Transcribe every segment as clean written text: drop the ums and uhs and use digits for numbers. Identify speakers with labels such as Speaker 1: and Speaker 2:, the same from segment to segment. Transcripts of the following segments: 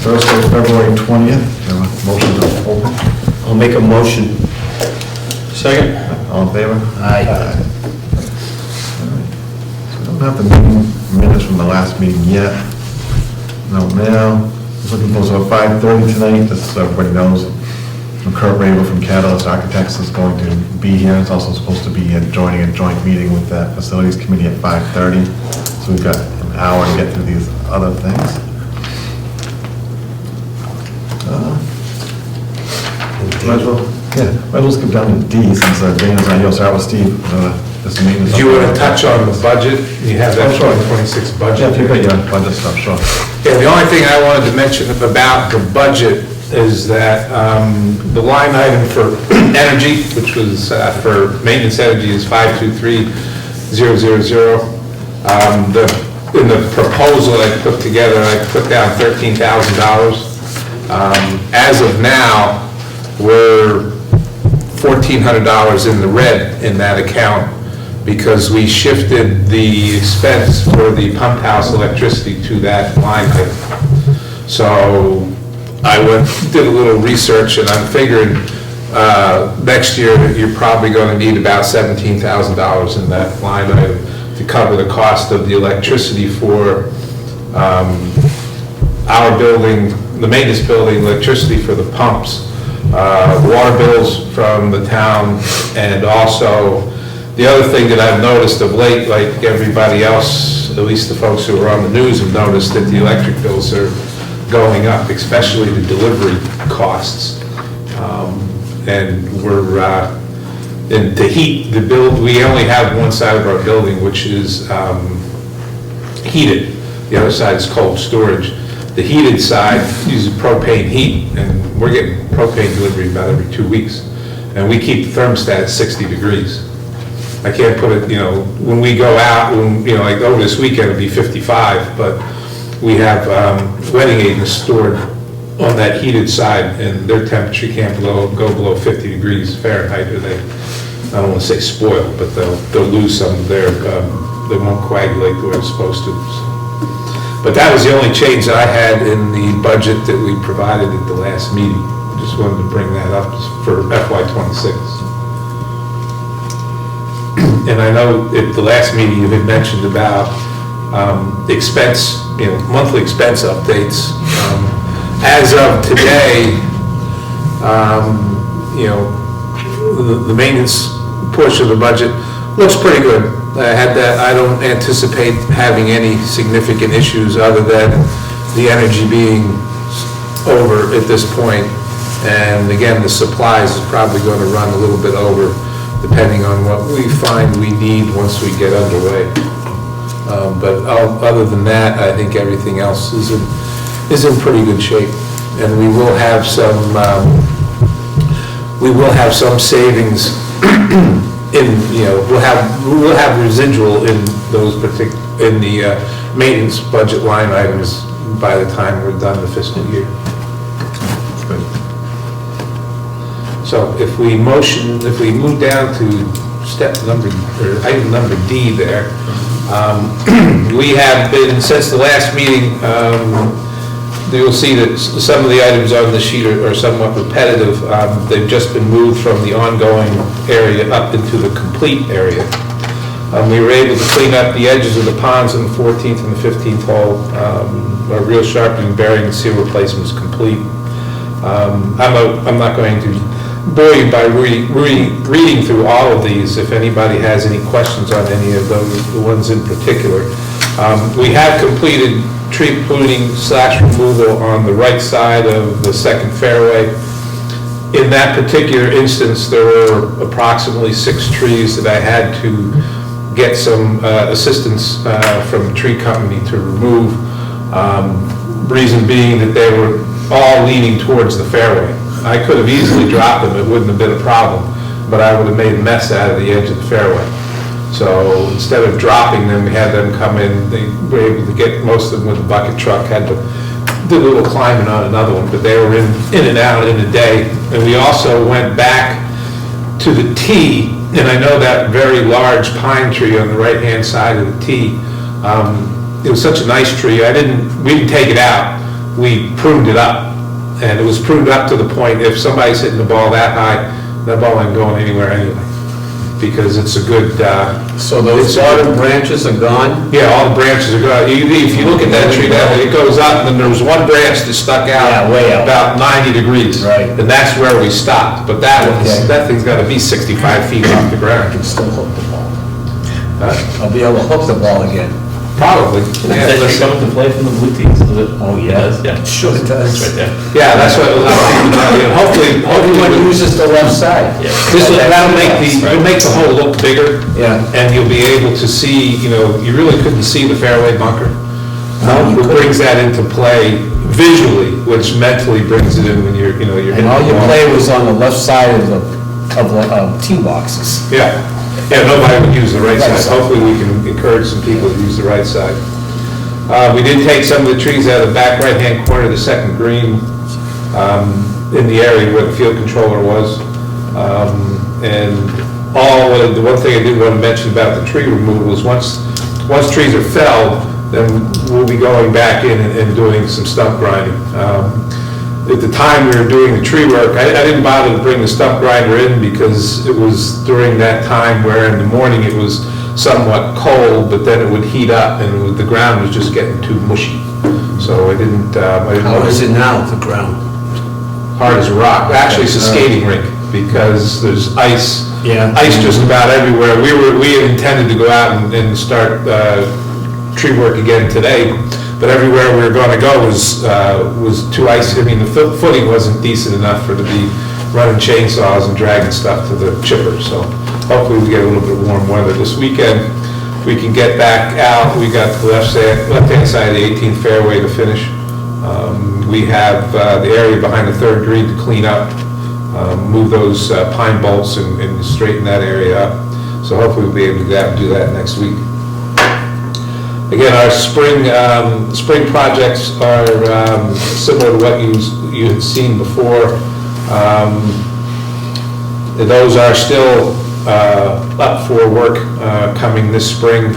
Speaker 1: Thursday, February 20th. Have a motion to open.
Speaker 2: I'll make a motion.
Speaker 3: Second?
Speaker 1: All in favor?
Speaker 2: Aye.
Speaker 1: So we don't have the meeting minutes from the last meeting yet. No mail. Just looking for, so at 5:30 tonight, just so everybody knows. Kurt Rabel from Catalyst Architects is going to be here. It's also supposed to be joining a joint meeting with the Facilities Committee at 5:30. So we've got an hour to get through these other things. Might as well, yeah, might as well skip down to D since Dana's not here. Start with Steve. This meeting is.
Speaker 3: Do you want to touch on the budget? You have that
Speaker 1: Oh, sure.
Speaker 3: 26
Speaker 1: Yeah,
Speaker 3: budget.
Speaker 1: if you got your budget stuff, sure.
Speaker 3: Yeah, the only thing I wanted to mention about the budget is that the line item for energy, which was for maintenance energy, is 523,000. In the proposal I put together, I put down $13,000. As of now, we're $1,400 in the red in that account because we shifted the expense for the pump house electricity to that line item. So I did a little research and I'm figuring next year that you're probably going to need about $17,000 in that line item to cover the cost of the electricity for our building, the maintenance building, electricity for the pumps, water bills from the town, and also the other thing that I've noticed of late, like everybody else, at least the folks who are on the news have noticed that the electric bills are going up, especially the delivery costs. And we're, and to heat the build, we only have one side of our building which is heated. The other side is cold storage. The heated side uses propane heat, and we're getting propane delivery about every 2 weeks. And we keep the thermostat at 60 degrees. I can't put it, when we go out, like over this weekend it'll be 55, but we have wetting agents stored on that heated side, and their temperature can't go below 50 degrees Fahrenheit, or they, I don't want to say spoil, but they'll lose some of their, they won't coagulate the way they're supposed to. But that was the only change that I had in the budget that we provided at the last meeting. Just wanted to bring that up for FY26. And I know at the last meeting you had mentioned about expense, monthly expense updates. As of today, the maintenance portion of the budget looks pretty good. I don't anticipate having any significant issues other than the energy being over at this point. And again, the supplies is probably going to run a little bit over depending on what we find we need once we get underway. But other than that, I think everything else is in pretty good shape. And we will have some savings we'll have residual in those in the maintenance budget line items by the time we're done the fiscal year.
Speaker 1: Good.
Speaker 3: So if we move down to item number D there, we have been, since the last meeting, you'll see that some of the items on the sheet are somewhat repetitive. They've just been moved from the ongoing area up into the complete area. We were able to clean up the edges of the ponds in the 14th and the 15th hole. Our real sharpening, bearing, and seal replacement is complete. I'm not going to bore you by reading through all of these. If anybody has any questions on any of those, the ones in particular. We have completed tree pruning / removal on the right side of the second fairway. In that particular instance, there were approximately 6 trees that I had to get some assistance from a tree company to remove. Reason being that they were all leaning towards the fairway. I could have easily dropped them, it wouldn't have been a problem, but I would have made a mess out of the edge of the fairway. So instead of dropping them, we had them come in. They were able to get most of them with a bucket truck, had to do a little climbing on another one, but they were in and out in a day. And we also went back to the tee, and I know that very large pine tree on the right-hand side of the tee, it was such a nice tree. We didn't take it out, we pruned it up. And it was pruned up to the point, if somebody's hitting the ball that high, that ball ain't going anywhere anyway. Because it's a good,
Speaker 2: So those bottom branches are gone?
Speaker 3: yeah, all the branches are gone. If you look at that tree, it goes up, and then there was one branch that stuck out.
Speaker 2: Yeah, way out.
Speaker 3: About 90 degrees.
Speaker 2: Right.
Speaker 3: And that's where we stopped. But that one's,
Speaker 2: Okay.
Speaker 3: that thing's gotta be 65 feet off the
Speaker 2: I
Speaker 3: ground.
Speaker 2: can still hook the ball.
Speaker 3: Huh?
Speaker 2: I'll be able to hook the ball again.
Speaker 3: Probably. Yeah,
Speaker 4: Does it
Speaker 3: listen.
Speaker 4: come into play from the blue tees? Does it?
Speaker 2: Oh,
Speaker 4: It
Speaker 2: yeah.
Speaker 4: does, yeah.
Speaker 2: Sure it does.
Speaker 4: It's right there.
Speaker 3: Yeah, that's what, hopefully,
Speaker 2: Everyone
Speaker 3: hopefully,
Speaker 2: uses the left side.
Speaker 4: Yeah.
Speaker 3: that'll make it'll make the hole look bigger.
Speaker 2: Yeah.
Speaker 3: And you'll be able to see, you really couldn't see the fairway bunker.
Speaker 2: No, you
Speaker 3: It
Speaker 2: couldn't.
Speaker 3: brings that into play visually, which mentally brings it in when you're
Speaker 2: And
Speaker 3: hitting
Speaker 2: all
Speaker 3: the
Speaker 2: your
Speaker 3: ball.
Speaker 2: play was on the left side of the tee boxes.
Speaker 3: Yeah, nobody would use the right
Speaker 2: Right
Speaker 3: side.
Speaker 2: side.
Speaker 3: Hopefully, we can encourage some people to use the right side. We did take some of the trees out of the back right-hand corner of the second green, in the area where the field controller was. And the one thing I did want to mention about the tree removal is once trees are felled, then we'll be going back in and doing some stump grinding. At the time we were doing the tree work, I didn't bother to bring the stump grinder in because it was during that time where in the morning it was somewhat cold, but then it would heat up and the ground was just getting too mushy. So I didn't
Speaker 2: How is it now, the ground?
Speaker 3: hard as a rock. Actually, it's a skating rink because there's ice.
Speaker 2: Yeah.
Speaker 3: Ice just about everywhere. We had intended to go out and start tree work again today, but everywhere we were going to go was too icy. I mean, the footing wasn't decent enough for it to be running chainsaws and dragging stuff to the chipper. So hopefully we get a little bit of warm weather this weekend. We can get back out. We got the left-hand side of the 18th fairway to finish. We have the area behind the third green to clean up, move those pine bolts and straighten that area up. So hopefully we'll be able to do that next week. Again, our spring projects are similar to what you had seen before. Those are still up for work coming this spring.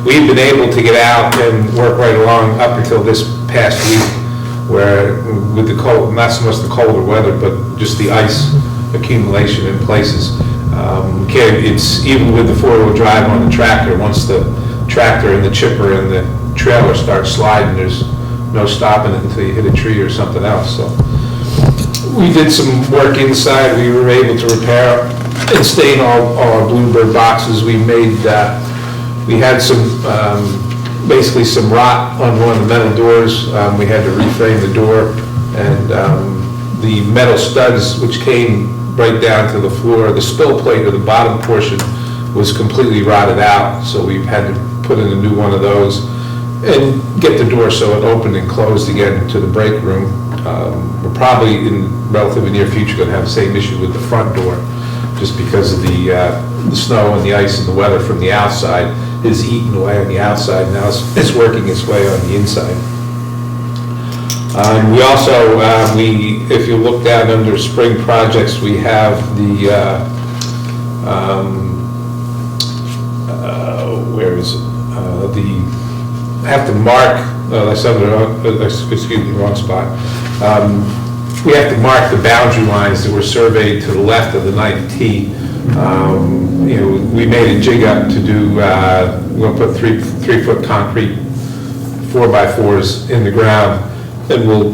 Speaker 3: We've been able to get out and work right along up until this past week, where with the cold, not so much the colder weather, but just the ice accumulation in places. It's even with the four-wheel drive on the tractor, once the tractor and the chipper and the trailer start sliding, there's no stopping it until you hit a tree or something else. So we did some work inside. We were able to repair and stain all our Bluebird boxes. We made, we had some, basically some rot on one of the metal doors. We had to reframe the door, and the metal studs, which came right down to the floor, the spill plate of the bottom portion was completely rotted out, so we've had to put in a new one of those and get the door so it opened and closed again to the break room. We're probably in relatively near future going to have the same issue with the front door, just because of the snow and the ice and the weather from the outside is eating away on the outside. Now it's working its way on the inside. We also, if you look down under spring projects, we have the, where is it? I have to mark, excuse me, wrong spot. We have to mark the boundary lines that were surveyed to the left of the 9th tee. We made a jig up to do, we're gonna put three-foot concrete 4x4s in the ground, and we'll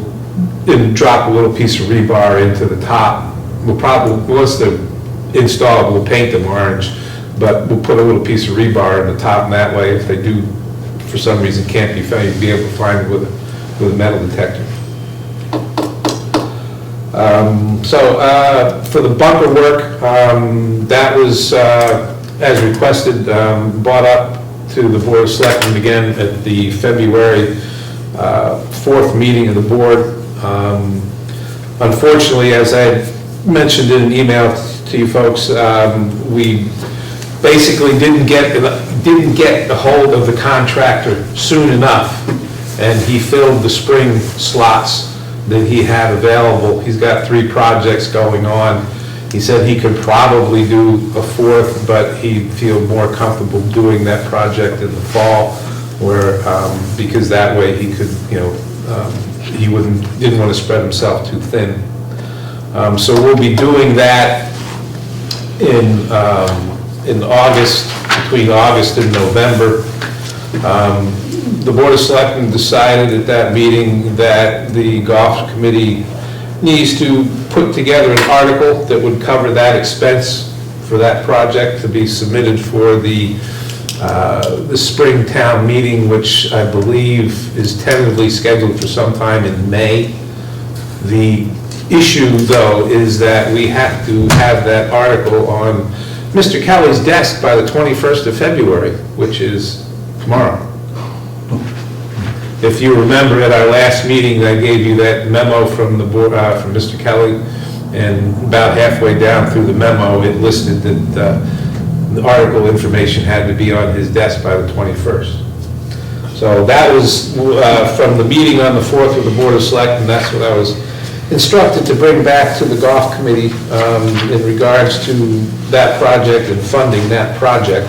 Speaker 3: drop a little piece of rebar into the top. We'll probably, once they're installed, we'll paint them orange, but we'll put a little piece of rebar in the top, and that way, if they do, for some reason, can't be found, you'll be able to find it with a metal detector. For the bunker work, that was, as requested, brought up to the Board of Selectmen again at the February 4th meeting of the board. Unfortunately, as I mentioned in an email to you folks, we basically didn't get a hold of the contractor soon enough, and he filled the spring slots that he had available. He's got 3 projects going on. He said he could probably do a 4th, but he'd feel more comfortable doing that project in the fall, where because that way he could, he didn't want to spread himself too thin. So we'll be doing that in August, between August and November. The Board of Selectmen decided at that meeting that the golf committee needs to put together an article that would cover that expense for that project to be submitted for the spring town meeting, which I believe is tentatively scheduled for sometime in May. The issue, though, is that we have to have that article on Mr. Kelly's desk by the 21st of February, which is tomorrow. If you remember at our last meeting, I gave you that memo from the board, from Mr. Kelly, and about halfway down through the memo, it listed that the article information had to be on his desk by the 21st. So that was from the meeting on the 4th with the Board of Selectmen. That's what I was instructed to bring back to the golf committee in regards to that project and funding that project.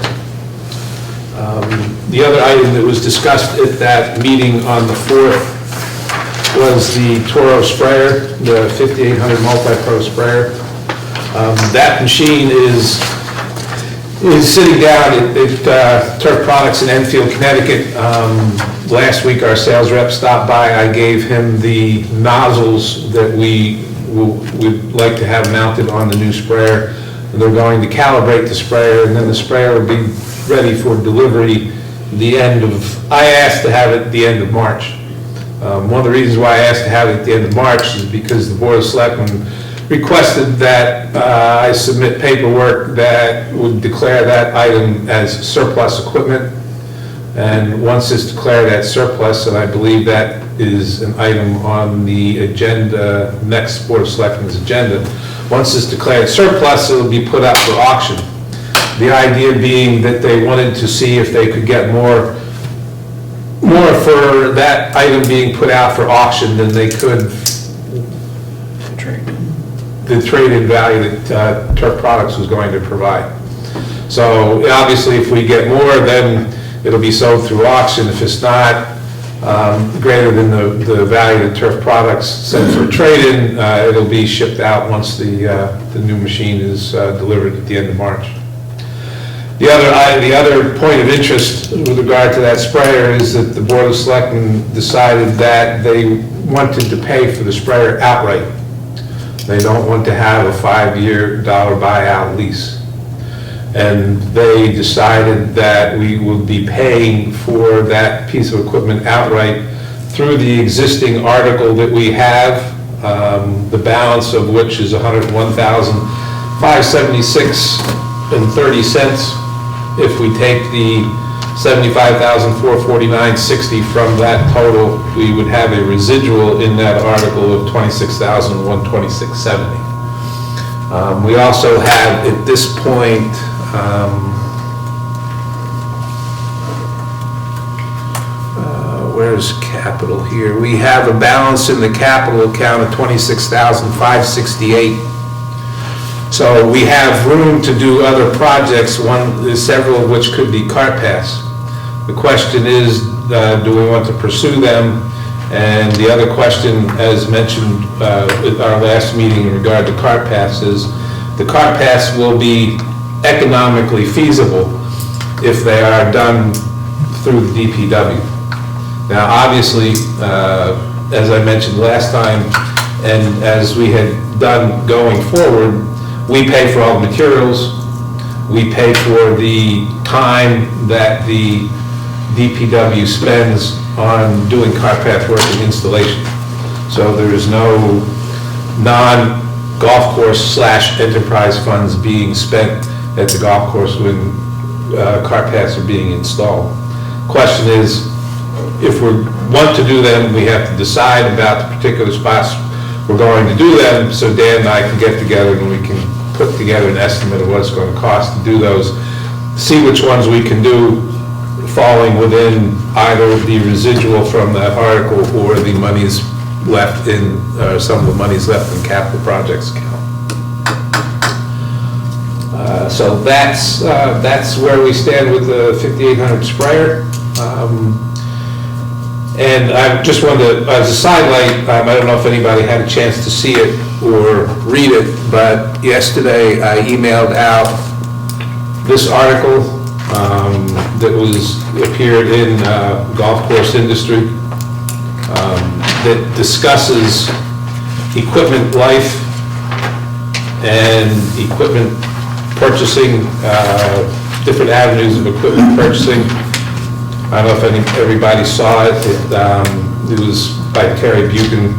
Speaker 3: The other item that was discussed at that meeting on the 4th was the Toro sprayer, the 5800 multi-pro sprayer. That machine is sitting down at Turf Products in Enfield, Connecticut. Last week, our sales rep stopped by. I gave him the nozzles that we would like to have mounted on the new sprayer. And they're going to calibrate the sprayer, and then the sprayer will be ready for delivery I asked to have it at the end of March. One of the reasons why I asked to have it at the end of March is because the Board of Selectmen requested that I submit paperwork that would declare that item as surplus equipment. And once it's declared as surplus, and I believe that is an item on the agenda, next Board of Selectmen's agenda, once it's declared surplus, it'll be put up for auction. The idea being that they wanted to see if they could get more for that item being put out for auction than they could the trade-in value that Turf Products was going to provide. So obviously, if we get more, then it'll be sold through auction. If it's not greater than the value that Turf Products sent for trade-in, it'll be shipped out once the new machine is delivered at the end of March. The other point of interest with regard to that sprayer is that the Board of Selectmen decided that they wanted to pay for the sprayer outright. They don't want to have a 5-year dollar buyout lease. And they decided that we would be paying for that piece of equipment outright through the existing article that we have, the balance of which is $101,576.30. If we take the $75,449.60 from that total, we would have a residual in that article of $26,126.70. We also have at this point where's capital here? We have a balance in the capital account of $26,568. So we have room to do other projects, several of which could be cart paths. The question is, do we want to pursue them? And the other question, as mentioned at our last meeting in regard to cart paths, is the cart paths will be economically feasible if they are done through the DPW. Now, obviously, as I mentioned last time, and as we had done going forward, we pay for all the materials, we pay for the time that the DPW spends on doing cart path work and installation. So there is no non-golf course / enterprise funds being spent at the golf course when cart paths are being installed. Question is, if we want to do them, we have to decide about the particular spots we're going to do them, so Dan and I can get together and we can put together an estimate of what it's going to cost to do those, see which ones we can do falling within either the residual from that article or the monies left in, some of the monies left in capital projects account. So that's where we stand with the 5800 sprayer. And I just wanted to, as a sidelight, I don't know if anybody had a chance to see it or read it, but yesterday I emailed out this article that appeared in Golf Course Industry that discusses equipment life and equipment purchasing, different avenues of equipment purchasing. I don't know if everybody saw it. It was by Terry Buchan.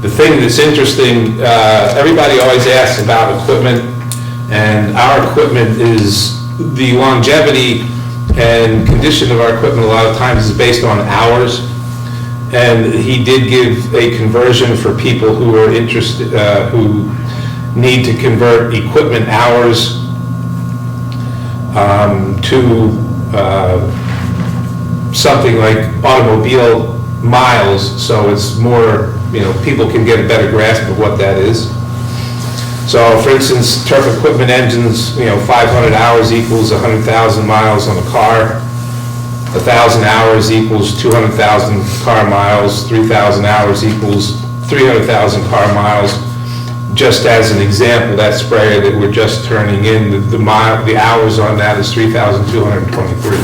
Speaker 3: The thing that's interesting, everybody always asks about equipment, and our equipment is, the longevity and condition of our equipment a lot of times is based on hours. And he did give a conversion for people who are interested, who need to convert equipment hours to something like automobile miles, so it's more, people can get a better grasp of what that is. So, for instance, turf equipment engines, 500 hours equals 100,000 miles on a car. 1,000 hours equals 200,000 car miles. 3,000 hours equals 300,000 car miles. Just as an example, that sprayer that we're just turning in, the hours on that is 3,223.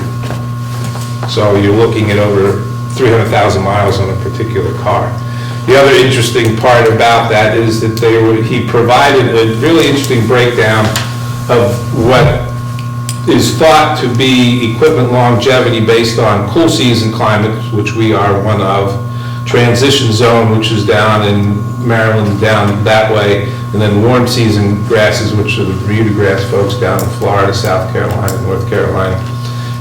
Speaker 3: So you're looking at over 300,000 miles on a particular car. The other interesting part about that is that he provided a really interesting breakdown of what is thought to be equipment longevity based on cool season climates, which we are one of, transition zone, which is down in Maryland, down that way, and then warm season grasses, which are the Bermuda grass folks down in Florida, South Carolina, North Carolina.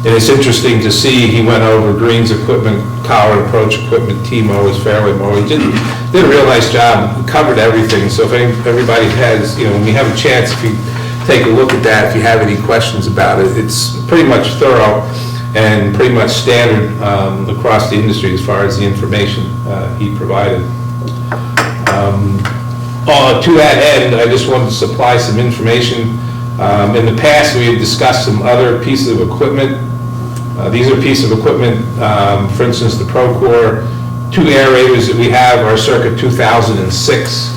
Speaker 3: And it's interesting to see, he went over greens equipment, collar approach equipment, T-mowers, fairway mower. He did a real nice job, covered everything. So if everybody has, when you have a chance, if you take a look at that, if you have any questions about it, it's pretty much thorough and pretty much standard across the industry as far as the information he provided. To that end, I just wanted to supply some information. In the past, we had discussed some other pieces of equipment. These are pieces of equipment, for instance, the Procore 2 aerators that we have are circa 2006.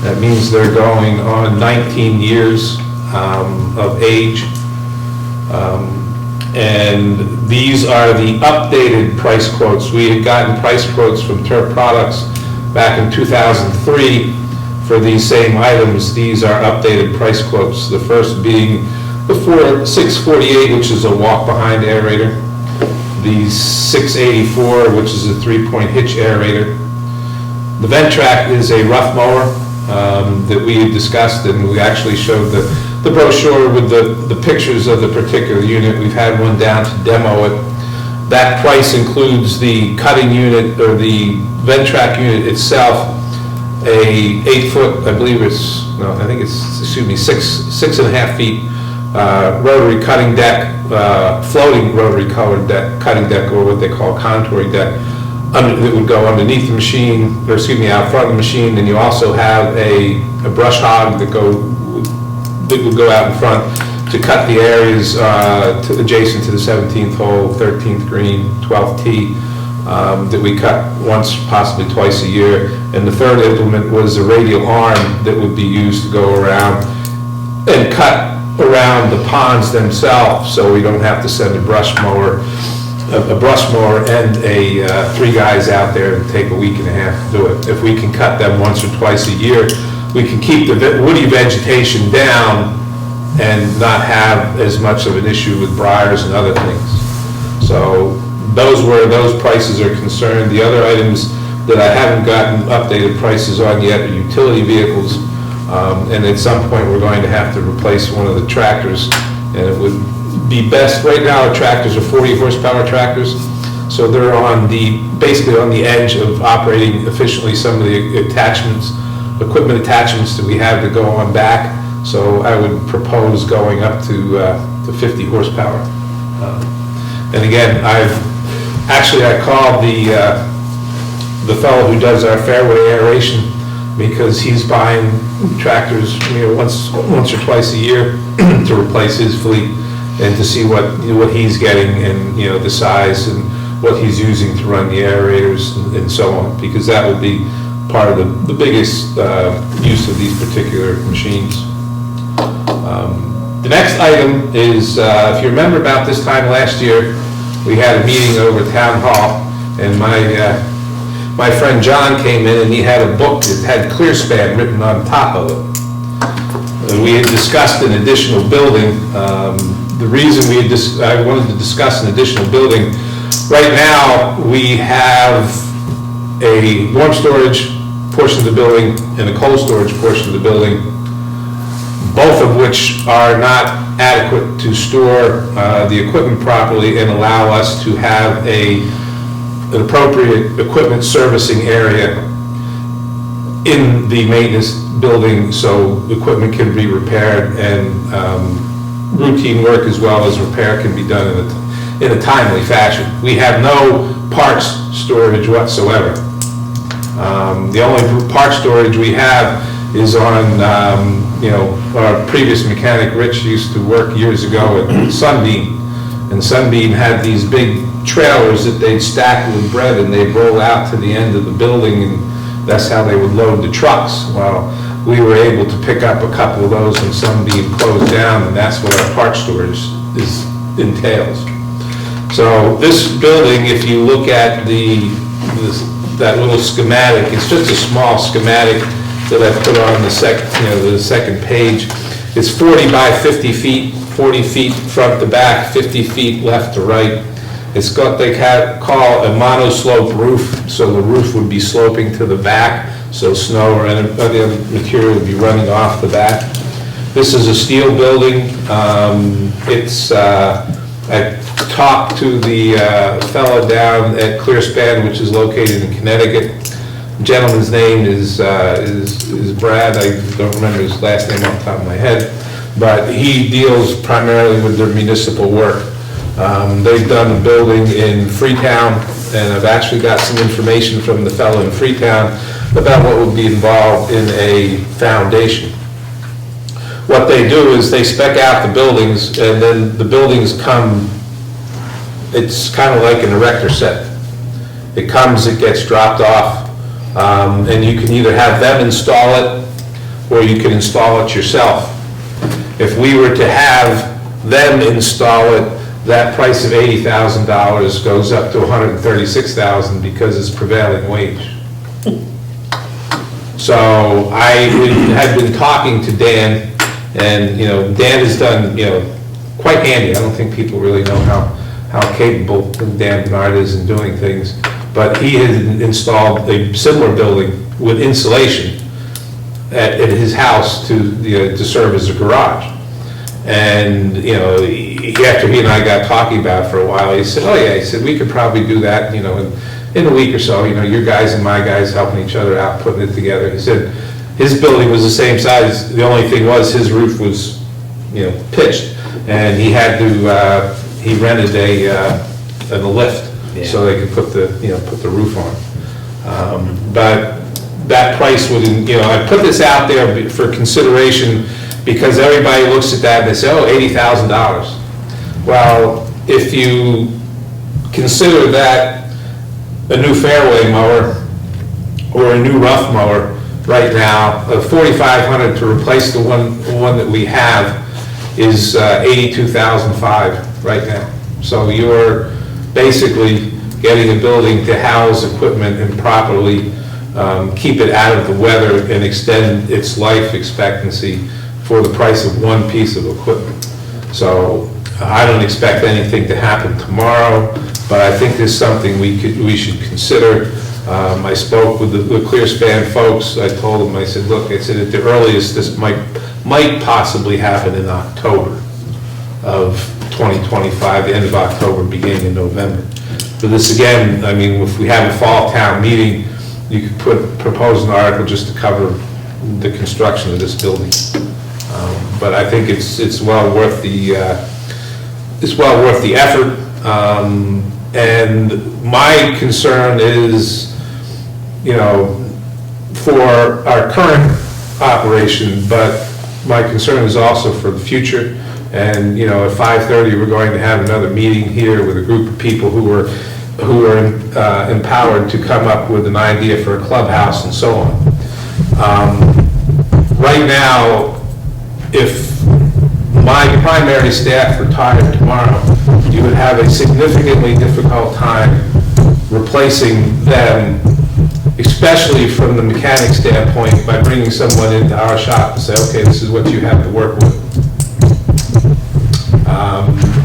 Speaker 3: That means they're going on 19 years of age. And these are the updated price quotes. We had gotten price quotes from Turf Products back in 2003 for these same items. These are updated price quotes. The first being the 648, which is a walk-behind aerator. The 684, which is a 3-point hitch aerator. The Ventrac is a rough mower that we had discussed, and we actually showed the brochure with the pictures of the particular unit. We've had one down to demo it. That price includes the cutting unit, or the Ventrac unit itself, a 8-foot, I believe it's, no, I think it's, excuse me, 6.5 feet rotary cutting deck, floating rotary cutting deck, or what they call contouring deck, that would go underneath the machine, or excuse me, out front of the machine. And you also have a brush hog that would go out in front to cut the areas adjacent to the 17th hole, 13th green, 12th tee, that we cut once, possibly twice a year. And the third implement was a radial arm that would be used to go around and cut around the ponds themselves, so we don't have to send a brush mower and three guys out there to take a week and a half to do it. If we can cut them once or twice a year, we can keep the woody vegetation down and not have as much of an issue with briars and other things. So those prices are concerned. The other items that I haven't gotten updated prices on yet are utility vehicles. And at some point, we're going to have to replace one of the tractors, and it would be best, right now our tractors are 40 horsepower tractors, so they're basically on the edge of operating efficiently some of the equipment attachments that we have to go on back. So I would propose going up to 50 horsepower. And again, I called the fellow who does our fairway aeration, because he's buying tractors once or twice a year to replace his fleet, and to see what he's getting, and the size. And what he's using to run the aerators and so on, because that would be part of the biggest use of these particular machines. The next item is, if you remember about this time last year, we had a meeting over at Town Hall, and my friend John came in and he had a book that had ClearSpan written on top of it. We had discussed an additional building. The reason I wanted to discuss an additional building, right now we have a warm storage portion of the building and a cold storage portion of the building, both of which are not adequate to store the equipment properly and allow us to have an appropriate equipment servicing area in the maintenance building so equipment can be repaired and routine work as well as repair can be done in a timely fashion. We have no parts storage whatsoever. The only parts storage we have is on, our previous mechanic Rich used to work years ago at Sunbeam, and Sunbeam had these big trailers that they'd stack with bread and they'd roll out to the end of the building, and that's how they would load the trucks. Well, we were able to pick up a couple of those when Sunbeam closed down, and that's what our parts storage entails. So this building, if you look at that little schematic, it's just a small schematic that I put on the second page. It's 40 by 50 feet, 40 feet front to back, 50 feet left to right. It's got, they call a monoslope roof, so the roof would be sloping to the back, so snow or any other material would be running off the back. This is a steel building. I talked to the fellow down at ClearSpan, which is located in Connecticut. The gentleman's name is Brad. I don't remember his last name off the top of my head, but he deals primarily with their municipal work. They've done a building in Freetown, and I've actually got some information from the fellow in Freetown about what would be involved in a foundation. What they do is they spec out the buildings, and then the buildings come, it's kind of like an erector set. It comes, it gets dropped off, and you can either have them install it, or you can install it yourself. If we were to have them install it, that price of $80,000 goes up to $136,000 because it's prevailing wage. So I had been talking to Dan, and Dan has done quite handy. I don't think people really know how capable Dan Bernard is in doing things, but he had installed a similar building with insulation at his house to serve as a garage. And after he and I got talking about it for a while, he said, "Oh yeah," he said, "we could probably do that, in a week or so. Your guys and my guys helping each other out, putting it together." He said his building was the same size. The only thing was his roof was, pitched, and he had to he rented a lift so they could put the roof on. But that price would, I put this out there for consideration, because everybody looks at that and they say, "Oh, $80,000. Well, if you consider that a new fairway mower or a new rough mower right now, $4,500 to replace the one that we have is $82,500 right now. So you're basically getting a building to house equipment and properly keep it out of the weather and extend its life expectancy for the price of one piece of equipment. So I don't expect anything to happen tomorrow, but I think there's something we should consider. I spoke with the ClearSpan folks. I told them, I said, look, I said, at the earliest, this might possibly happen in October of 2025, the end of October, beginning in November. But this again, I mean, if we have a fall town meeting, you could propose an article just to cover the construction of this building. But I think it's well worth the effort. And my concern is, for our current operation, but my concern is also for the future. And at 5:30, we're going to have another meeting here with a group of people who are who are empowered to come up with an idea for a clubhouse and so on. Right now, if my primary staff retired tomorrow, you would have a significantly difficult time replacing them, especially from the mechanic standpoint, by bringing someone into our shop and say, okay, this is what you have to work with.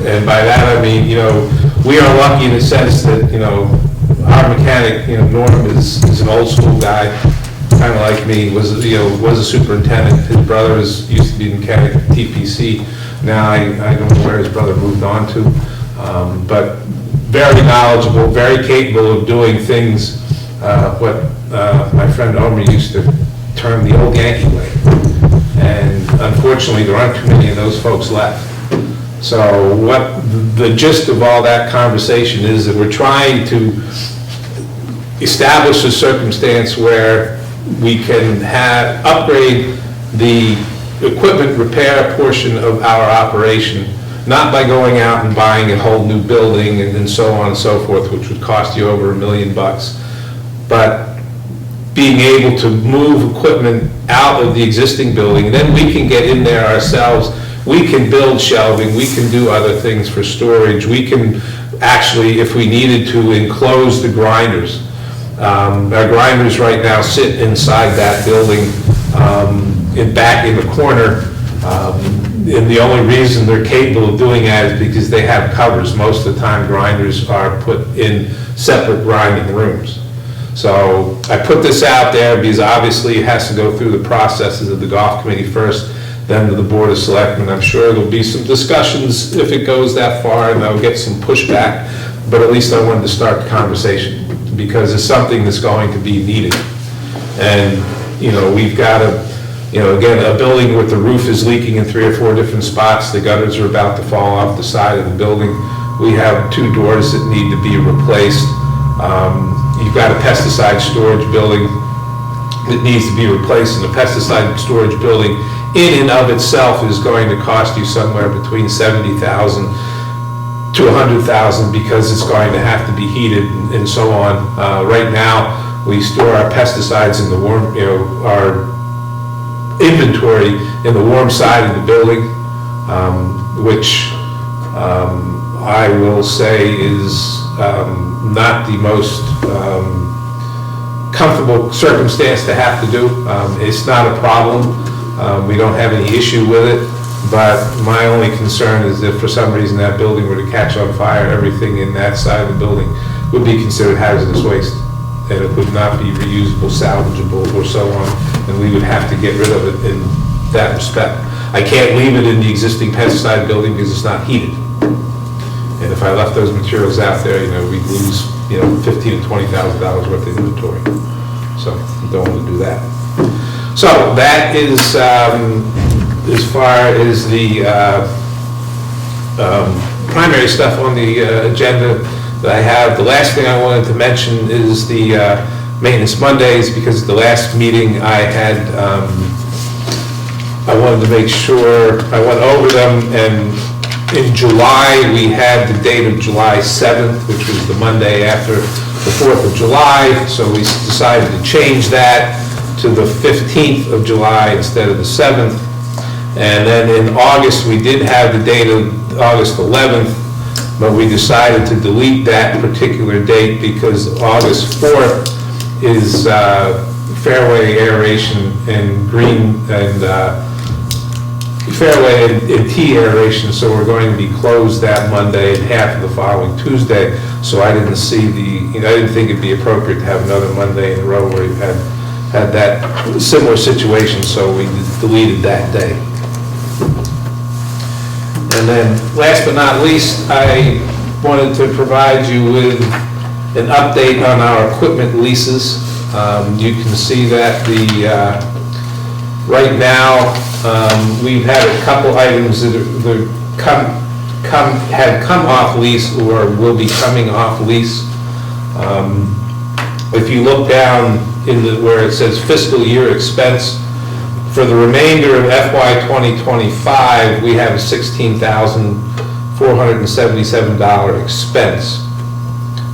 Speaker 3: And by that I mean, we are lucky in the sense that, our mechanic, Norm is an old school guy, kind of like me, was a superintendent. His brother used to be a mechanic at TPC. Now I don't know where his brother moved on to, but very knowledgeable, very capable of doing things, what my friend Omer used to term the old Yankee way. And unfortunately, there aren't too many of those folks left. So what the gist of all that conversation is that we're trying to establish a circumstance where we can upgrade the equipment repair portion of our operation, not by going out and buying a whole new building and so on and so forth, which would cost you over $1 million, but being able to move equipment out of the existing building. Then we can get in there ourselves. We can build shelving, we can do other things for storage, we can actually, if we needed to, enclose the grinders. Our grinders right now sit inside that building, back in the corner, and the only reason they're capable of doing that is because they have covers. Most of the time, grinders are put in separate grinding rooms. So I put this out there because obviously it has to go through the processes of the golf committee first, then to the Board of Selectmen. I'm sure there'll be some discussions if it goes that far, and I'll get some pushback, but at least I wanted to start the conversation, because it's something that's going to be needed. And, we've got again, a building with the roof is leaking in 3 or 4 different spots, the gutters are about to fall off the side of the building. We have 2 doors that need to be replaced. You've got a pesticide storage building that needs to be replaced, and the pesticide storage building in and of itself is going to cost you somewhere between $70,000 to $100,000, because it's going to have to be heated and so on. Right now, we store our pesticides in the warm, our inventory in the warm side of the building, which I will say is not the most comfortable circumstance to have to do. It's not a problem. We don't have any issue with it, but my only concern is if for some reason that building were to catch on fire, everything in that side of the building would be considered hazardous waste, and it would not be reusable, salvageable, or so on, and we would have to get rid of it in that respect. I can't leave it in the existing pesticide building because it's not heated. And if I left those materials out there, we'd lose, $15,000 to $20,000 worth of inventory. So I don't want to do that. So that is as far as the primary stuff on the agenda that I have. The last thing I wanted to mention is the Maintenance Mondays, because at the last meeting I had, I wanted to make sure I went over them, and in July we had the date of July 7th, which was the Monday after the 4th of July, so we decided to change that to the 15th of July instead of the 7th. And then in August, we did have the date of August 11th, but we decided to delete that particular date because August 4th is fairway aeration and green and fairway and tee aeration, so we're going to be closed that Monday and half of the following Tuesday. So I didn't see I didn't think it'd be appropriate to have another Monday in a row where we've had that similar situation, so we deleted that day. And then, last but not least, I wanted to provide you with an update on our equipment leases. You can see that right now, we've had a couple items that have come off lease or will be coming off lease. If you look down where it says fiscal year expense, for the remainder of FY 2025, we have a $16,477 expense.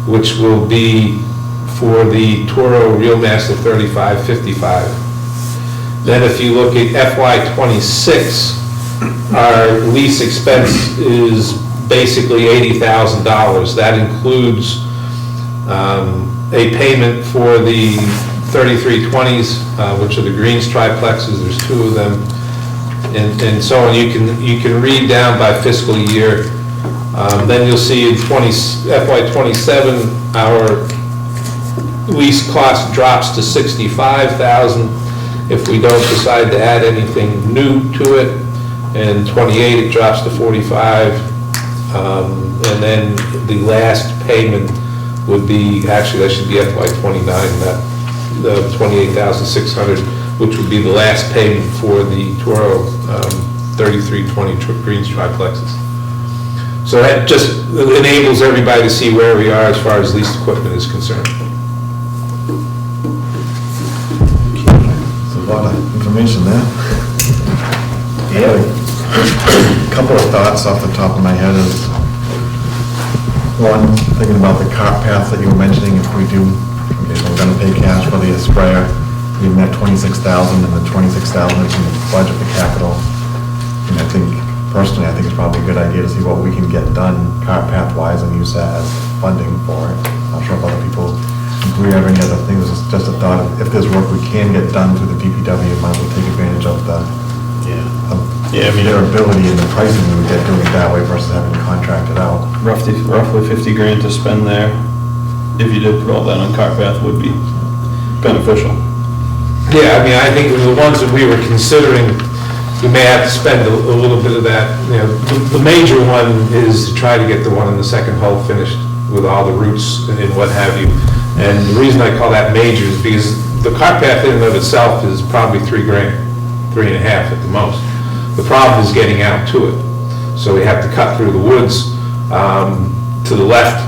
Speaker 3: which will be for the Toro Reelmaster 3555. Then if you look at FY '26, our lease expense is basically $80,000. That includes a payment for the 3320s, which are the Greens triplexes. There's 2 of them, and so on. You can read down by fiscal year. Then you'll see in FY '27, our lease cost drops to $65,000 if we don't decide to add anything new to it. And '28, it drops to $45,000. And then the last payment would be, actually, that should be FY '29, the $28,600, which would be the last payment for the Toro 3320 Greens triplexes. So that just enables everybody to see where we are as far as leased equipment is concerned.
Speaker 1: There's a lot of information there. A couple of thoughts off the top of my head is, one, thinking about the cart path that you were mentioning, if we do, okay, so we're gonna pay cash for the sprayer, we met 26,000, and the 26,000 is in the budget for capital. And I think, personally, I think it's probably a good idea to see what we can get done cart path wise and use that as funding for it. Not sure if other people agree or any other things, it's just a thought, if there's work we can get done through the DPW, might as well take advantage of the, their ability and the pricing we would get doing it that way versus having to contract it out.
Speaker 4: roughly 50 grand to spend there, if you did put all that on cart path, would be beneficial.
Speaker 3: Yeah, I mean, I think the ones that we were considering, we may have to spend a little bit of that. You know, the major one is to try to get the one in the second hull finished with all the roots and what have you. And the reason I call that major is because the cart path in and of itself is probably $3 grand, 3.5 at the most. The problem is getting out to it. So we have to cut through the woods to the left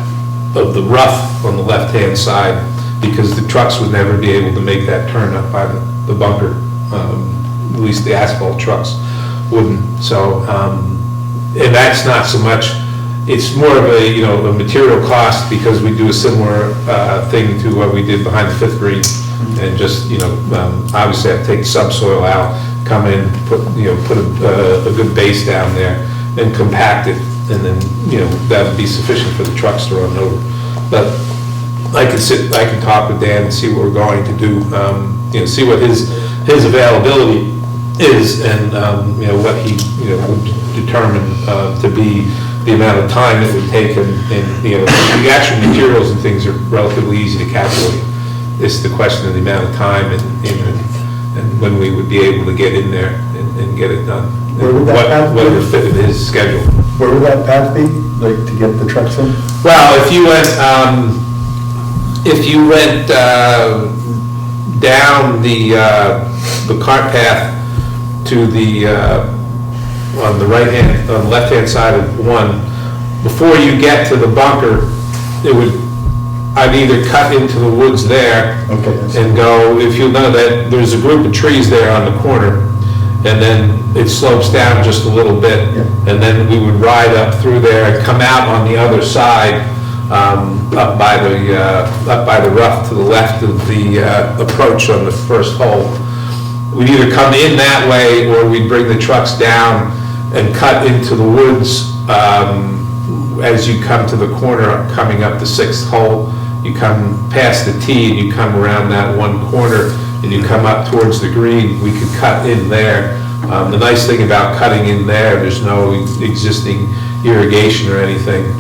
Speaker 3: of the rough on the left-hand side, because the trucks would never be able to make that turn up by the bunker. At least the asphalt trucks wouldn't. So, and that's not so much, it's more of a, you know, a material cost, because we do a similar thing to what we did behind the 5th green. And just, you know, obviously I have to take subsoil out, come in, put a good base down there and compact it, and then, you know, that would be sufficient for the trucks to run over. But I can talk with Dan and see what we're going to do, you know, see what his availability is, and, you know, what he, you know, would determine to be the amount of time it would take, and, you know, the actual materials and things are relatively easy to calculate. It's the question of the amount of time and when we would be able to get in there and get it done.
Speaker 5: Where would that path be?
Speaker 3: What would fit in his schedule.
Speaker 5: Where would that path be, like, to get the trucks in?
Speaker 3: Well, if you went down the cart path to the, on the left-hand side of one, before you get to the bunker, I'd either cut into the woods there and go, if you know that there's a group of trees there on the corner, and then it slopes down just a little bit, and then we would ride up through there and come out on the other side, up by the rough to the left of the approach on the first hole. We'd either come in that way, or we'd bring the trucks down and cut into the woods as you come to the corner, coming up the 6th hole. You come past the tee and you come around that one corner and you come up towards the green. We could cut in there. The nice thing about cutting in there's no existing irrigation or anything.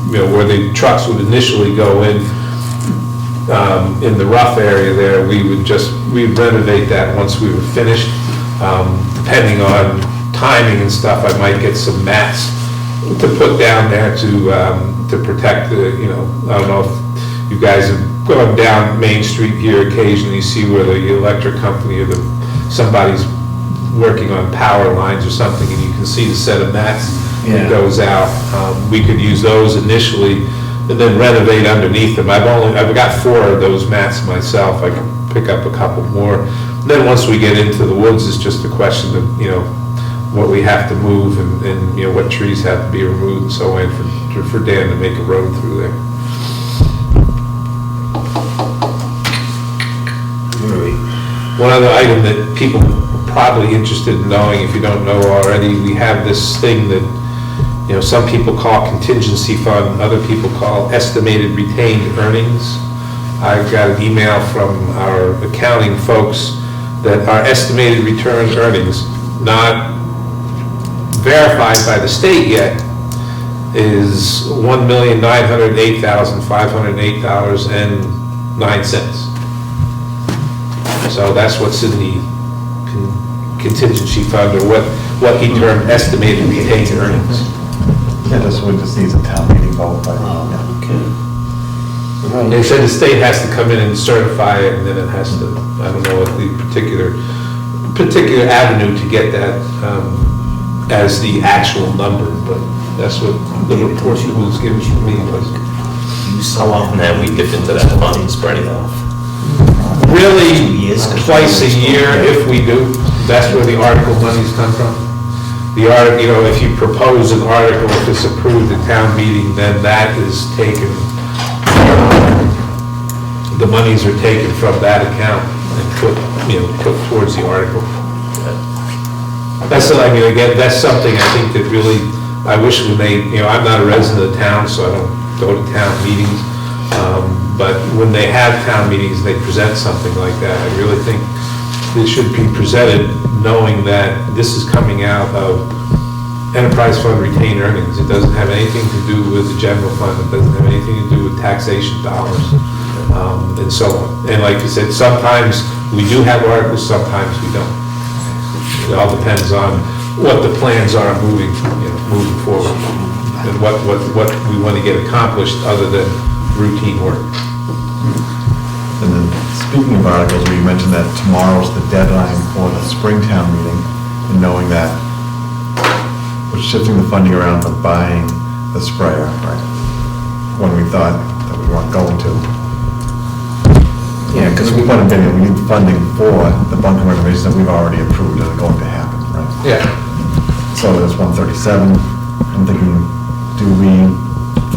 Speaker 3: You know, where the trucks would initially go in the rough area there, we'd renovate that once we were finished. Depending on timing and stuff, I might get some mats to put down there to protect the, you know, I don't know if you guys have gone down Main Street here occasionally, see where the electric company or somebody's working on power lines or something, and you can see the set of mats that goes out. We could use those initially and then renovate underneath them. I've got 4 of those mats myself. I can pick up a couple more. And then once we get into the woods, it's just a question of, you know, what we have to move and you know, what trees have to be removed and so on for Dan to make a road through there. One other item that people are probably interested in knowing, if you don't know already, we have this thing that, you know, some people call contingency fund, other people call estimated retained earnings. I got an email from our accounting folks that our estimated return earnings, not verified by the state yet, is $1,908,508.09. So that's what's in the contingency fund, or what he termed estimated retained earnings.
Speaker 1: Yeah, we just needs a town meeting vote, but, yeah.
Speaker 3: They said the state has to come in and certify it, and then it has to, I don't know what the particular avenue to get that as the actual number, but that's what the report that was given to me was.
Speaker 6: How often have we dipped into that fund and spread it off?
Speaker 3: Really, twice a year if we do. That's where the article monies come from. The article, you know, if you propose an article, if it's approved at town meeting, then that is taken, the monies are taken from that account and put towards the article. That's, I mean, again, that's something I think that really, I wish when they, you know, I'm not a resident of town, so I don't go to town meetings, but when they have town meetings, they present something like that, I really think it should be presented knowing that this is coming out of enterprise fund retained earnings. It doesn't have anything to do with the general fund, it doesn't have anything to do with taxation dollars, and so on. And like you said, sometimes we do have articles, sometimes we don't. It all depends on what the plans are moving forward, and what we want to get accomplished other than routine work.
Speaker 1: And then, speaking of articles, we mentioned that tomorrow's the deadline for the Springtown meeting, and knowing that we're shifting the funding around for buying the sprayer, right? When we thought that we weren't going to.
Speaker 2: Yeah, because we
Speaker 1: want to get it, we need funding for the bunker renovations that we've already approved that are going to happen, right?
Speaker 3: Yeah.
Speaker 1: So that's 137. I'm thinking, do we,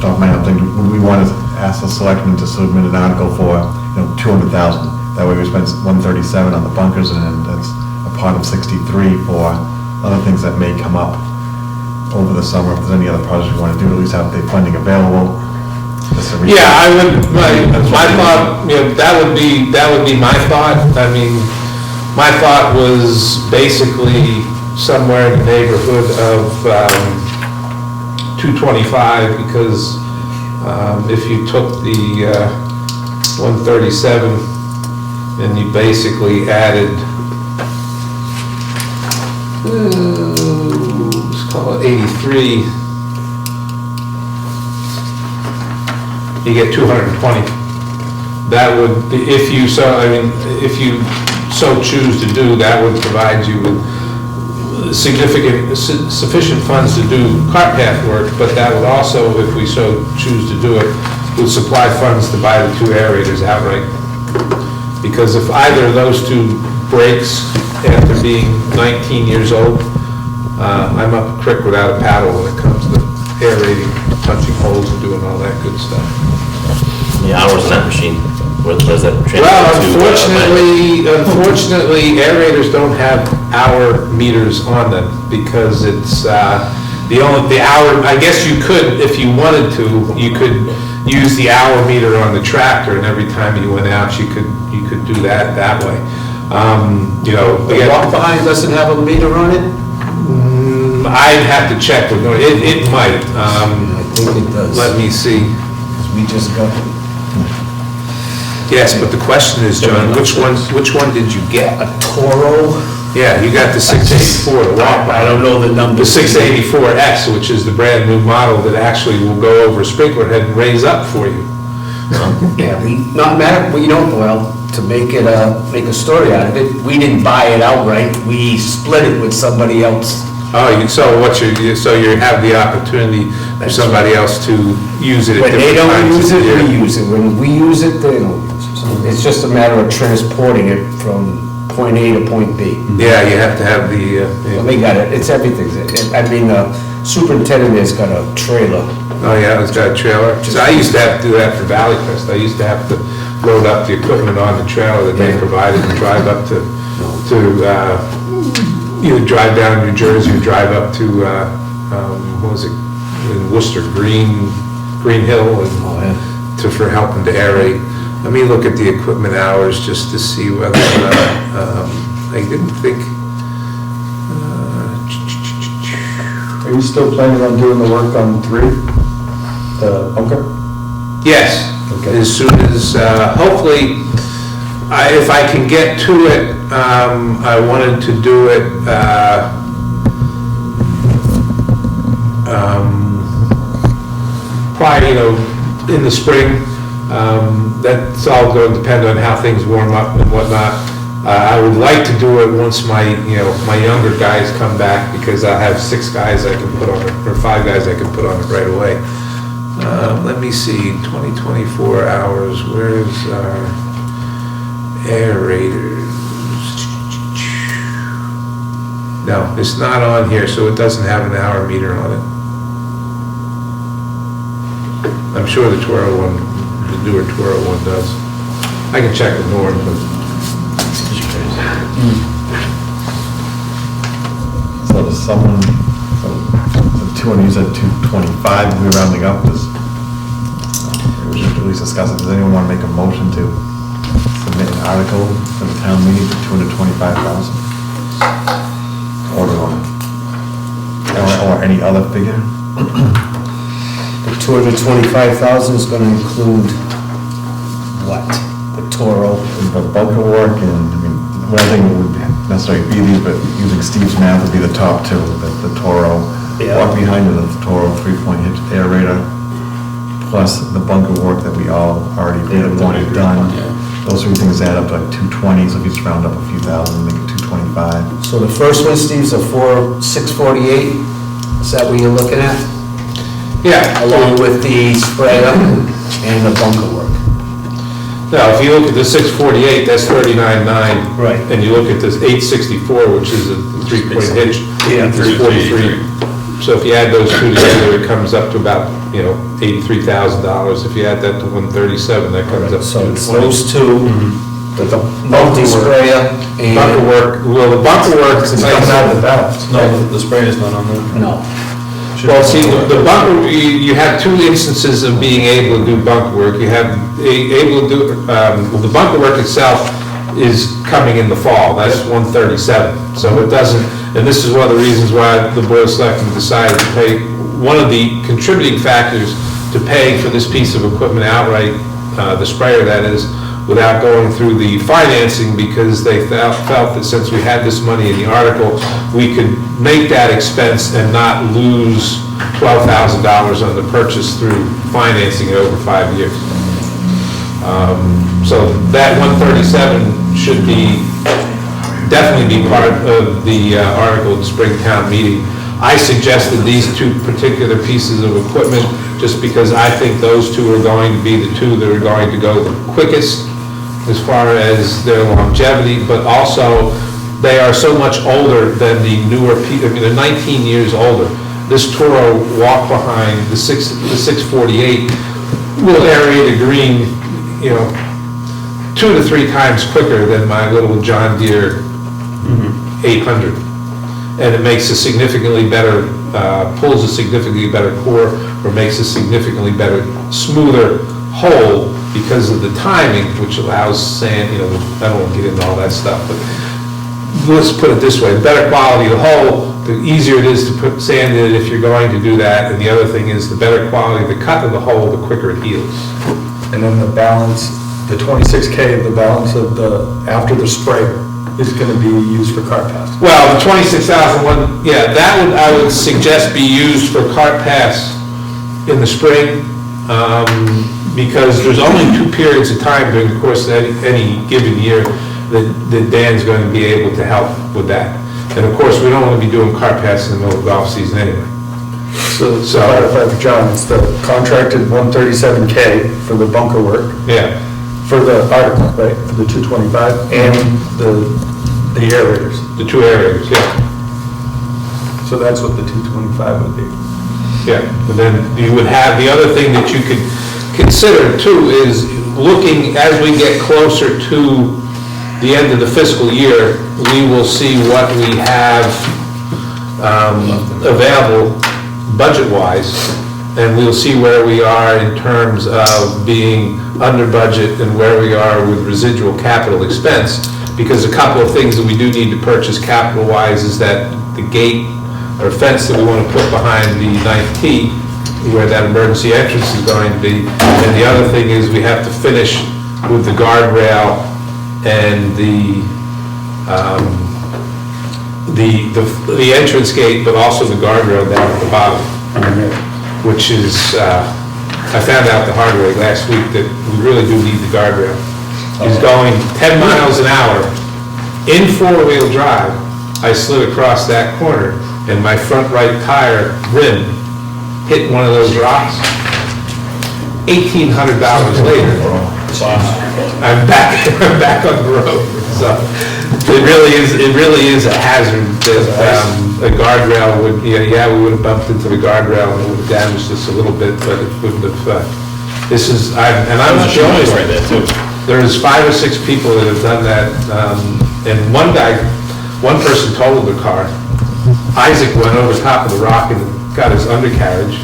Speaker 1: off my head, I'm thinking, would we want to ask the selectmen to submit an article for, you know, 200,000? That way we spend 137 on the bunkers, and that's a pot of 63 for other things that may come up over the summer. If there's any other projects we want to do, at least have the funding available.
Speaker 3: Yeah, I would, my thought, you know, that would be my thought. I mean, my thought was basically somewhere in the neighborhood of 225, because if you took the 137 and you basically added, let's call it 83, you get 220. That would, if you so choose to do, that would provide you with sufficient funds to do cart path work, but that would also, if we so choose to do it, would supply funds to buy the 2 aerators outright. Because if either of those 2 breaks after being 19 years old, I'm up a creek without a paddle when it comes to aerating, punching holes and doing all that good stuff.
Speaker 6: The hours on that machine, what does that translate to?
Speaker 3: Well, unfortunately, aerators don't have hour meters on them, because it's the hour, I guess you could, if you wanted to, you could use the hour meter on the tractor, and every time you went out, you could do that way. You know,
Speaker 2: The walk behind doesn't have a meter on it?
Speaker 3: I'd have to check with, it might.
Speaker 2: I think it does.
Speaker 3: Let me see.
Speaker 2: We just got,
Speaker 3: Yes, but the question is, John, which one did you get?
Speaker 2: a Toro.
Speaker 3: Yeah, you got the 684, the walk
Speaker 2: I don't know the number.
Speaker 3: The 684S, which is the brand new model that actually will go over a sprinkler head and raise up for you.
Speaker 2: Yeah, to make a story out of it, we didn't buy it outright, we split it with somebody else.
Speaker 3: Oh, so you have the opportunity for somebody else to use it at
Speaker 2: When they
Speaker 3: different
Speaker 2: don't
Speaker 3: times
Speaker 2: use
Speaker 3: of
Speaker 2: it,
Speaker 3: the year.
Speaker 2: we use it. When we use it, they don't use it. So it's just a matter of transporting it from point A to point B.
Speaker 3: Yeah, you have to have the,
Speaker 2: Well, they got it, it's everything. I mean, superintendent has got a trailer.
Speaker 3: oh yeah, it's got a trailer. So I used to have to do that for Valley Crest. I used to have to load up the equipment on the trailer that they provided and drive up to either drive down New Jersey or drive up to, what was it, in Worcester, Green Hill, and for helping to aerate. Let me look at the equipment hours just to see whether or not, I didn't think,
Speaker 5: Are you still planning on doing the work on 3, the bunker?
Speaker 3: yes,
Speaker 5: Okay.
Speaker 3: as soon as, hopefully, if I can get to it, I wanted to do it, prior, in the spring. That's all going to depend on how things warm up and whatnot. I would like to do it once my younger guys come back, because I have 6 guys I can put on it, or 5 guys I can put on it right away. Let me see, 24 hours, where's our aerators? No, it's not on here, so it doesn't have an hour meter on it. I'm sure the Toro one, the newer Toro one does. I can check with Norm, but
Speaker 1: So does someone, so 200, you said 225, we're rounding up, we should at least discuss it. Does anyone want to make a motion to submit an article for the town meeting for 225,000? Or any other figure?
Speaker 2: The 225,000 is gonna include what? The Toro?
Speaker 1: The bunker work, and, I mean, one thing would necessarily be these, but using Steve's math would be the top two, the Toro.
Speaker 2: Yeah.
Speaker 1: Walk behind it, the Toro 3-point hitch aerator, plus the bunker work that we all already did and wanted done. Those 3 things add up to like 220, so if you just round up a few thousand, make it 225.
Speaker 2: So the first one, Steve's a 648, is that what you're looking at?
Speaker 3: yeah.
Speaker 2: Along with the sprayer and the bunker work.
Speaker 3: Now, if you look at the 648, that's 39.9.
Speaker 2: Right.
Speaker 3: And you look at this 864, which is a 3-point hitch,
Speaker 2: Yeah.
Speaker 3: it's 43. So if you add those 2 together, it comes up to about, $83,000. If you add that to 137, that comes up
Speaker 2: So
Speaker 3: to
Speaker 2: it's
Speaker 3: 20.
Speaker 2: those 2, the multi-sprayer
Speaker 3: Bunker
Speaker 2: and...
Speaker 3: work, well, the bunker work,
Speaker 5: It's coming out of the balance.
Speaker 4: No, the spray is not on there.
Speaker 2: No.
Speaker 3: well, see, the bunker, you have 2 instances of being able to do bunker work. You have able to do, well, the bunker work itself is coming in the fall, that's 137. So it doesn't, and this is one of the reasons why the Board of Selectmen decided to pay, one of the contributing factors to paying for this piece of equipment outright, the sprayer that is, without going through the financing, because they felt that since we had this money in the article, we could make that expense and not lose $12,000 on the purchase through financing it over 5 years. So that 137 should definitely be part of the article at the spring town meeting. I suggested these 2 particular pieces of equipment just because I think those 2 are going to be the 2 that are going to go the quickest as far as their longevity, but also they are so much older than the newer, they're 19 years older. This Toro walk behind, the 648, will aerate a green, 2 to 3 times quicker than my little John Deere 800. And it makes a significantly better, pulls a significantly better core, or makes a significantly better, smoother hole because of the timing, which allows sand, I don't want to get into all that stuff, but let's put it this way, the better quality of the hole, the easier it is to put sand in it if you're going to do that, and the other thing is the better quality of the cut of the hole, the quicker it heals.
Speaker 5: And then the balance, the 26K of the balance of after the sprayer is gonna be used for cart pass.
Speaker 3: Well, the 26,001, yeah, I would suggest be used for cart pass in the spring, because there's only 2 periods of time during the course of any given year that Dan's going to be able to help with that. And of course, we don't want to be doing cart pass in the middle of golf season anyway.
Speaker 5: So clarify for John, it's the contracted 137K for the bunker work,
Speaker 3: Yeah,
Speaker 5: for the article, right, for the 225, and the aerators.
Speaker 3: the 2 areas, yeah.
Speaker 5: So that's what the 225 would be.
Speaker 3: Yeah, and then you would have, the other thing that you could consider too is, looking, as we get closer to the end of the fiscal year, we will see what we have available budget-wise, and we'll see where we are in terms of being under budget and where we are with residual capital expense. Because a couple of things that we do need to purchase capital-wise is that the gate or fence that we want to put behind the 9th tee, where that emergency entrance is going to be. And the other thing is we have to finish with the guardrail and the entrance gate, but also the guardrail down at the bottom, which is, I found out the hard way last week that we really do need the guardrail. He's going 10 miles an hour in four-wheel drive. I slid across that corner and my front right tire rim hit one of those rocks. $1,800 later, I'm back on the road. So it really is a hazard that a guardrail would, we would have bumped into the guardrail and it would have damaged us a little bit, but it wouldn't have, and I'm not the only one.
Speaker 4: Right there too.
Speaker 3: There's 5 or 6 people that have done that, and one person totaled the car. Isaac went over top of the rock and got his undercarriage,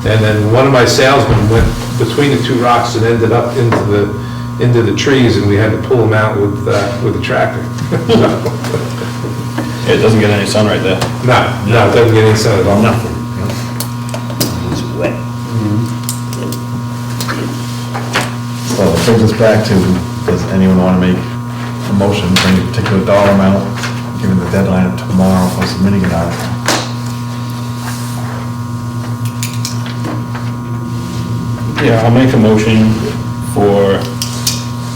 Speaker 3: and then one of my salesmen went between the 2 rocks and ended up into the trees, and we had to pull him out with a tractor.
Speaker 4: It doesn't get any sun right there.
Speaker 3: No, it doesn't get any sun at all.
Speaker 2: Nothing. It's wet.
Speaker 1: So it brings us back to, does anyone want to make a motion for any particular dollar amount, given the deadline of tomorrow for submitting an article?
Speaker 4: Yeah, I'll make a motion for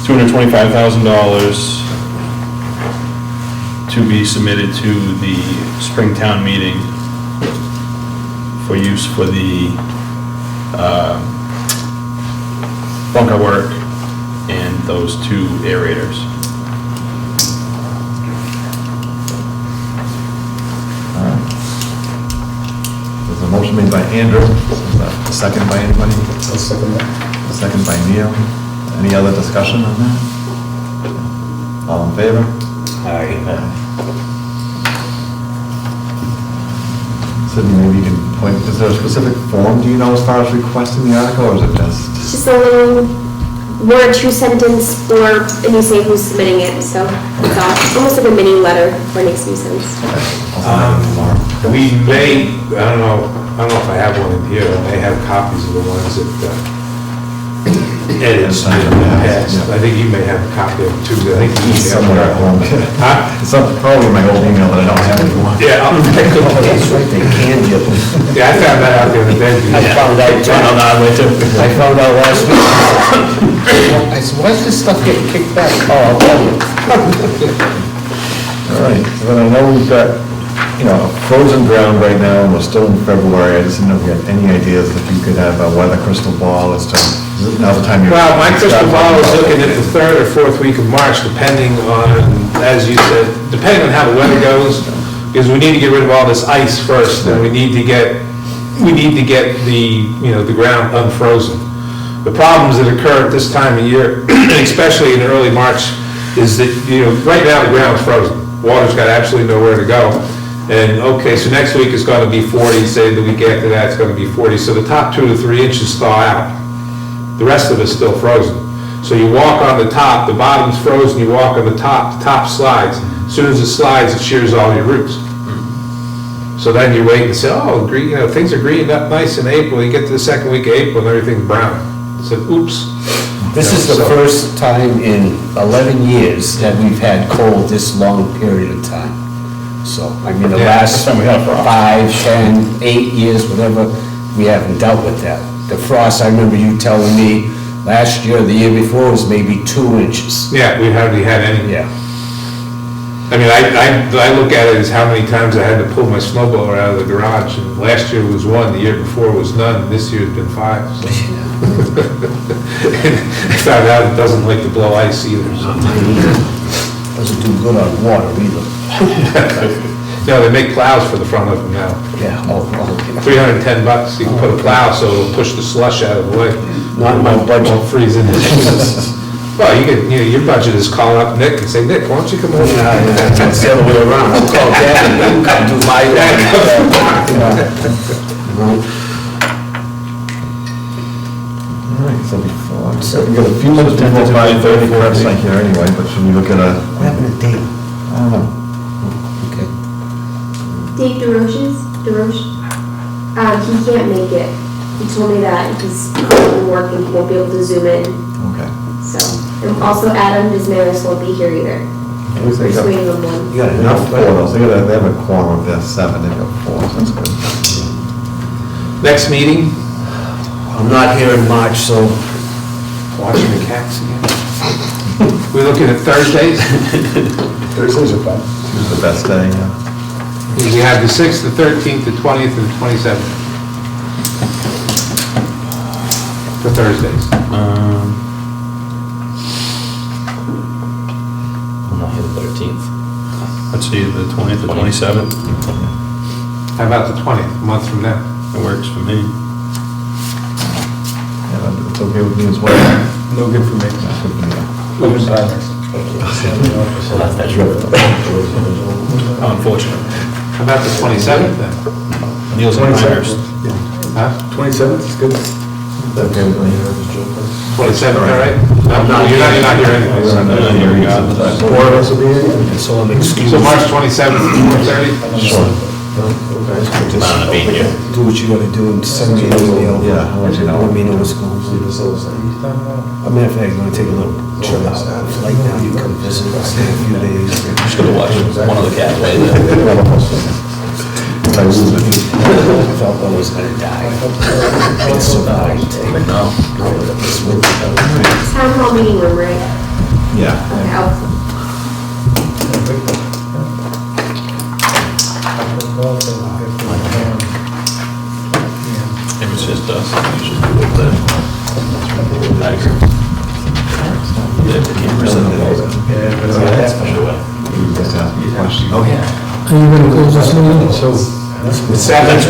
Speaker 4: $225,000 to be submitted to the Springtown meeting for use for the bunker work and those 2 aerators.
Speaker 1: All right. There's a motion made by Andrew, a second by anybody?
Speaker 5: I'll second that.
Speaker 1: A second by Neil. Any other discussion on that? All in favor? Sydney, maybe you can point, is there a specific form, do you know, as far as requesting the article, or is it just?
Speaker 7: It's just a little word, 2-sentence blurb, and you say who's submitting it, so it's almost like a mini letter, where it makes no sense.
Speaker 1: I'll send it tomorrow.
Speaker 3: We may, I don't know if I have one in here, I may have copies of the ones that Ed has signed in the past. I think you may have a copy of it too, I think you
Speaker 1: It's
Speaker 3: emailed
Speaker 1: somewhere at home.
Speaker 3: Huh?
Speaker 1: It's probably in my old email that I don't have anymore.
Speaker 3: Yeah, I'll take a look.
Speaker 2: That's right, they can get them.
Speaker 3: Yeah, I found that out the other day.
Speaker 2: I found out last week. I said, why is this stuff getting kicked back? Oh, I'll tell you.
Speaker 1: All right, so then I know we've got, frozen ground right now, and we're still in February. I just didn't know if you had any ideas if you could have a weather crystal ball as to, now's the time you're.
Speaker 3: Well, my crystal ball is looking at the 3rd or 4th week of March, depending on, as you said, depending on how the weather goes, because we need to get rid of all this ice first, and we need to get the, the ground unfrozen. The problems that occur at this time of year, especially in early March, is that, right now the ground's frozen. Water's got absolutely nowhere to go. And, okay, so next week it's gonna be 40, say the week after that it's gonna be 40. So the top 2 to 3 inches thaw out. The rest of it's still frozen. So you walk on the top, the bottom's frozen, you walk on the top slides. As soon as it slides, it shears all your roots. So then you wait and say, oh, green, things are greened up nice in April. You get to the 2nd week of April and everything's brown. So, oops.
Speaker 2: This is the first time in 11 years that we've had cold this long period of time. So, the last 5, 10, 8 years, whatever, we haven't dealt with that. The frost, I remember you telling me last year, the year before, was maybe 2 inches.
Speaker 3: Yeah, we hardly had any.
Speaker 2: Yeah.
Speaker 3: I mean, I look at it as how many times I had to pull my snowblower out of the garage. And last year was 1, the year before was none, and this year's been 5. So. I found out it doesn't like to blow ice either. So.
Speaker 2: Doesn't do good on water either.
Speaker 3: No, they make plows for the front of them now.
Speaker 2: Yeah. Oh,
Speaker 3: $310, you can put a plow so it'll push the slush out of the way.
Speaker 2: Not my budget.
Speaker 3: Won't freeze in. Well, you could, your budget is calling up Nick and say, Nick, why don't you come over?
Speaker 2: It's the other way around. I'll call Dad and he'll come do my
Speaker 1: All right, so before, so we got a few minutes before 5:30 for our site here anyway, but should we look at a,
Speaker 2: What happened to Dave?
Speaker 1: I don't know.
Speaker 2: Okay.
Speaker 7: Dave DeRoche, he can't make it. He told me that he's currently working, he won't be able to zoom in,
Speaker 1: Okay.
Speaker 7: so. And also Adam Dismaris won't be here either. We're just waiting on one.
Speaker 2: You got
Speaker 1: They
Speaker 2: enough?
Speaker 1: have four though, so they have a quorum of their 7, they've got 4, so that's good.
Speaker 3: Next meeting,
Speaker 2: I'm not here in March, so
Speaker 3: watching the cats again. We're looking at Thursdays.
Speaker 5: Thursdays are fine.
Speaker 1: Choose the best day, yeah.
Speaker 3: We have the 6th, the 13th, the 20th, and the 27th. For Thursdays.
Speaker 6: I'm not here the 13th.
Speaker 4: Let's see, the 20th, the 27th,
Speaker 3: How about the 20th, a month from now?
Speaker 4: it works for me.
Speaker 1: Yeah, it's okay with me as well.
Speaker 5: No good for me.
Speaker 1: That's good for me.
Speaker 5: Open timers.
Speaker 6: So that's true.
Speaker 4: Unfortunately.
Speaker 3: How about the 27th then?
Speaker 4: Neil's in Pinehurst.
Speaker 3: Huh?
Speaker 5: 27th is good.
Speaker 1: Okay with me.
Speaker 3: 27th, all right? No, you're not here anyway.
Speaker 1: We're on the-
Speaker 4: Here we go.
Speaker 5: Four of us will be in.
Speaker 2: so I'm excused.
Speaker 3: So March 27th, 4:30?
Speaker 1: Sure.
Speaker 6: Not being here.
Speaker 2: Do what you gotta do and send me an email.
Speaker 1: Yeah, I'll let you know.
Speaker 2: Let me know what's going on. I mean, if I'm gonna take a little trip out, flight down, you come visit, stay a few days.
Speaker 6: Just gonna watch one of the cats way there.
Speaker 1: If I lose it.
Speaker 2: I felt I was gonna die. I survived.
Speaker 6: No.
Speaker 7: Town hall meeting room, right?
Speaker 1: Yeah.
Speaker 7: Okay, I'll
Speaker 4: If it's just us, we should do it then. I agree. Yeah, the cameras in there.
Speaker 1: Just ask me a question.
Speaker 3: Oh, yeah.
Speaker 8: Are you going to close this meeting?
Speaker 4: That's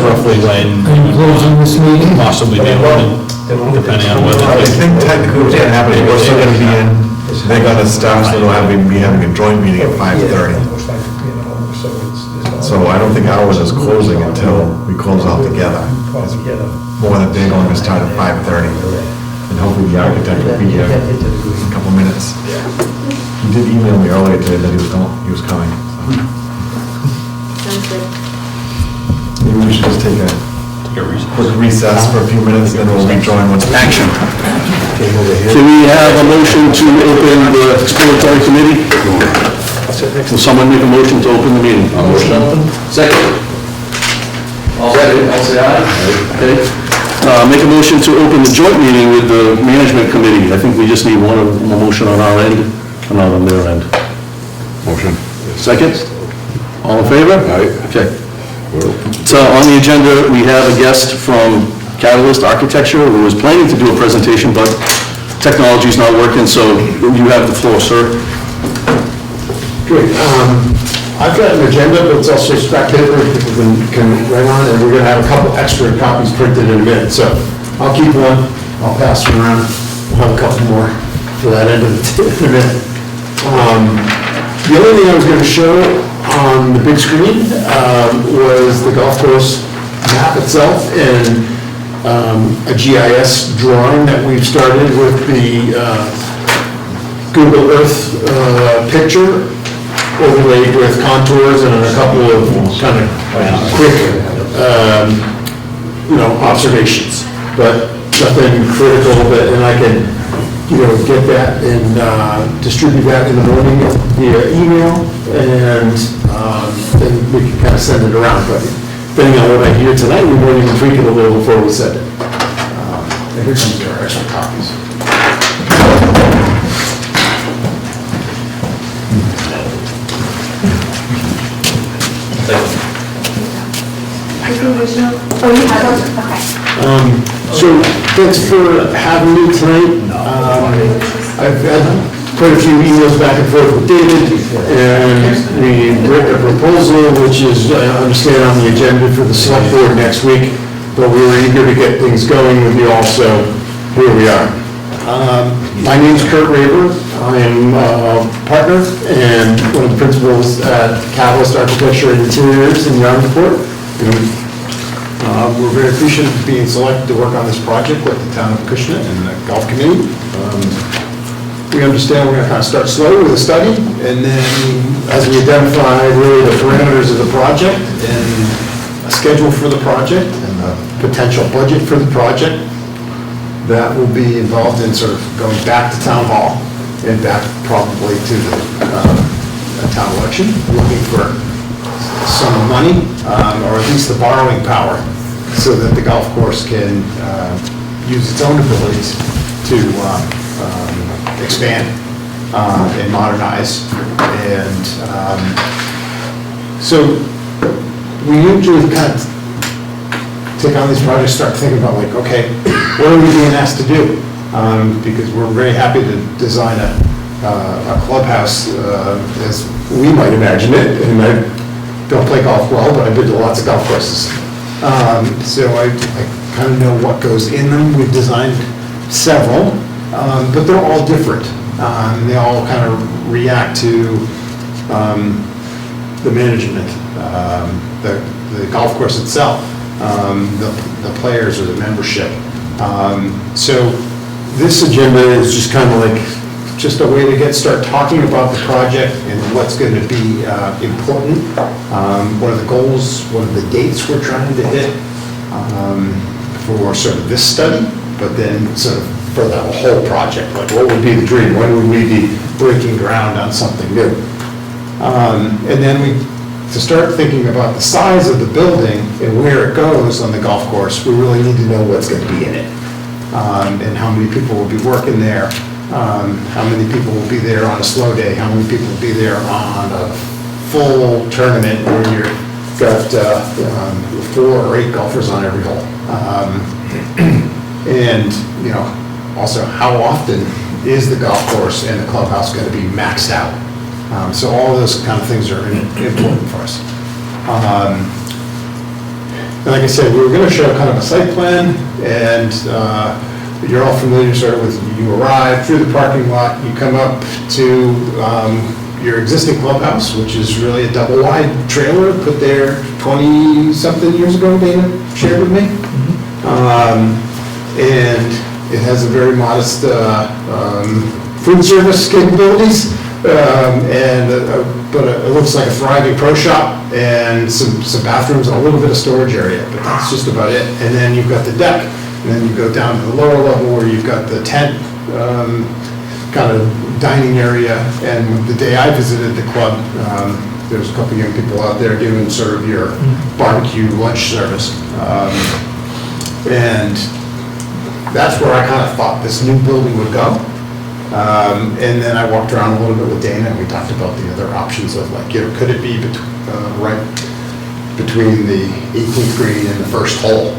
Speaker 4: roughly when
Speaker 8: Are you closing this meeting?
Speaker 4: possibly be open, depending on
Speaker 1: I
Speaker 4: whether.
Speaker 1: think technically what's gonna happen is we're still gonna be in, they're gonna start, so they'll be having a joint meeting at 5:30. So I don't think ours is closing until we close all together. It's more than they're going to start at 5:30. And hopefully the architect will be here in a couple minutes. He did email me earlier today that he was coming. So
Speaker 7: sounds good.
Speaker 1: maybe we should just take a
Speaker 4: Take a recess.
Speaker 1: quick recess for a few minutes, then we'll rejoin once. Action.
Speaker 9: Can we have a motion to open the exploratory committee? Will someone make a motion to open the meeting? Motion open. Second. Second, I'll say aye. Okay. Make a motion to open the joint meeting with the management committee. I think we just need one motion on our end, and not on their end. Motion. Second? All in favor? Aye. Okay. So on the agenda, we have a guest from Catalyst Architecture who was planning to do a presentation, but technology's not working, so you have the floor, sir.
Speaker 10: Good. I've got an agenda, but it's also scrap paper people can write on, and we're gonna have a couple extra copies printed in a minute, so I'll keep one, I'll pass them around, we'll have a couple more for that end of the minute. The only thing I was gonna show on the big screen was the golf course map itself and a GIS drawing that we've started with the Google Earth picture overlaid with contours and a couple of kind of quick, observations, but nothing critical, and I can, get that and distribute that in the morning via email, and then we can kind of send it around, but depending on what I hear tonight, we might even tweak it a little before we send it. And here comes our extra copies.
Speaker 7: Is the original? Oh, you have one? Okay.
Speaker 10: So thanks for having me tonight. I've had quite a few emails back and forth with David, and we wrote a proposal, which is, I understand, on the agenda for the select board next week, but we were eager to get things going with you also. here we are. My name's Kurt Raber. I'm a partner and one of the principals at Catalyst Architecture and Interiors in Yarmouthport. We're very appreciative of being selected to work on this project with the town of Acushnet and the golf committee. We understand we're going to kind of start slow with a study, and then as we identify really the parameters of the project and a schedule for the project and the potential budget for the project, that will be involved in sort of going back to town hall and back probably to the town election, looking for some money, or at least the borrowing power, so that the golf course can use its own abilities to expand and modernize. And so we usually kind of take on these projects, start thinking about like, okay, what are we being asked to do? Because we're very happy to design a clubhouse as we might imagine it. And I don't play golf well, but I've been to lots of golf courses. So I kind of know what goes in them. We've designed several, but they're all different. They all kind of react to the management, the golf course itself, the players or the membership. So this agenda is just kind of like just a way to start talking about the project and what's going to be important. What are the goals? What are the dates we're trying to hit for sort of this study? But then sort of for the whole project, like what would be the dream? When would we be breaking ground on something new? And then to start thinking about the size of the building and where it goes on the golf course, we really need to know what's going to be in it, and how many people will be working there, how many people will be there on a slow day, how many people will be there on a full tournament where you've got 4 or 8 golfers on every hole. And, also how often is the golf course and the clubhouse going to be maxed out? So all those kind of things are important for us. And like I said, we were going to show kind of a site plan, and you're all familiar sort of with, you arrive through the parking lot, you come up to your existing clubhouse, which is really a double-wide trailer put there 20-something years ago, Dana shared with me. And it has a very modest food service capabilities, but it looks like a thriving pro shop and some bathrooms and a little bit of storage area, but that's just about it. And then you've got the deck, and then you go down to the lower level where you've got the tent kind of dining area. And the day I visited the club, there was a couple young people out there doing sort of your barbecue lunch service. And that's where I kind of thought this new building would go. And then I walked around a little bit with Dana, and we talked about the other options of like, could it be right between the 18th green and the first hole,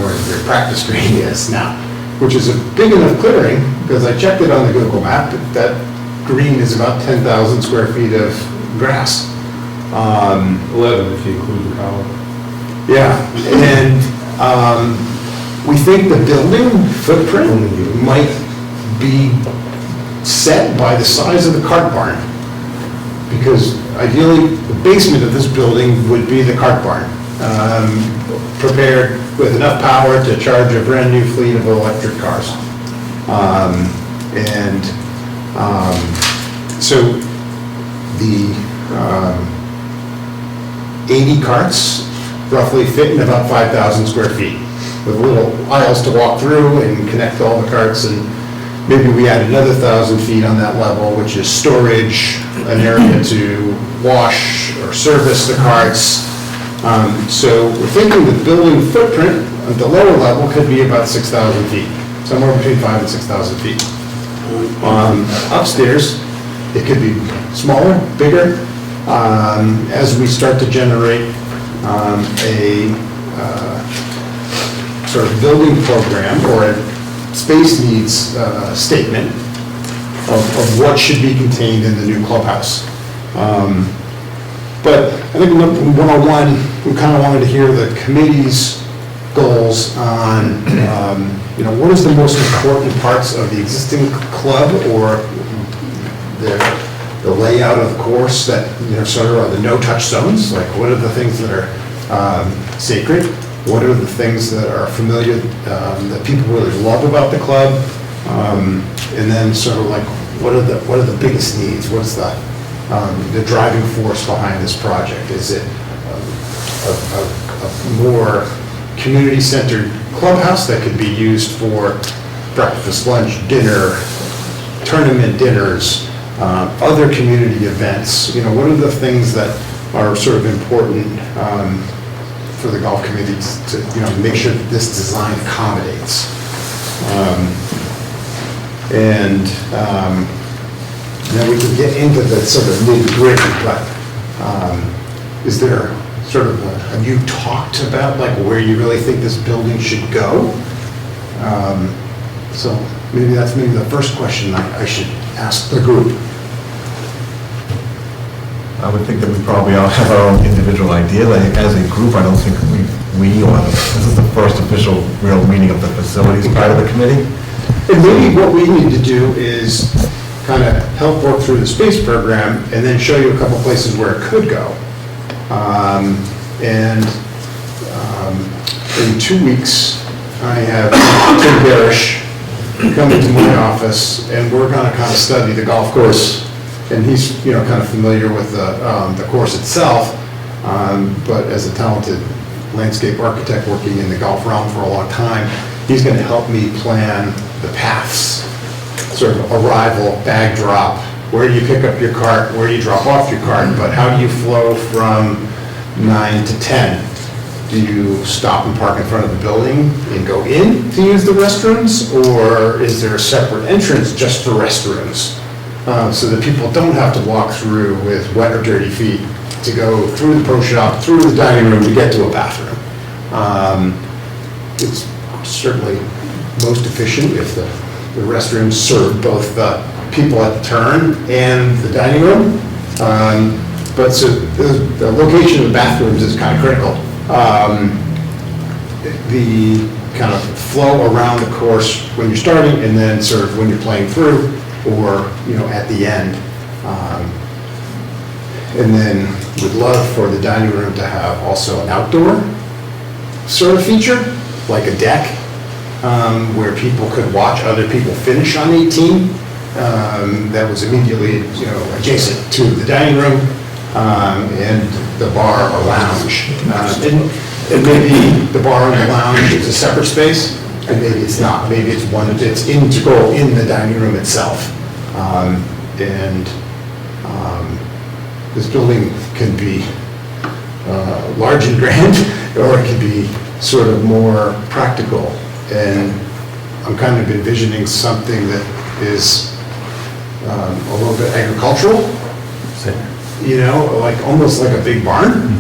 Speaker 10: where the practice green is now, which is a big enough clearing, because I checked it on the Google map, that green is about 10,000 square feet of grass.
Speaker 3: 11 if you include the column.
Speaker 10: Yeah, and we think the building footprint might be set by the size of the cart barn, because ideally the basement of this building would be the cart barn, prepared with enough power to charge a brand new fleet of electric cars. So the 80 carts roughly fit in about 5,000 square feet, with little aisles to walk through and connect all the carts, and maybe we add another 1,000 feet on that level, which is storage, an area to wash or service the carts. So we're thinking the building footprint at the lower level could be about 6,000 feet, somewhere between 5,000 and 6,000 feet. Upstairs, it could be smaller, bigger, as we start to generate a sort of building program or a space needs statement of what should be contained in the new clubhouse. But I think in 101, we kind of wanted to hear the committee's goals on, what is the most important parts of the existing club or the layout of the course that, sort of are the no-touch zones? Like, what are the things that are sacred? What are the things that are familiar, that people really love about the club? And then sort of like, what are the biggest needs? What's the driving force behind this project? Is it a more community-centered clubhouse that could be used for breakfast, lunch, dinner, tournament dinners, other community events? What are the things that are sort of important for the golf committee to make sure that this design accommodates? And then we can get into the sort of nitty-gritty, but is there sort of, have you talked about like where you really think this building should go? So maybe that's the first question I should ask the group.
Speaker 1: I would think that we probably all have our own individual idea. Like, as a group, I don't think this is the first official real meeting of the facilities part of the committee.
Speaker 10: And maybe what we need to do is kind of help work through the space program and then show you a couple places where it could go. In 2 weeks, I have Tim Barish coming to my office, and we're going to kind of study the golf course. And he's, kind of familiar with the course itself, but as a talented landscape architect working in the golf realm for a long time, he's going to help me plan the paths, sort of arrival, bag drop, where do you pick up your cart, where do you drop off your cart, but how do you flow from 9 to 10? Do you stop and park in front of the building and go in to use the restrooms, or is there a separate entrance just for restrooms? So that people don't have to walk through with wet or dirty feet to go through the pro shop, through the dining room to get to a bathroom. It's certainly most efficient if the restrooms serve both the people at the turn and the dining room. But so the location of the bathrooms is kind of critical. The kind of flow around the course when you're starting and then sort of when you're playing through, or, at the end. And then we'd love for the dining room to have also an outdoor sort of feature, like a deck, where people could watch other people finish on 18. That was immediately, adjacent to the dining room and the bar or lounge. And maybe the bar and the lounge is a separate space, and maybe it's not. Maybe it's one that's integral in the dining room itself. This building can be large and grand, or it can be sort of more practical. And I'm kind of envisioning something that is a little bit agricultural, like almost like a big barn.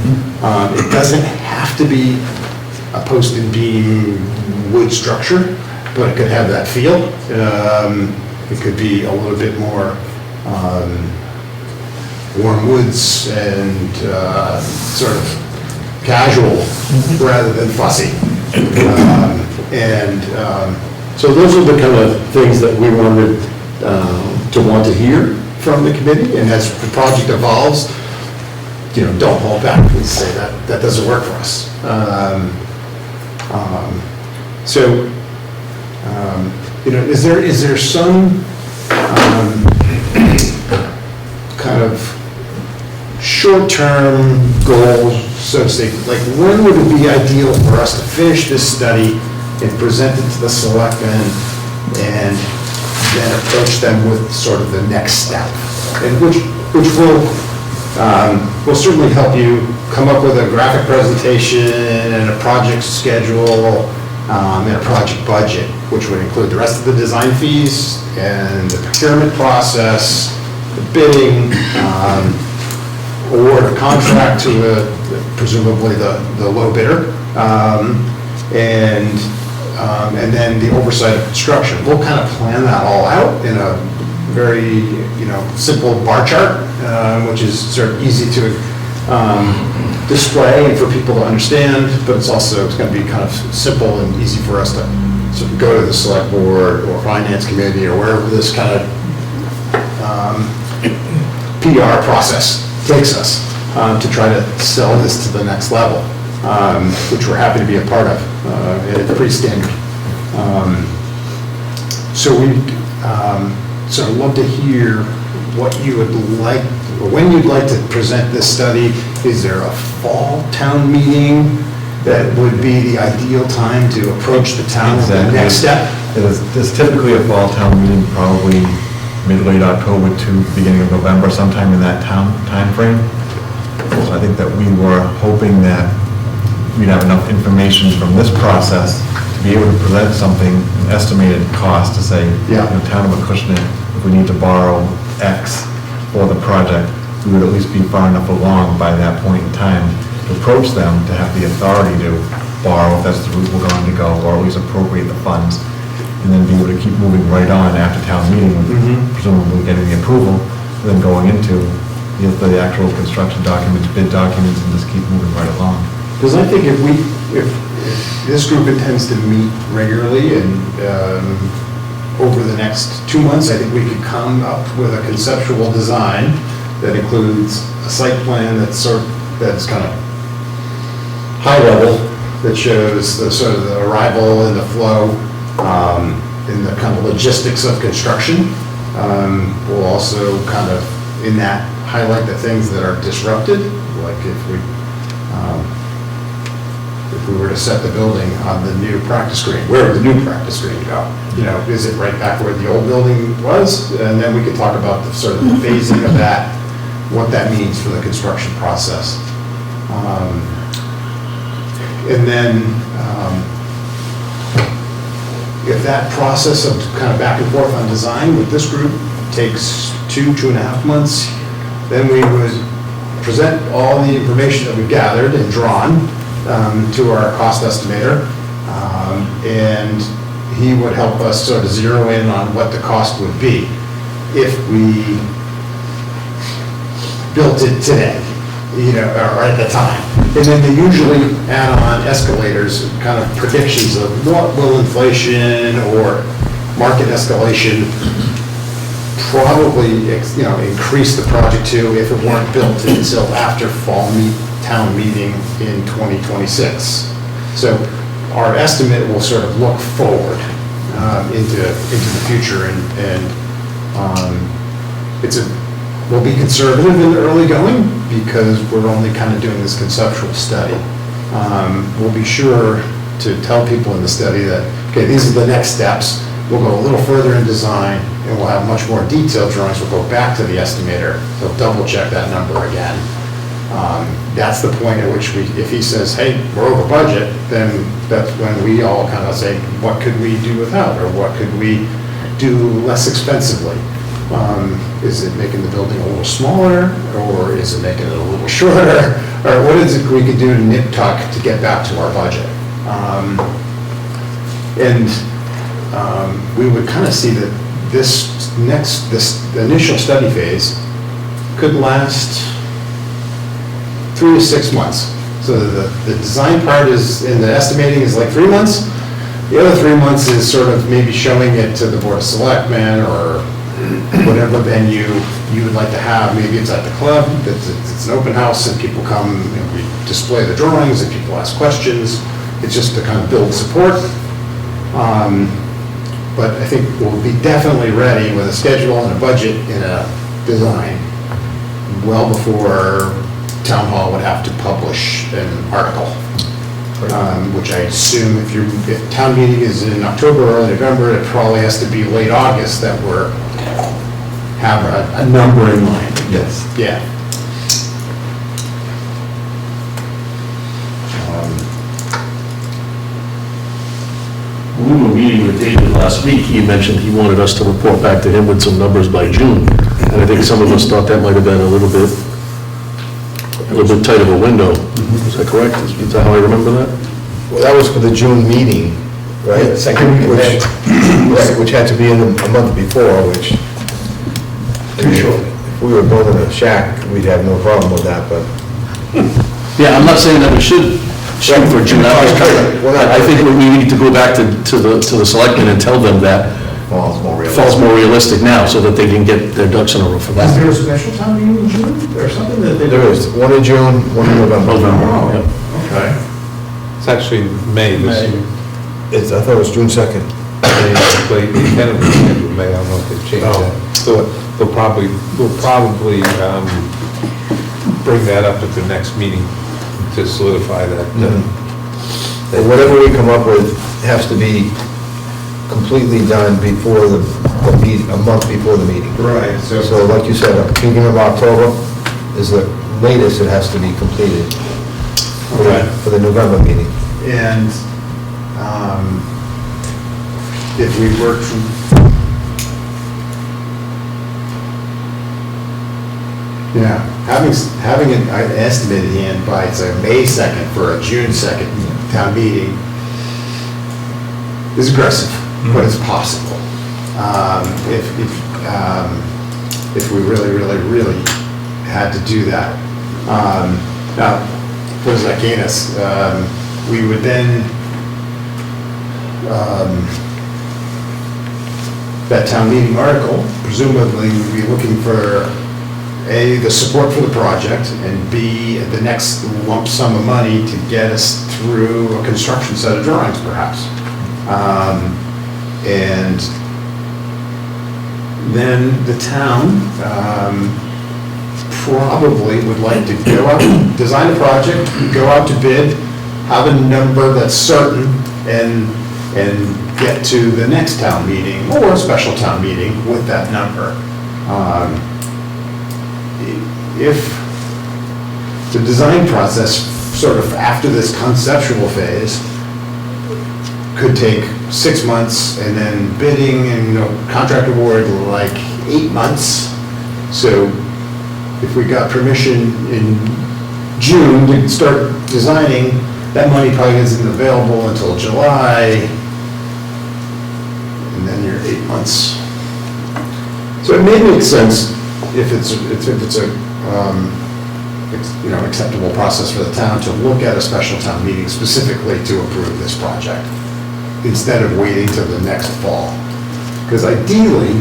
Speaker 10: It doesn't have to be a posted beam wood structure, but it could have that feel. It could be a little bit more warm woods and sort of casual rather than fussy. So those are the kind of things that we wanted to want to hear from the committee. And as the project evolves, don't hold back and say that doesn't work for us. Is there some kind of short-term goal, so to say, like when would it be ideal for us to finish this study and present it to the selectmen and then approach them with sort of the next step? And which will certainly help you come up with a graphic presentation and a project schedule and a project budget, which would include the rest of the design fees and the procurement process, the bidding, award a contract to presumably the low bidder, and then the oversight of construction. We'll kind of plan that all out in a very simple bar chart, which is sort of easy to display and for people to understand, but it's also, it's going to be kind of simple and easy for us to sort of go to the select board or finance committee or wherever this kind of PR process takes us to try to sell this to the next level, which we're happy to be a part of. And it's pretty standard. So I'd love to hear what you would like, or when you'd like to present this study. Is there a fall town meeting that would be the ideal time to approach the town with the next step?
Speaker 1: There's typically a fall town meeting, probably mid-late October to beginning of November, sometime in that time frame. So I think that we were hoping that we'd have enough information from this process to be able to present something, an estimated cost to say,
Speaker 10: Yeah.
Speaker 1: Town of Acushnet, if we need to borrow X for the project, we would at least be far enough along by that point in time to approach them, to have the authority to borrow, if that's the route we're going to go, or at least appropriate the funds, and then be able to keep moving right on after town meeting, presumably getting the approval, and then going into the actual construction documents, bid documents, and just keep moving right along.
Speaker 10: Because I think if this group intends to meet regularly and over the next 2 months, I think we could come up with a conceptual design that includes a site plan that's kind of high level, that shows the sort of the arrival and the flow, and the kind of logistics of construction. We'll also kind of, in that, highlight the things that are disrupted, like if we were to set the building on the new practice green, where would the new practice green go? Is it right back where the old building was? And then we could talk about the sort of the phasing of that, what that means for the construction process. And then if that process of kind of back and forth on design with this group takes 2.5 months, then we would present all the information that we've gathered and drawn to our cost estimator, and he would help us sort of zero in on what the cost would be if we built it today, or at the time. And then they usually add on escalators, kind of predictions of what will inflation or market escalation probably, increase the project to if it weren't built until after town meeting in 2026. So our estimate will sort of look forward into the future, and we'll be conservative in the early going because we're only kind of doing this conceptual study. We'll be sure to tell people in the study that, okay, these are the next steps. We'll go a little further in design, and we'll have much more detailed drawings. We'll go back to the estimator. He'll double check that number again. That's the point at which if he says, hey, we're over budget, then that's when we all kind of say, what could we do without, or what could we do less expensively? Is it making the building a little smaller, or is it making it a little shorter? Or what is it we could do to nip-tuck to get back to our budget? We would kind of see that this initial study phase could last 3 to 6 months. So the design part and the estimating is like 3 months. The other 3 months is sort of maybe showing it to the Board of Selectmen or whatever venue you would like to have. Maybe it's at the club, it's an open house, and people come, we display the drawings and people ask questions. It's just to kind of build support. But I think we'll be definitely ready with a schedule and a budget and a design well before Town Hall would have to publish an article, which I assume if town meeting is in October or early November, it probably has to be late August that have a number in mind.
Speaker 1: Yes.
Speaker 10: Yeah.
Speaker 9: When we were meeting with David last week, he mentioned he wanted us to report back to him with some numbers by June. And I think some of us thought that might have been a little bit tight of a window. Is that correct? Is that how I remember that?
Speaker 11: Well, that was for the June meeting, right? Which had to be in a month before, which, too short. If we were building a shack, we'd have no problem with that, but
Speaker 9: Yeah, I'm not saying that we should shoot for June. I think we need to go back to the selectmen and tell them that
Speaker 1: Fall's more realistic.
Speaker 9: fall's more realistic now, so that they can get their ducks in a row for
Speaker 10: Is
Speaker 9: that.
Speaker 10: there a special town meeting in June, or something that they do?
Speaker 11: There is, one in June, one in November.
Speaker 10: Oh,
Speaker 9: Yep.
Speaker 10: okay.
Speaker 3: It's actually May this year.
Speaker 11: I thought it was June 2nd.
Speaker 3: They kind of scheduled May, I don't know if they've changed
Speaker 11: Oh.
Speaker 3: that. So we'll probably bring that up at the next meeting to solidify that.
Speaker 11: But whatever we come up with has to be completely done before the meeting, a month before the meeting.
Speaker 10: Right,
Speaker 11: So like you said, beginning of October is the latest it has to be completed for the November meeting.
Speaker 10: And if we were to, yeah, having an estimated in by, say, May 2nd for a June 2nd town meeting is aggressive, but it's possible. If we really, really, really had to do that. Now, what does that gain us? We would then, that town meeting article presumably would be looking for A, the support for the project, and B, the next lump sum of money to get us through a construction set of drawings perhaps. And then the town probably would like to go out, design a project, go out to bid, have a number that's certain, and get to the next town meeting or a special town meeting with that number. If the design process, sort of after this conceptual phase, could take 6 months, and then bidding and, contract award like 8 months. So if we got permission in June to start designing, that money probably isn't available until July, and then you're 8 months. So it may make sense if it's a acceptable process for the town to look at a special town meeting specifically to approve this project, instead of waiting till the next fall. Because ideally,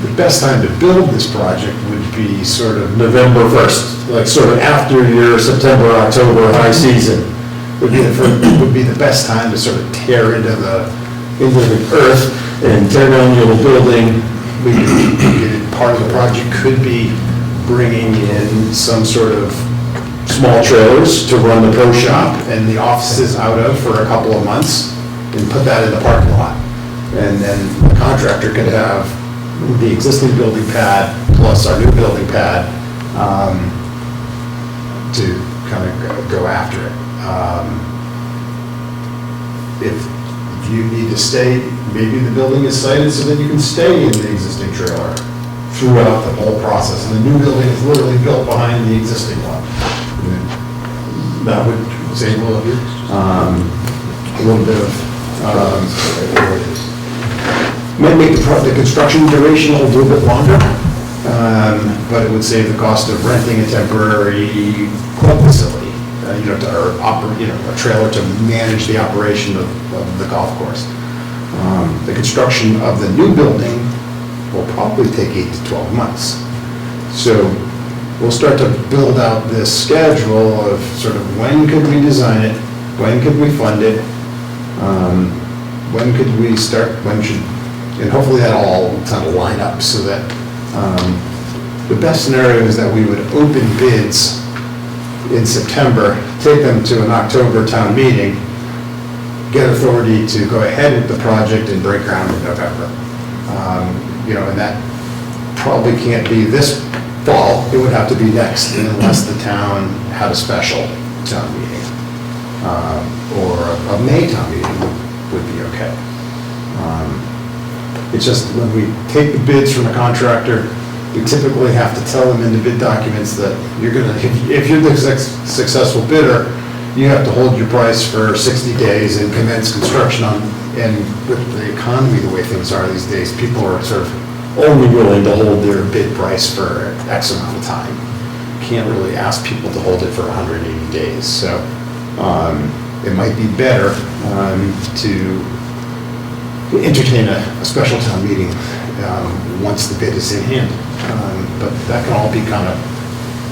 Speaker 10: the best time to build this project would be sort of November 1st, like sort of after your September, October high season, would be the best time to sort of tear into the earth and tear down the old building. Part of the project could be bringing in some sort of small trailers to run the pro shop and the offices out of for a couple of months, and put that in the parking lot. And then the contractor could have the existing building pad plus our new building pad to kind of go after it. If you need to stay, maybe the building is sited so that you can stay in the existing trailer throughout the whole process. And the new building is literally built behind the existing one. That would save a little bit of might make the construction duration a little bit longer, but it would save the cost of renting a temporary club facility, a trailer to manage the operation of the golf course. The construction of the new building will probably take 8 to 12 months. So we'll start to build out this schedule of sort of when could we design it, when could we fund it, when could we start, and hopefully that all kind of line up so that the best scenario is that we would open bids in September, take them to an October town meeting, get authority to go ahead with the project and break ground in November. And that probably can't be this fall, it would have to be next, unless the town had a special town meeting. Or a May town meeting would be okay. It's just when we take the bids from a contractor, we typically have to tell them in the bid documents that if you're the successful bidder, you have to hold your price for 60 days and commence construction on, and with the economy the way things are these days, people are sort of only willing to hold their bid price for X amount of time. can't really ask people to hold it for 180 days. So it might be better to entertain a special town meeting once the bid is in hand. But that can all be kind of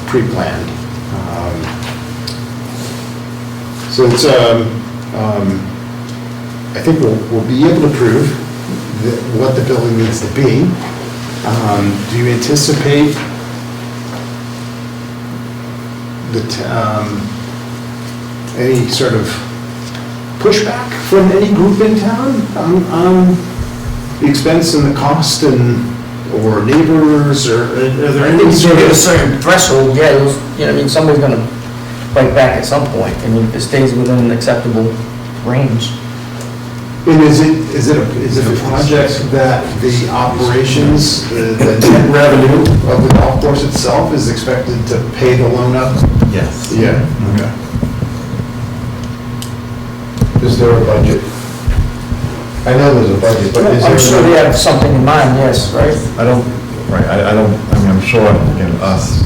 Speaker 10: pre-planned. So it's, I think we'll be able to prove what the building needs to be. Do you anticipate any sort of pushback from any group in town on the expense and the cost or neighbors, or are there any
Speaker 8: If you
Speaker 10: sort
Speaker 8: hit a
Speaker 10: of?
Speaker 8: certain threshold, yeah, I mean, somebody's gonna bite back at some point. I mean, if it stays within an acceptable range.
Speaker 10: And is it a project that the operations, the net revenue of the golf course itself is expected to pay the loan up?
Speaker 1: Yes.
Speaker 10: Yeah, okay.
Speaker 11: Is there a budget? I know there's a budget, but is there?
Speaker 8: I'm sure they have something in mind, yes, right?
Speaker 1: I don't, right, I don't, I mean, I'm sure, again, us,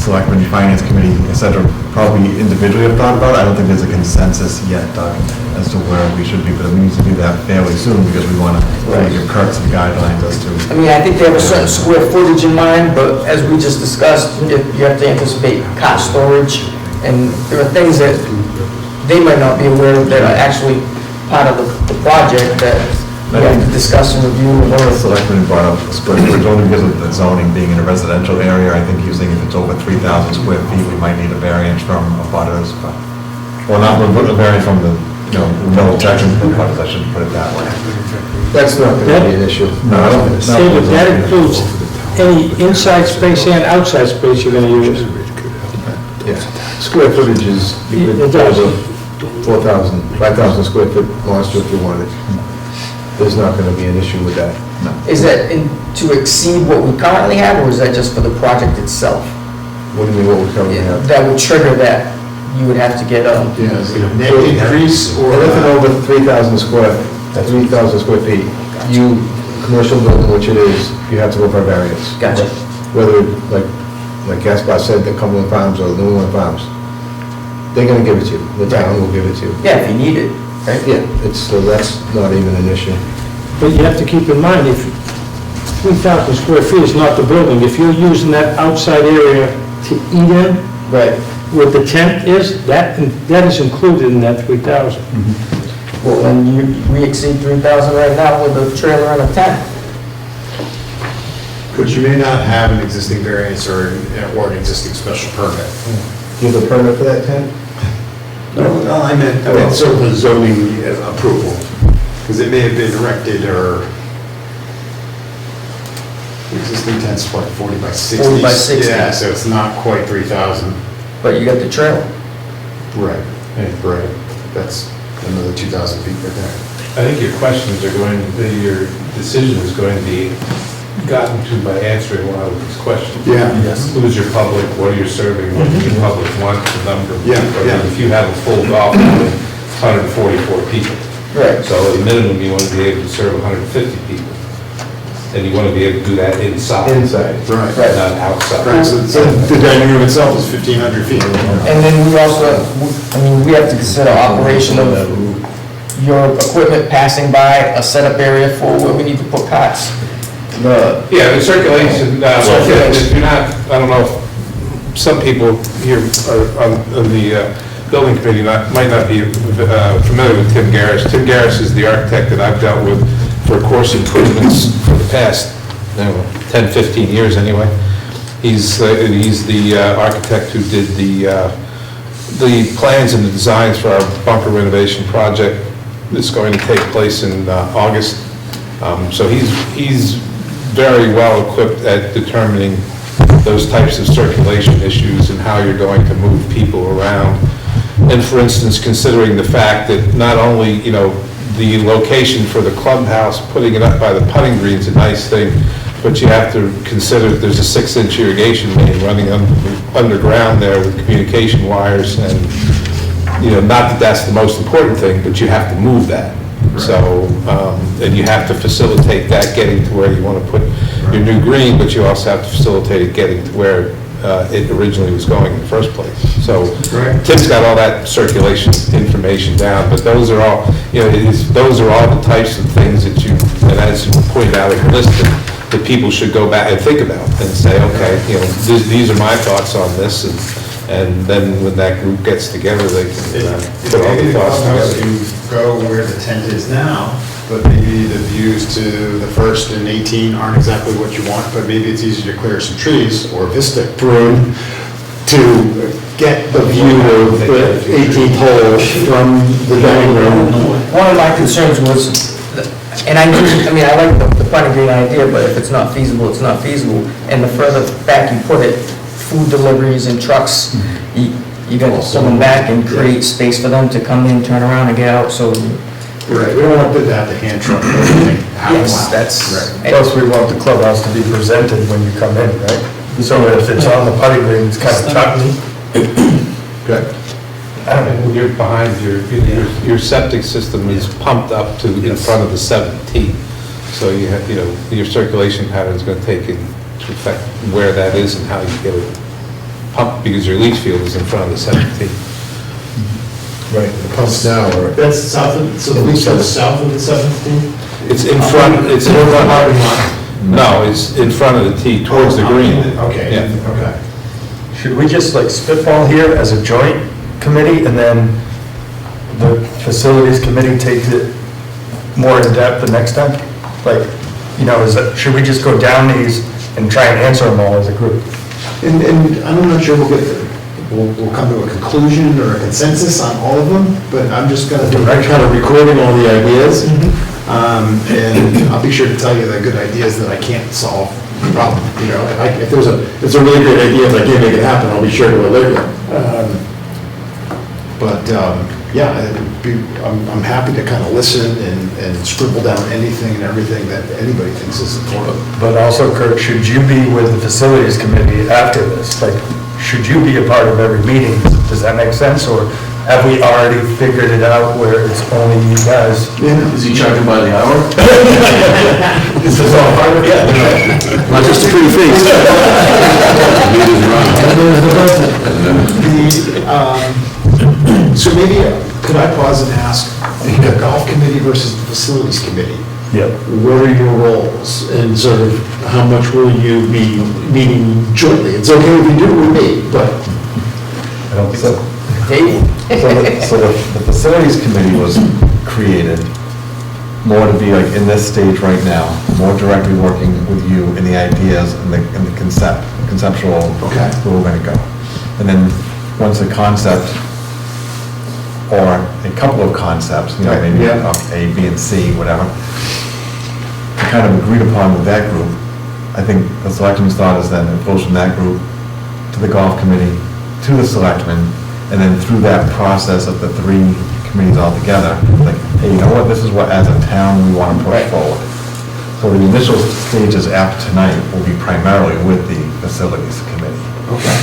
Speaker 1: selectmen, finance committee, et cetera, probably individually have thought about it. I don't think there's a consensus yet, Doug, as to where we should be, but we need to do that fairly soon, because we want to give Kurt some guidelines as to.
Speaker 8: I mean, I think they have a certain square footage in mind, but as we just discussed, you have to anticipate cot storage, and there are things that they might not be aware of that are actually part of the project that we have to discuss and review.
Speaker 1: One of the selectmen brought up square footage only because of the zoning being in a residential area. I think he was thinking if it's over 3,000 square feet, we might need a variance from abutters, but, or not, a variance from the, no objection from abutters, I shouldn't put it that way.
Speaker 11: That's not gonna be an issue.
Speaker 1: No, I don't.
Speaker 12: David, that includes any inside space and outside space you're gonna use.
Speaker 11: Yeah. Square footage is, you could
Speaker 12: It does.
Speaker 11: have a 4,000, 5,000 square foot monster if you wanted. There's not gonna be an issue with that.
Speaker 8: Is that to exceed what we currently have, or is that just for the project itself?
Speaker 11: What do you mean, what we currently have?
Speaker 8: That would trigger that, you would have to get,
Speaker 10: Yeah, is it a net increase or?
Speaker 11: Anything over 3,000 square feet, commercial building, which it is, you have to go for a variance.
Speaker 8: gotcha.
Speaker 11: Whether, like Gaspar said, the Cumberland Farms or the New England Farms, they're gonna give it to you, the town will give it to you.
Speaker 8: Yeah, if you need it, right?
Speaker 11: Yeah, so that's not even an issue.
Speaker 12: But you have to keep in mind, if 3,000 square feet is not the building, if you're using that outside area to eat in,
Speaker 8: Right.
Speaker 12: where the tent is, that is included in that 3,000.
Speaker 8: Well, and we exceed 3,000 right now with a trailer and a tent.
Speaker 10: But you may not have an existing variance or an existing special permit.
Speaker 11: Do you have a permit for that tent?
Speaker 10: No, I meant sort of a zoning approval, because it may have been erected or existing tent's what, 40 by 60?
Speaker 8: 40 by 60.
Speaker 10: Yeah, so it's not quite 3,000.
Speaker 8: But you got the trailer.
Speaker 10: Right, right. That's another 2,000 feet right there.
Speaker 3: I think your questions are going, your decision is going to be gotten to by answering one of these questions.
Speaker 10: Yeah.
Speaker 3: Who's your public, what are you serving, what do your public want, the number of
Speaker 10: Yeah,
Speaker 3: people.
Speaker 10: yeah.
Speaker 3: If you have a full golf, it's 144 people.
Speaker 8: Right.
Speaker 3: So at a minimum, you want to be able to serve 150 people. And you want to be able to do that inside.
Speaker 11: Inside.
Speaker 10: Right.
Speaker 3: Not outside.
Speaker 10: Right, so the dining room itself is 1,500 feet.
Speaker 8: And then we also, we have to consider operation of your equipment passing by a setup area for where we need to put cots.
Speaker 3: Yeah, the circulation, if you're not, I don't know, if some people here are on the building committee might not be familiar with Tim Garris. Tim Garris is the architect that I've dealt with for course improvements for the past, 10, 15 years anyway. He's the architect who did the plans and the designs for our bunker renovation project that's going to take place in August. So he's very well equipped at determining those types of circulation issues and how you're going to move people around. And for instance, considering the fact that not only, the location for the clubhouse, putting it up by the putting green is a nice thing, but you have to consider that there's a 6-inch irrigation main running underground there with communication wires, and, not that that's the most important thing, but you have to move that. So, and you have to facilitate that getting to where you want to put your new green, but you also have to facilitate it getting to where it originally was going in the first place. So
Speaker 10: Right.
Speaker 3: Tim's got all that circulation information down, but those are all, those are all the types of things that you, and as you pointed out, like listed, that people should go back and think about and say, okay, these are my thoughts on this, and then when that group gets together, they can put all the
Speaker 13: Maybe the
Speaker 3: thoughts
Speaker 13: clubhouse
Speaker 3: together.
Speaker 13: can go where the tent is now, but maybe the views to the first and 18 aren't exactly what you want, but maybe it's easier to clear some trees or vista prune to get the view of the 18th hole from the dining room.
Speaker 8: One of my concerns was, and I like the Pine Green idea, but if it's not feasible, it's not feasible. And the further back you put it, food deliveries and trucks, you got to pull them back and create space for them to come in, turn around and get out, so.
Speaker 13: Right, we don't want them to have to hand truck everything out.
Speaker 8: Yes, that's.
Speaker 5: Plus, we want the clubhouse to be presented when you come in, right? So if it's on the putting green, it's kind of tucked.
Speaker 13: Good.
Speaker 3: And you're behind, your septic system is pumped up to in front of the 7th tee. So you have, your circulation pattern is going to take into effect where that is and how you get it pumped, because your leach field is in front of the 7th tee.
Speaker 11: Right, the pumps now are.
Speaker 4: That's south of, so the leach goes south of the 17th?
Speaker 3: It's in front, it's in front. No, it's in front of the tee, towards the green.
Speaker 13: Okay,
Speaker 3: Yeah.
Speaker 13: okay.
Speaker 5: Should we just like spitball here as a joint committee, and then the facilities committee takes it more in depth the next time? Like, should we just go down these and try and answer them all as a group?
Speaker 13: And I'm not sure we'll come to a conclusion or a consensus on all of them, but I'm just gonna do kind of recording all the ideas. And I'll be sure to tell you the good ideas that I can't solve the problem. If it's a really great idea, if I can't make it happen, I'll be sure to alert you. Yeah, I'm happy to kind of listen and scribble down anything and everything that anybody thinks is important.
Speaker 5: But also, Kurt, should you be with the facilities committee after this? Like, should you be a part of every meeting? Does that make sense? Or have we already figured it out where it's only you guys?
Speaker 9: Is he charging by the hour?
Speaker 5: This is all part of it?
Speaker 9: Not just a pretty face.
Speaker 13: So maybe, could I pause and ask, the golf committee versus the facilities committee?
Speaker 5: Yep.
Speaker 10: What are your roles, and sort of how much will you be meeting jointly? It's okay if you do with me, but.
Speaker 1: I don't think so.
Speaker 8: Dave?
Speaker 1: So the facilities committee was created more to be like in this stage right now, more directly working with you in the ideas and the conceptual,
Speaker 13: Okay.
Speaker 1: where we're gonna go. And then, once a concept, or a couple of concepts,
Speaker 13: Right,
Speaker 1: maybe
Speaker 13: yeah.
Speaker 1: A, B, and C, whatever, kind of agreed upon with that group, I think the selectmen's thought is then it goes from that group to the golf committee, to the selectmen, and then through that process of the three committees all together, like, hey, you know what, this is what as a town we want to push forward. So the initial stages after tonight will be primarily with the facilities committee.
Speaker 13: Okay.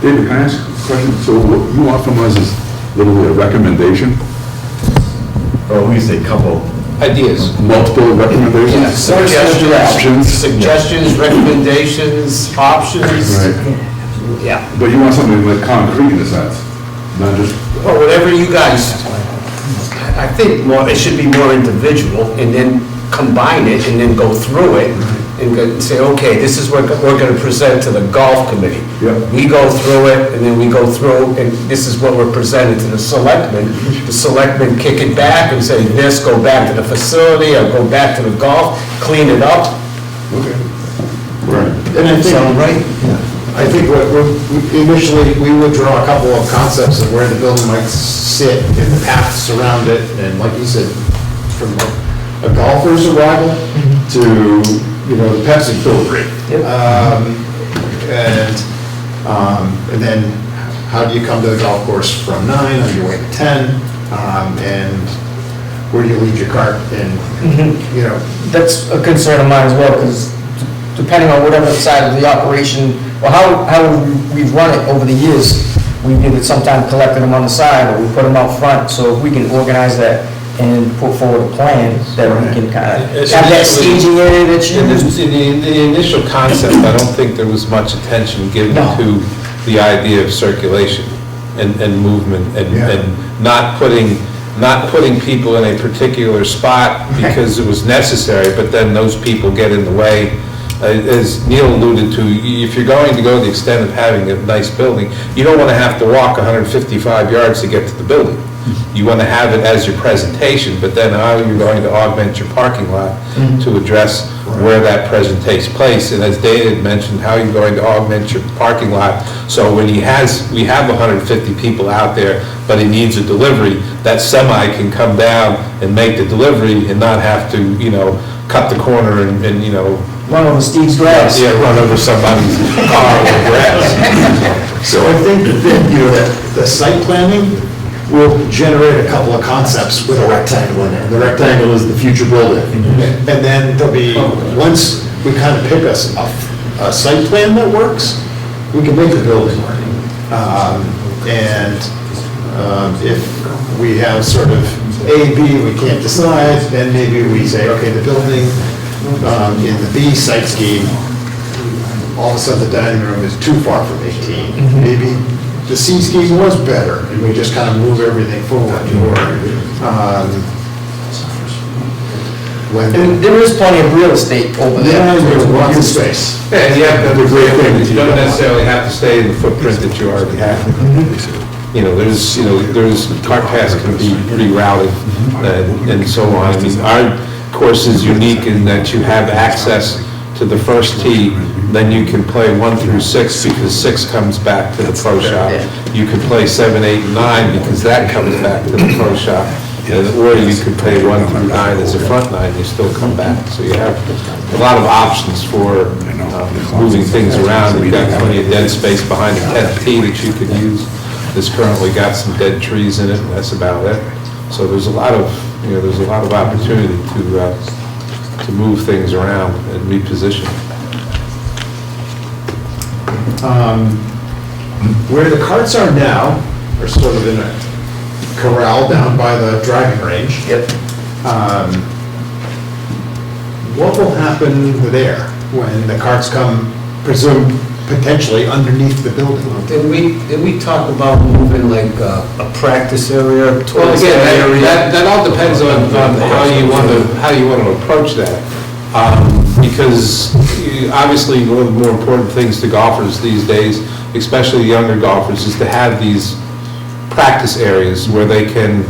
Speaker 9: David, can I ask a question? So what you want from us is literally a recommendation,
Speaker 1: Or at least a couple.
Speaker 3: Ideas.
Speaker 9: multiple recommendations? Options?
Speaker 2: Suggestions, recommendations, options. Yeah.
Speaker 9: But you want something like concrete in a sense, not just,
Speaker 2: Well, whatever you guys, I think it should be more individual, and then combine it, and then go through it, and say, okay, this is what we're gonna present to the golf committee.
Speaker 9: Yep.
Speaker 2: We go through it, and then we go through, and this is what we're presenting to the selectmen. The selectmen kick it back and say, this, go back to the facility, or go back to the golf, clean it up.
Speaker 13: And I think,
Speaker 1: Right?
Speaker 13: I think initially, we would draw a couple of concepts of where the building might sit and the paths around it, and like you said, from a golfer's arrival to, the Pepsi filter. And then how do you come to the golf course from 9 on your way to 10? And where do you leave your cart? And,
Speaker 8: That's a concern of mine as well, because depending on whatever side of the operation, or how we've run it over the years, we've either sometimes collected them on the side, or we put them out front, so if we can organize that and put forward a plan that we can kind of have that staging area that's used.
Speaker 3: In the initial concept, I don't think there was much attention given
Speaker 8: No.
Speaker 3: to the idea of circulation and movement and not putting people in a particular spot because it was necessary, but then those people get in the way. As Neil alluded to, if you're going to go the extent of having a nice building, you don't want to have to walk 155 yards to get to the building. You want to have it as your presentation, but then how are you going to augment your parking lot to address where that present takes place? And as David mentioned, how are you going to augment your parking lot? So when we have 150 people out there, but he needs a delivery, that semi can come down and make the delivery and not have to, cut the corner and
Speaker 8: Run over Steve's grass.
Speaker 3: yeah, run over somebody's car or grass.
Speaker 13: So I think that, the site planning will generate a couple of concepts with a rectangle in it. The rectangle is the future building. And then there'll be, once we kind of pick a site plan that works, we can make the building work. If we have sort of A, B, we can't decide, then maybe we say, okay, the building in the B site scheme, all of a sudden the dining room is too far from 18. Maybe the C scheme was better, and we just kind of move everything forward.
Speaker 8: And there is plenty of real estate over there.
Speaker 13: Yeah, there's lots of space.
Speaker 3: Yeah, and you have to, you don't necessarily have to stay in the footprint that you already have. There's cart paths can be rerouted and so on. I mean, our course is unique in that you have access to the first tee, then you can play 1 through 6 because 6 comes back to the pro shop. You can play 7, 8, and 9 because that comes back to the pro shop. Or you could play 1 through 9 as a front 9, you still come back. So you have a lot of options for moving things around. We've got plenty of dead space behind the 10th tee that you could use. It's currently got some dead trees in it, and that's about it. So there's a lot of, opportunity to move things around and reposition.
Speaker 13: Where the carts are now, are sort of in a corral down by the driving range.
Speaker 8: Yep.
Speaker 13: What will happen there when the carts come, potentially underneath the building?
Speaker 2: Did we talk about moving like a practice area
Speaker 3: Well,
Speaker 2: towards
Speaker 3: again,
Speaker 2: that area?
Speaker 3: that all depends on how you want to approach that. Because obviously, one of the more important things to golfers these days, especially younger golfers, is to have these practice areas where they can,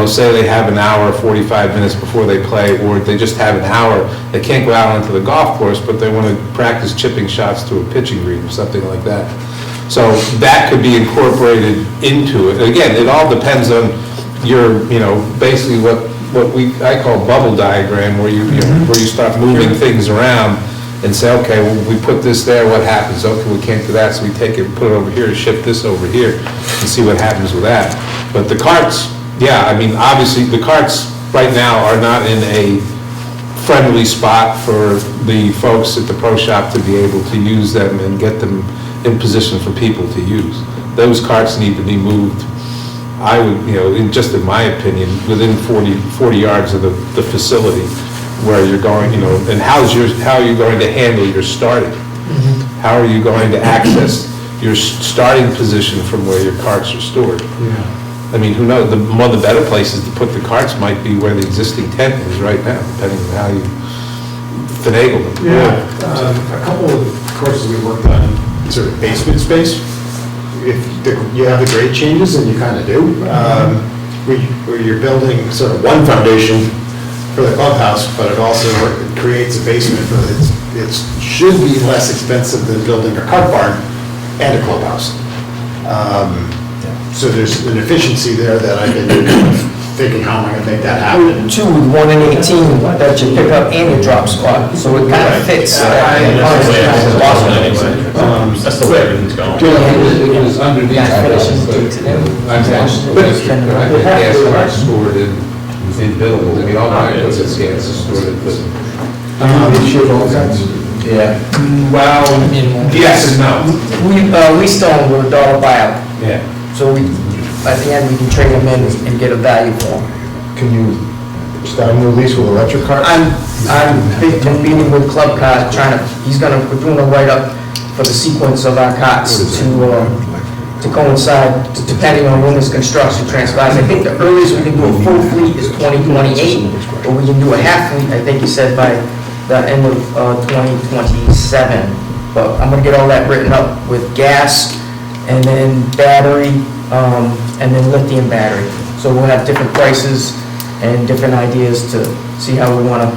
Speaker 3: say they have an hour, 45 minutes before they play, or they just have an hour. They can't go out onto the golf course, but they want to practice chipping shots to a pitching green or something like that. So that could be incorporated into it. Again, it all depends on your, basically what I call bubble diagram, where you start moving things around and say, okay, well, we put this there, what happens? Okay, we can't do that, so we take it and put it over here, ship this over here, and see what happens with that. But the carts, obviously, the carts right now are not in a friendly spot for the folks at the pro shop to be able to use them and get them in position for people to use. Those carts need to be moved, I would, just in my opinion, within 40 yards of the facility where you're going, and how are you going to handle your starting? How are you going to access your starting position from where your carts are stored? I mean, who knows? One of the better places to put the carts might be where the existing tent is right now, depending on how you finagle them.
Speaker 13: A couple of courses we worked on, sort of basement space. If you have the grade changes, and you kind of do, where you're building sort of one foundation for the clubhouse, but it also creates a basement. It should be less expensive than building a cart barn and a clubhouse. So there's an efficiency there that I've been thinking, how am I going to make that happen?
Speaker 8: 2 with 1 and 18 that you pick up and you drop spot, so it kind of fits.
Speaker 6: That's the way everything's going.
Speaker 3: It was underneath. Gas carts stored in buildings. I mean, all my equipment gas is stored in buildings.
Speaker 8: Yeah.
Speaker 3: Well, yes and no.
Speaker 8: We still own with a dollar buyout,
Speaker 3: Yeah.
Speaker 8: so at the end, we can trade them in and get a value for them.
Speaker 5: Can you
Speaker 11: Start a new lease with electric cars?
Speaker 8: been meeting with Club Cars, we're doing a write-up for the sequence of our cots to coincide, depending on when this construction transpires. I think the earliest we can do a full fleet is 2028, but we can do a half fleet, I think you said, by the end of 2027. But I'm gonna get all that written up with gas, and then battery, and then lithium battery. So we'll have different prices and different ideas to see how we wanna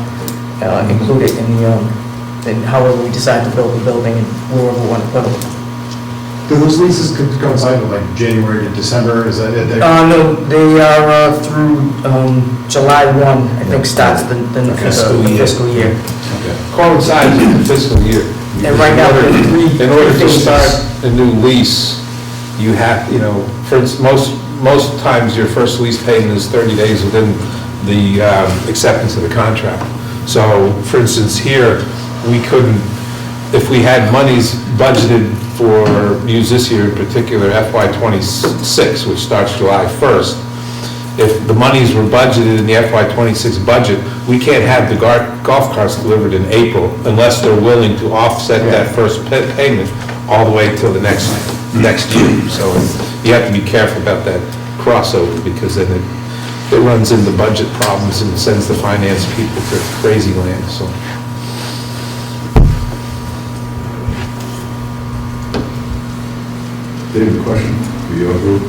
Speaker 8: include it in however we decide to build the building and wherever we wanna put them.
Speaker 13: Do those leases coincide with like January to December, is that it?
Speaker 8: No, they are through July 1, I think starts the fiscal year.
Speaker 3: Coincides with the fiscal year.
Speaker 8: And right now, there are three
Speaker 3: In order to
Speaker 8: phases.
Speaker 3: start a new lease, you have, for instance, most times your first lease payment is 30 days within the acceptance of the contract. So, for instance, here, we couldn't, if we had monies budgeted for, use this year in particular, FY '26, which starts July 1st, if the monies were budgeted in the FY '26 budget, we can't have the golf carts delivered in April unless they're willing to offset that first payment all the way till the next year. So you have to be careful about that crossover, because then it runs into budget problems and sends the finance people to crazy land, so.
Speaker 14: David, question for your group.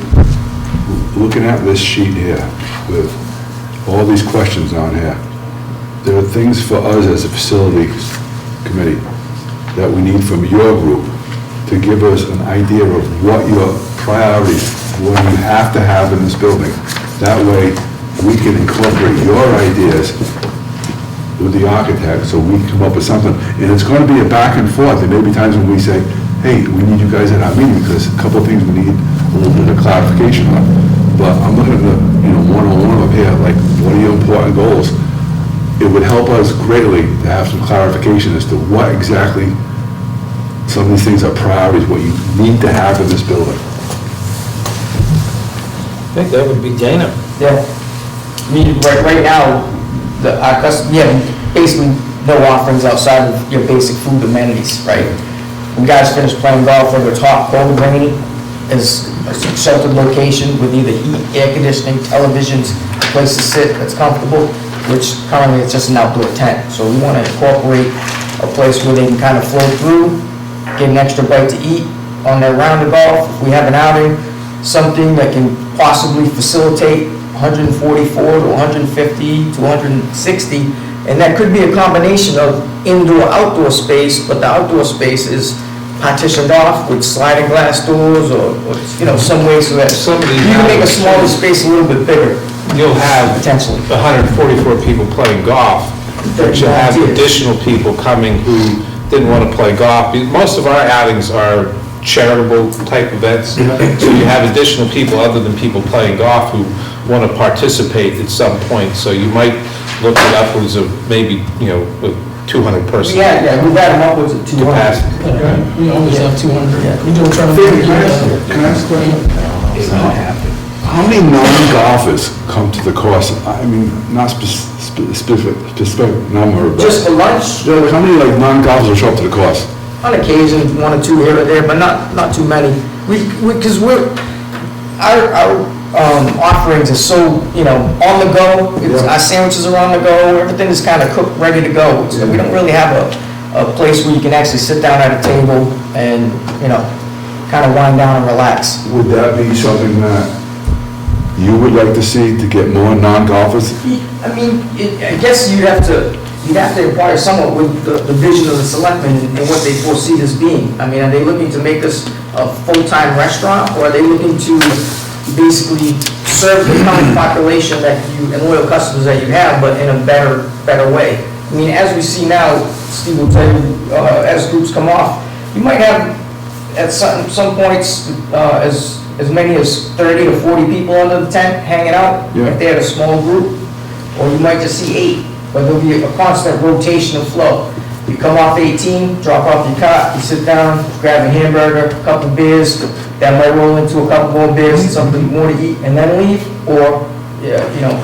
Speaker 14: Looking at this sheet here with all these questions on here, there are things for us as a facilities committee that we need from your group to give us an idea of what your priorities, what you have to have in this building. That way, we can incorporate your ideas with the architect, so we can come up with something. And it's going to be a back and forth. There may be times when we say, hey, we need you guys at our meeting because a couple of things we need a little bit of clarification on. But I'm looking at the, one-on-one up here, like, what are your important goals? It would help us greatly to have some clarification as to what exactly some of these things are priorities, what you need to have in this building.
Speaker 12: I think that would be Dana.
Speaker 8: Yeah. I mean, right now, our customers, basically no offerings outside of your basic food amenities, right? When guys finish playing golf, whether it's hot, cold, or rainy, is a sheltered location with either heat, air conditioning, televisions, a place to sit that's comfortable, which currently it's just an outdoor tent. So we want to incorporate a place where they can kind of flow through, get an extra bite to eat on their round of golf. If we have an outing, something that can possibly facilitate 144 to 150 to 160, and that could be a combination of indoor-outdoor space, but the outdoor space is partitioned off with sliding glass doors or some way so that you can make a smaller space a little bit bigger.
Speaker 3: You'll have
Speaker 8: potentially
Speaker 3: 144 people playing golf, but you'll have additional people coming who didn't want to play golf. Most of our outings are charitable type events, so you have additional people other than people playing golf who want to participate at some point. So you might look at upwards of maybe, 200 person.
Speaker 8: Yeah, we've had them upwards of 200.
Speaker 3: Capacity.
Speaker 12: We always have 200. We don't try to.
Speaker 14: Can I ask a question? How many non-golfers come to the course? I mean, not specific number, but...
Speaker 8: Just for lunch?
Speaker 14: How many non-golfers will show up to the course?
Speaker 8: On occasion, one or two here or there, but not too many. Because our offerings are so, on the go. Our sandwiches are on the go. Everything is kind of cooked, ready to go. So we don't really have a place where you can actually sit down at a table and, kind of wind down and relax.
Speaker 14: Would that be something that you would like to see to get more non-golfers?
Speaker 8: I mean, I guess you'd have to inquire somewhat with the vision of the selectmen and what they foresee this being. I mean, are they looking to make this a full-time restaurant, or are they looking to basically serve the current population and loyal customers that you have, but in a better way? I mean, as we see now, Steve will tell you, as groups come off, you might have at some points as many as 30 to 40 people under the tent hanging out, if they had a small group, or you might just see 8, but there'll be a constant rotation of flow. You come off 18, drop off your cot, you sit down, grab a hamburger, a couple beers, that might roll into a couple more beers and something more to eat, and then leave, or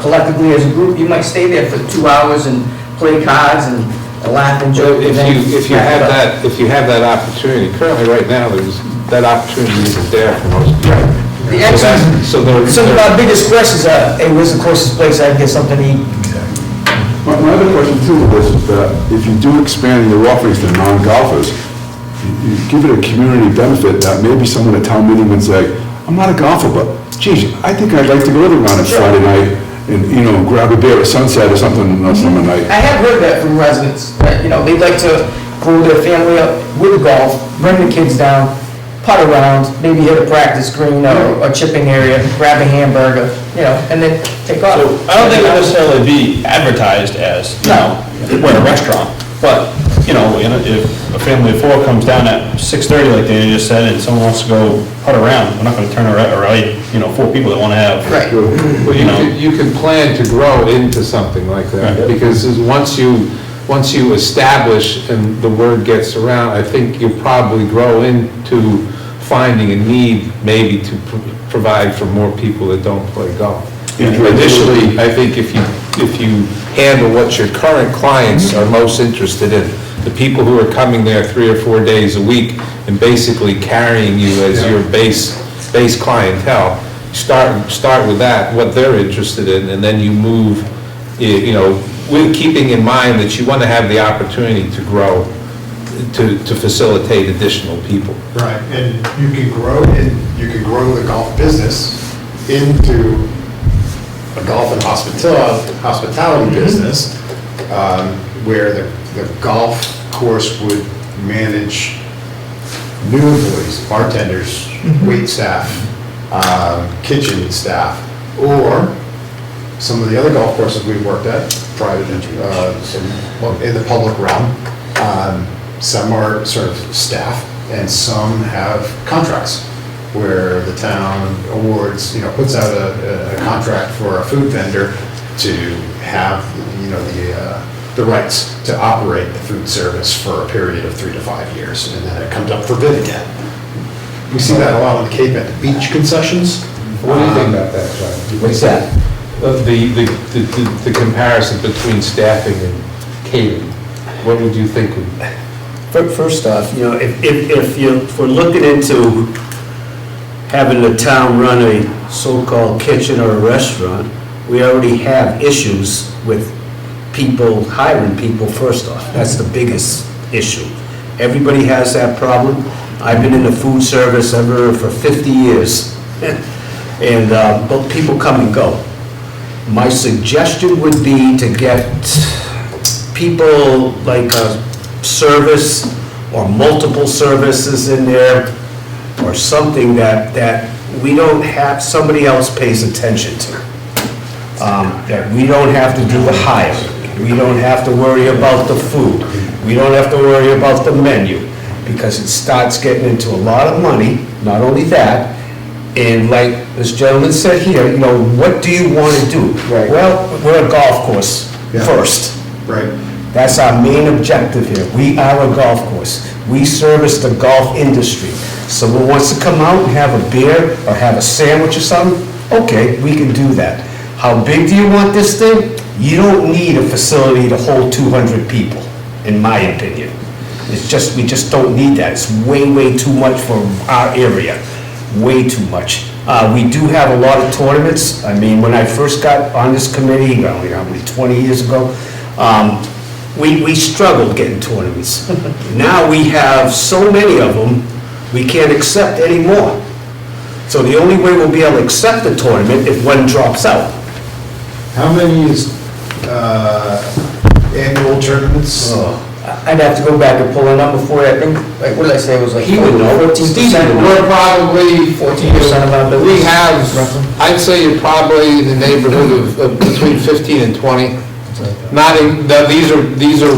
Speaker 8: collectively as a group, you might stay there for 2 hours and play cards and laugh and joke.
Speaker 3: If you have that opportunity, currently right now, that opportunity isn't there for most people.
Speaker 8: Some of our biggest questions are, hey, where's the closest place I can get something to eat?
Speaker 14: My other question too with this is that if you do expand your offerings to non-golfers, you give it a community benefit that maybe someone at town meeting would say, I'm not a golfer, but geez, I think I'd like to go to the run on Friday night and, grab a beer at sunset or something on summer night.
Speaker 8: I have heard that from residents, that, they'd like to grow their family up with golf, bring the kids down, putt around, maybe hit a practice green or a chipping area, grab a hamburger, and then take off.
Speaker 4: So I don't think it would necessarily be advertised as, we're a restaurant, but, if a family of 4 comes down at 6:30, like they just said, and someone wants to go putt around, we're not gonna turn around, 4 people that wanna have.
Speaker 8: Right.
Speaker 3: Well, you can plan to grow into something like that, because once you establish and the word gets around, I think you'll probably grow into finding a need maybe to provide for more people that don't play golf. Additionally, I think if you handle what your current clients are most interested in, the people who are coming there 3 or 4 days a week and basically carrying you as your base clientele, start with that, what they're interested in, and then you move, with keeping in mind that you want to have the opportunity to grow, to facilitate additional people.
Speaker 13: Right, and you can grow the golf business into a golf and hospitality business, where the golf course would manage new employees, bartenders, wait staff, kitchen staff, or some of the other golf courses we've worked at, private, in the public realm. Some are sort of staff, and some have contracts where the town awards, puts out a contract for a food vendor to have, the rights to operate the food service for a period of 3 to 5 years, and then it comes up for bid again. We see that a lot on the Cape at the beach concessions.
Speaker 3: What do you think about that, John?
Speaker 2: What's that?
Speaker 3: The comparison between staffing and catering, what would you think?
Speaker 2: First off, if we're looking into having the town run a so-called kitchen or a restaurant, we already have issues with people, hiring people first off. That's the biggest issue. Everybody has that problem. I've been in the food service for 50 years. But people come and go. My suggestion would be to get people like a service or multiple services in there, or something that we don't have, somebody else pays attention to. That we don't have to do the hiring. We don't have to worry about the food. We don't have to worry about the menu, because it starts getting into a lot of money. Not only that, and like this gentleman said here, what do you want to do?
Speaker 13: Right.
Speaker 2: Well, we're a golf course first.
Speaker 13: Right.
Speaker 2: That's our main objective here. We are a golf course. We service the golf industry. Someone wants to come out and have a beer or have a sandwich or something, okay, we can do that. How big do you want this thing? You don't need a facility to hold 200 people, in my opinion. We just don't need that. It's way, way too much for our area. Way too much. We do have a lot of tournaments. I mean, when I first got on this committee, 20 years ago, we struggled getting tournaments. Now we have so many of them, we can't accept any more. So the only way we'll be able to accept the tournament if one drops out.
Speaker 13: How many is annual tournaments?
Speaker 8: I'd have to go back and pull a number for you. I think, what did I say, it was like
Speaker 2: He would know.
Speaker 8: 14%?
Speaker 3: We're probably
Speaker 8: 14% of our business.
Speaker 3: We have, I'd say you're probably in the neighborhood of between 15 and 20. These are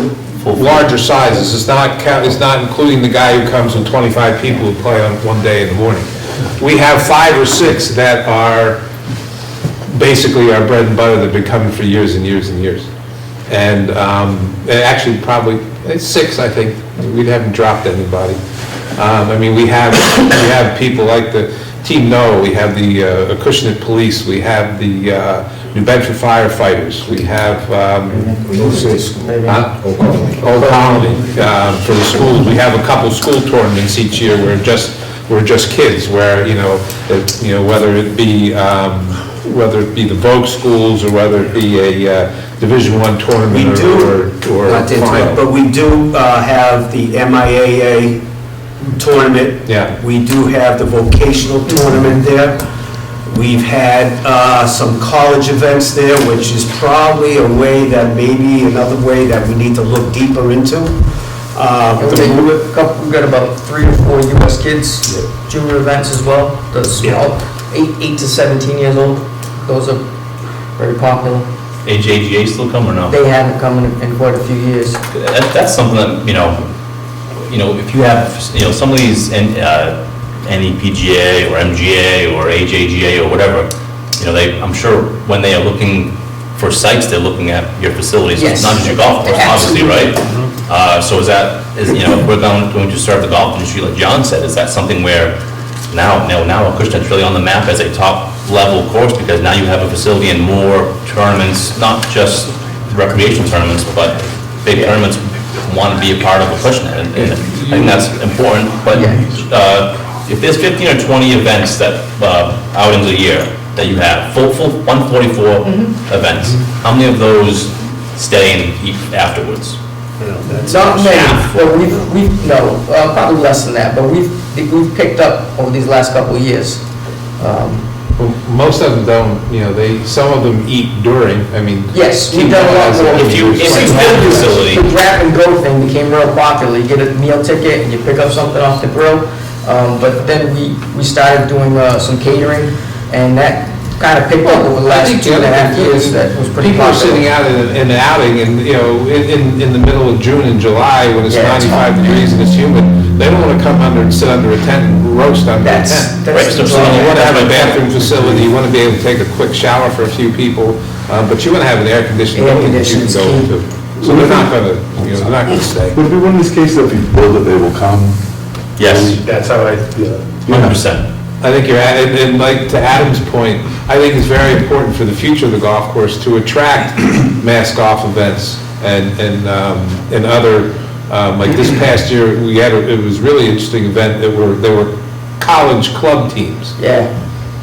Speaker 3: larger sizes. It's not including the guy who comes with 25 people who play on one day in the morning. We have 5 or 6 that are basically our bread and butter that have been coming for years and years and years. And actually probably, it's 6, I think. We haven't dropped anybody. We have people like the Team No, we have the Acushnet Police, we have the New Bedford firefighters. We have, Old Colony, for the schools. We have a couple school tournaments each year where we're just kids, where, whether it be the Vogue schools or whether it be a Division I tournament
Speaker 2: We do,
Speaker 3: or
Speaker 2: not to interrupt,
Speaker 3: final.
Speaker 2: but we do have the MIAA tournament.
Speaker 3: Yeah.
Speaker 2: We do have the vocational tournament there. We've had some college events there, which is probably a way that, maybe another way that we need to look deeper into.
Speaker 8: We've got about 3 or 4 US Kids junior events as well, the small, 8 to 17 years old. Those are very popular.
Speaker 6: AJGA still come or no?
Speaker 8: They haven't come in quite a few years.
Speaker 6: That's something that, if you have, some of these NEPGA or MGA or AJGA or whatever, I'm sure when they are looking for sites, they're looking at your facilities,
Speaker 8: Yes.
Speaker 6: not just your golf course, obviously, right? So if we're going to start the golf industry, like John said, is that something where now Acushnet's really on the map as a top level course, because now you have a facility and more tournaments, not just recreation tournaments, but big tournaments want to be a part of Acushnet, and I think that's important. But if there's 15 or 20 events that, outings a year that you have, full 144 events, how many of those stay and eat afterwards?
Speaker 8: Not many, but probably less than that, but we've picked up over these last couple of years.
Speaker 3: Most of them don't, some of them eat during,
Speaker 8: Yes, we've done a lot more.
Speaker 6: If you have a facility.
Speaker 8: The grab and go thing became real popular. You get a meal ticket and you pick up something off the grill. But then we started doing some catering, and that kind of picked up over the last 2.5 years. That was pretty
Speaker 3: People are
Speaker 8: popular.
Speaker 3: sitting out in an outing and, in the middle of June and July when it's 95 degrees and it's humid, they don't want to come under and sit under a tent and roast under a tent. So you want to have a bathroom facility, you want to be able to take a quick shower for a few people, but you want to have an air-conditioned building that you can go into. So they're not going to stay.
Speaker 14: Would it be one of these cases that if you build it, they will come?
Speaker 6: Yes,
Speaker 5: That's how I feel.
Speaker 6: 100%.
Speaker 3: I think and like to Adam's point, I think it's very important for the future of the golf course to attract mass golf events and other, like this past year, it was really interesting event there were college club teams.
Speaker 8: Yeah,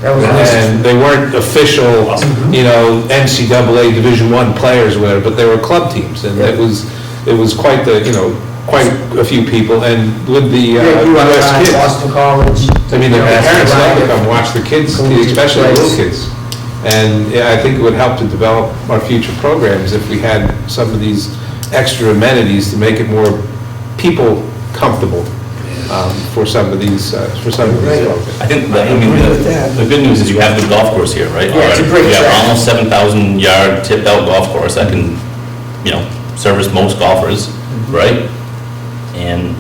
Speaker 8: that was nice.
Speaker 3: And they weren't official, NCAA Division I players or whatever, but they were club teams, and it was quite quite a few people, and with the US kids.
Speaker 8: Boston College.
Speaker 3: Their parents love to come watch the kids, especially the little kids. And I think it would help to develop our future programs if we had some of these extra amenities to make it more people comfortable for some of these programs.
Speaker 6: I think, the good news is you have the golf course here, right?
Speaker 8: Yeah, it's a great
Speaker 6: You have
Speaker 8: track.
Speaker 6: almost 7,000 yard tipped out golf course that can, service most golfers, right? And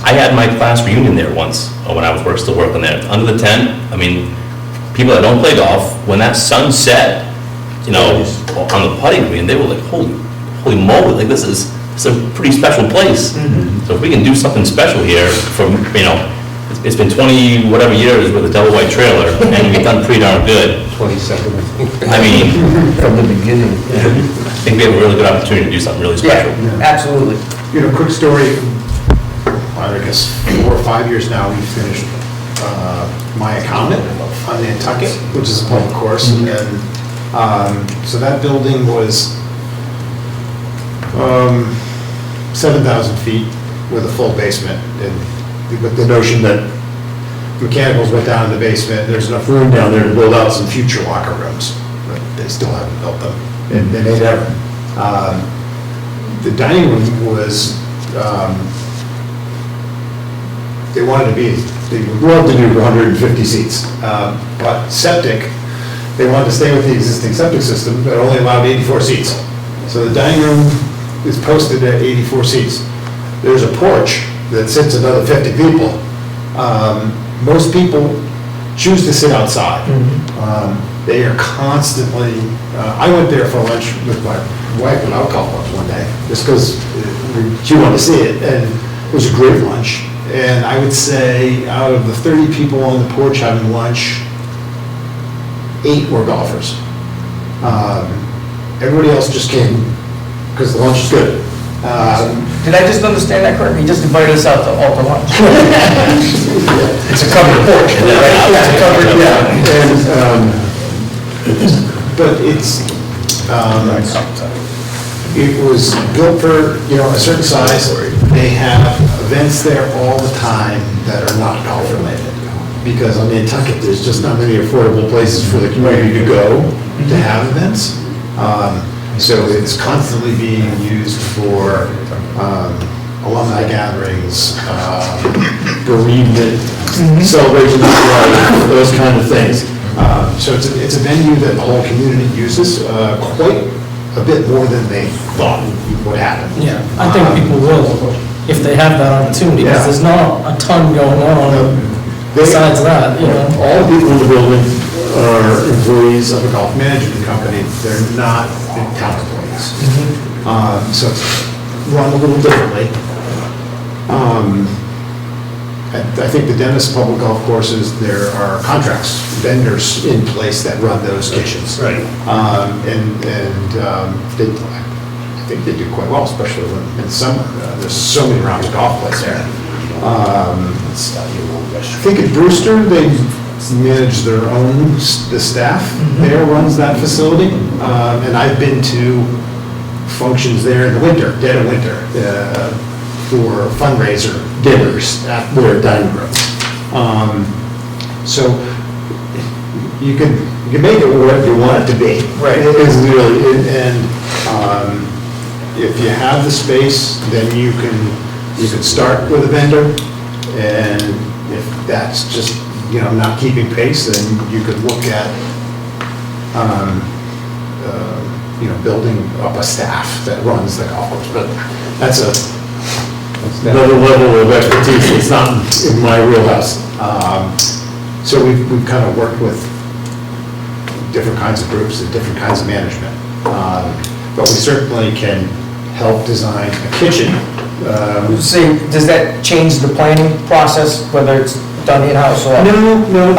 Speaker 6: I had my class reunion there once, when I was still working there, under the tent. People that don't play golf, when that sun set, on the putting green, they were like, holy moly, like this is a pretty special place. So if we can do something special here from, it's been 20 whatever years with a double white trailer, and we've done pretty darn good.
Speaker 3: 27,
Speaker 2: From the beginning.
Speaker 6: I think we have a really good opportunity to do something really special.
Speaker 8: Yeah, absolutely.
Speaker 13: Quick story, I guess 4 or 5 years now, we finished my Acushnet on Nantucket, which is a public course, and so that building was 7,000 feet with a full basement, and with the notion that mechanicals went down in the basement, there's enough room down there to build out some future locker rooms, but they still haven't built them, and they never. The dining room was, they would love to do 150 seats, but septic, they wanted to stay with the existing septic system, but only allowed 84 seats. So the dining room is posted at 84 seats. There's a porch that sits another 50 people. Most people choose to sit outside. They are constantly, I went there for lunch with my wife and alcohol club one day, just because she wanted to see it, and it was a great lunch. And I would say out of the 30 people on the porch having lunch, 8 were golfers. Everybody else just came because the lunch was good.
Speaker 8: Did I just understand that correctly? He just invited us out to lunch?
Speaker 13: It's a covered porch.
Speaker 8: Yeah, it's a covered,
Speaker 13: But it was built for, a certain size. They have events there all the time that are not golf related. Because on Nantucket, there's just not many affordable places for the community to go to have events. So it's constantly being used for alumni gatherings, bereavement, celebration of life, those kind of things. So it's a venue that the whole community uses quite a bit more than they thought would happen.
Speaker 8: Yeah, I think people will, if they have that opportunity, because there's not a ton going on besides that,
Speaker 13: All the people in the building are employees of a golf management company. They're not town employees. So it's run a little differently. I think the Dennis Public Golf Courses, there are contracts, vendors in place that run those kitchens.
Speaker 3: Right.
Speaker 13: I think they do quite well, especially in summer. There's so many rounds of golf plays there. I think at Brewster, they manage their own, the staff there runs that facility. And I've been to functions there in the winter, dead of winter, for fundraiser dinners at their dining room. So you can make it whatever you want it to be.
Speaker 8: Right.
Speaker 13: It is really, if you have the space, then you can start with a vendor, and if that's just, not keeping pace, then you could look at, building up a staff that runs the golf course, but that's another level of expertise. It's not in my wheelhouse. So we've kind of worked with different kinds of groups and different kinds of management. But we certainly can help design a kitchen.
Speaker 8: Does that change the planning process, whether it's done in-house or?
Speaker 13: No,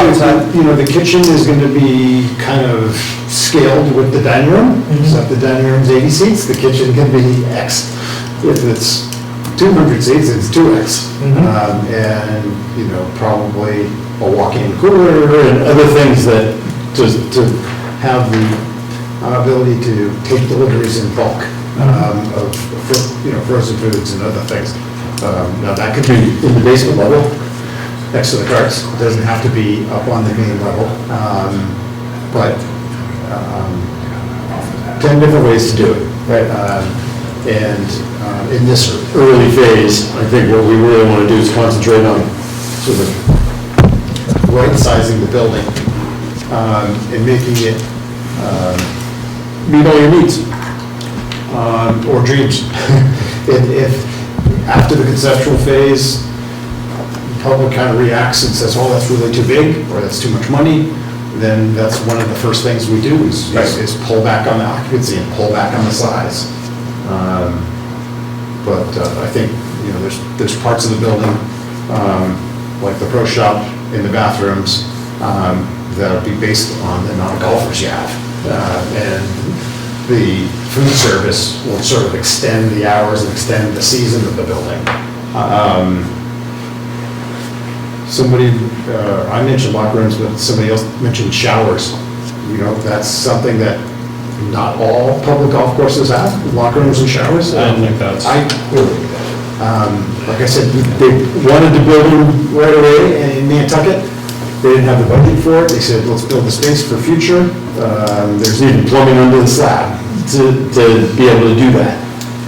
Speaker 13: the kitchen is going to be kind of scaled with the dining room. So if the dining room's 80 seats, the kitchen can be X. If it's 200 seats, it's 2X. And, probably a walk-in cooler and other things that, to have the ability to take deliveries in bulk of, frozen foods and other things. Now, that could be in the basement level, next to the carts. It doesn't have to be up on the main level. But 10 different ways to do it. Right. And in this early phase, I think what we really want to do is concentrate on sort of right-sizing the building and making it meet all your needs or dreams. If after the conceptual phase, the public kind of reacts and says, oh, that's really too big, or that's too much money, then that's one of the first things we do is pull back on the occupancy and pull back on the size. But I think, there's parts of the building, like the pro shop in the bathrooms, that'll be based on the amount of golfers you have. And the food service will sort of extend the hours and extend the season of the building. I mentioned locker rooms, but somebody else mentioned showers. That's something that not all public golf courses have, locker rooms and showers.
Speaker 4: I think that's.
Speaker 13: I really do that. Like I said, they wanted to build them right away in Nantucket. They didn't have the budget for it. They said, let's build the space for future. There's even plumbing under the slab to be able to do that.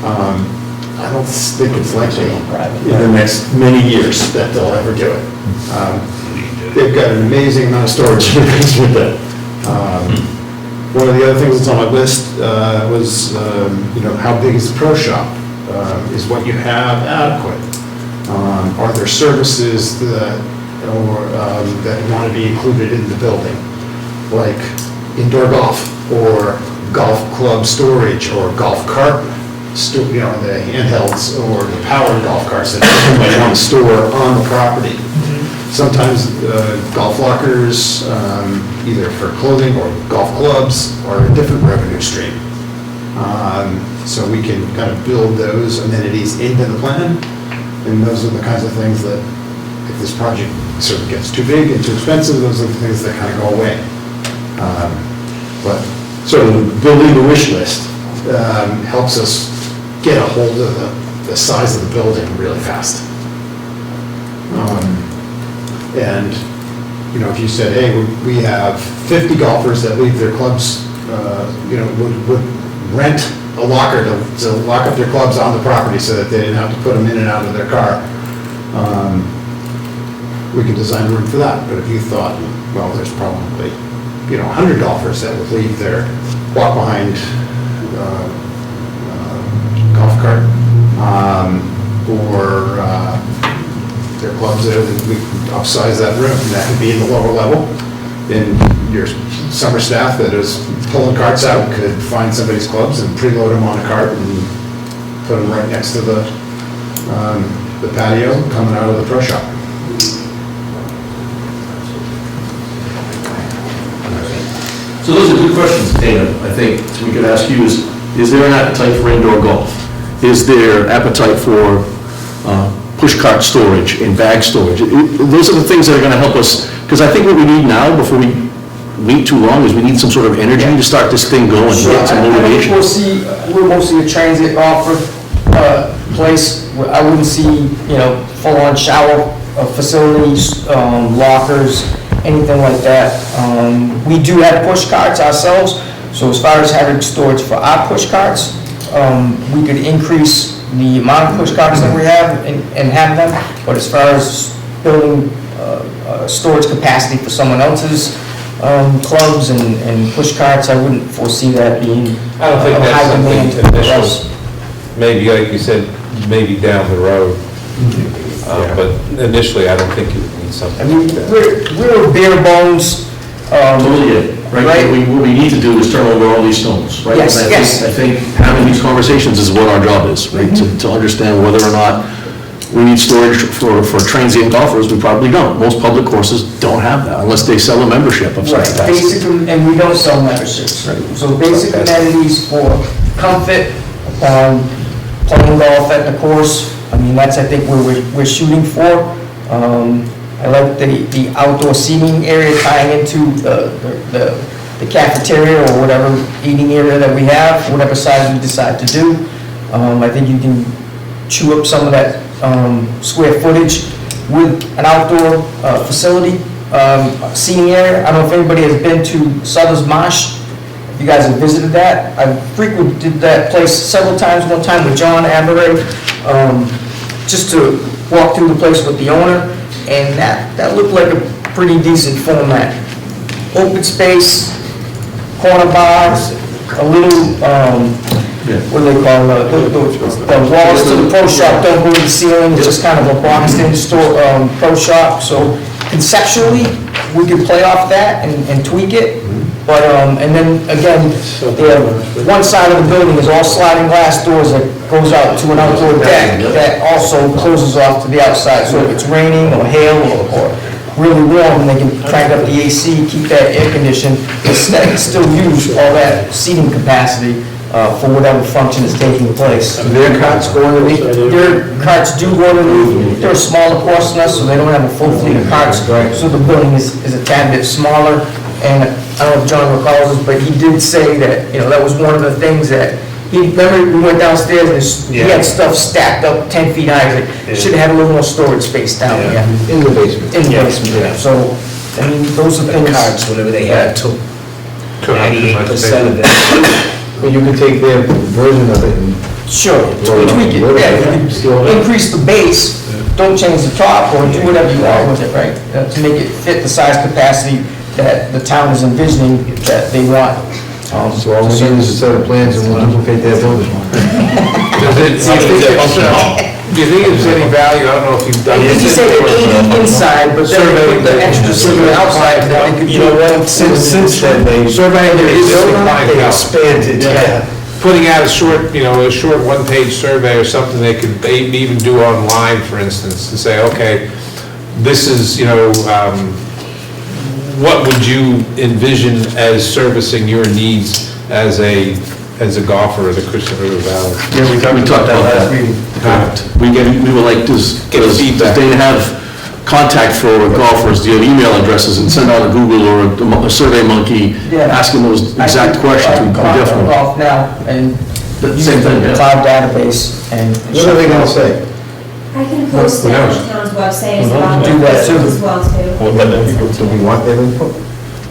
Speaker 13: I don't think it's likely in the next many years that they'll ever do it. They've got an amazing amount of storage in the basement there. One of the other things that's on my list was, how big is the pro shop? Is what you have adequate? Are there services that want to be included in the building, like indoor golf or golf club storage or golf cart, the handhelds or the powered golf carts that you might want to store on the property? Sometimes golf lockers, either for clothing or golf clubs, are a different revenue stream. So we can kind of build those amenities into the plan, and those are the kinds of things that, if this project sort of gets too big and too expensive, those are the things that kind of go away. But sort of building the wish list helps us get a hold of the size of the building really fast. And, you know, if you said, hey, we have 50 golfers that leave their clubs, you know, would rent a locker to lock up their clubs on the property so that they didn't have to put them in and out of their car, we could design a room for that. But if you thought, well, there's probably, you know, 100 golfers that would leave their walk-behind golf cart, or their clubs there, we can upsize that room, and that could be in the lower level. And your summer staff that is pulling carts out could find somebody's clubs and preload them on a cart and put them right next to the patio coming out of the pro shop.
Speaker 9: So those are good questions, Dana. I think we could ask you is there an appetite for indoor golf? Is there appetite for push cart storage and bag storage? Those are the things that are gonna help us, because I think what we need now, before we wait too long, is we need some sort of energy to start this thing going,
Speaker 8: Sure,
Speaker 9: get some
Speaker 8: I don't
Speaker 9: motivation.
Speaker 8: foresee, we're mostly a transit offer place. I wouldn't see, you know, full-on shower facilities, lockers, anything like that. We do have push carts ourselves, so as far as having storage for our push carts, we could increase the amount of push carts that we have and have them, but as far as building storage capacity for someone else's clubs and push carts, I wouldn't foresee that being
Speaker 3: I don't think
Speaker 8: a high
Speaker 3: that's
Speaker 8: demand
Speaker 3: something
Speaker 8: for
Speaker 3: initial,
Speaker 8: us.
Speaker 3: maybe, like you said, maybe down the road. But initially, I don't think you would need something
Speaker 8: I mean,
Speaker 3: like that.
Speaker 8: we're bare bones.
Speaker 9: Totally it, right?
Speaker 8: Right.
Speaker 9: What we need to do is turn over all these stones, right?
Speaker 8: Yes,
Speaker 9: And
Speaker 8: yes.
Speaker 9: I think having these conversations is what our job is, right? To understand whether or not we need storage for transient golfers, we probably don't. Most public courses don't have that unless they sell a membership of some
Speaker 8: Right,
Speaker 9: capacity.
Speaker 8: basic, and we don't sell memberships. So basic amenities for comfort, playing golf at the course, I mean, that's, I think, where we're shooting for. I like the outdoor seating area tying into the cafeteria or whatever eating area that we have, whatever size we decide to do. I think you can chew up some of that square footage with an outdoor facility, seating area. I don't know if anybody has been to Suther's Marsh. If you guys have visited that, I've frequented that place several times, one time with John Aberray, just to walk through the place with the owner, and that looked like a pretty decent format. Open space, corner bars, a little, what do they call, the walls to the pro shop don't go to the ceiling, it's just kind of a boxed-in store, pro shop, so conceptually, we could play off that and tweak it, but, and then, again, one side of the building is all sliding glass doors that goes out to an outdoor deck that also closes off to the outside, so if it's raining or hail or really warm, and they can crank up the AC, keep that air conditioned, still use all that seating capacity for whatever function is taking place.
Speaker 11: Their carts go underneath?
Speaker 8: Their carts do go underneath, they're a smaller course than us, so they don't have a full fleet of carts, so the building is a tad bit smaller, and I don't know if John recalls this, but he did say that, you know, that was one of the things that, remember we went downstairs and he had stuff stacked up 10 feet high, he's like, should have had a little more storage space down there.
Speaker 11: In the basement.
Speaker 8: In the basement, yeah. So, I mean, those are things.
Speaker 2: Cards, whatever they had, took 98% of it.
Speaker 11: Well, you could take their version of it and
Speaker 8: Sure, tweak it, yeah, you can increase the base, don't change the top, or do whatever you want with it, right? To make it fit the size capacity that the town is envisioning that they want.
Speaker 11: so all we need is a set of plans and we'll duplicate their building.
Speaker 3: Do you think there's any value, I don't know if you've done this.
Speaker 8: You say the 80 inside, but then they put the extra survey outside, that they could, you know,
Speaker 11: Since then, they.
Speaker 3: Surveying their existing
Speaker 11: They
Speaker 3: clientele.
Speaker 11: expanded, yeah.
Speaker 3: Putting out a short, you know, a short one-page survey or something they could even do online, for instance, and say, okay, this is, what would you envision as servicing your needs as a golfer in the Acushnet River Valley?
Speaker 5: Yeah, we talked about that last meeting.
Speaker 9: We were like, does
Speaker 3: feedback.
Speaker 9: Dana have contact for golfers, do you have email addresses, and send out a Google or a Survey Monkey
Speaker 8: Yeah.
Speaker 9: asking those exact questions? We
Speaker 8: I can
Speaker 9: definitely.
Speaker 8: golf now and use
Speaker 9: Same thing,
Speaker 8: the
Speaker 9: yeah.
Speaker 8: cloud database and.
Speaker 11: What are they gonna say?
Speaker 15: I can post it on the town's website as well.
Speaker 8: Do that too.
Speaker 15: As well too.
Speaker 11: Do we want their input?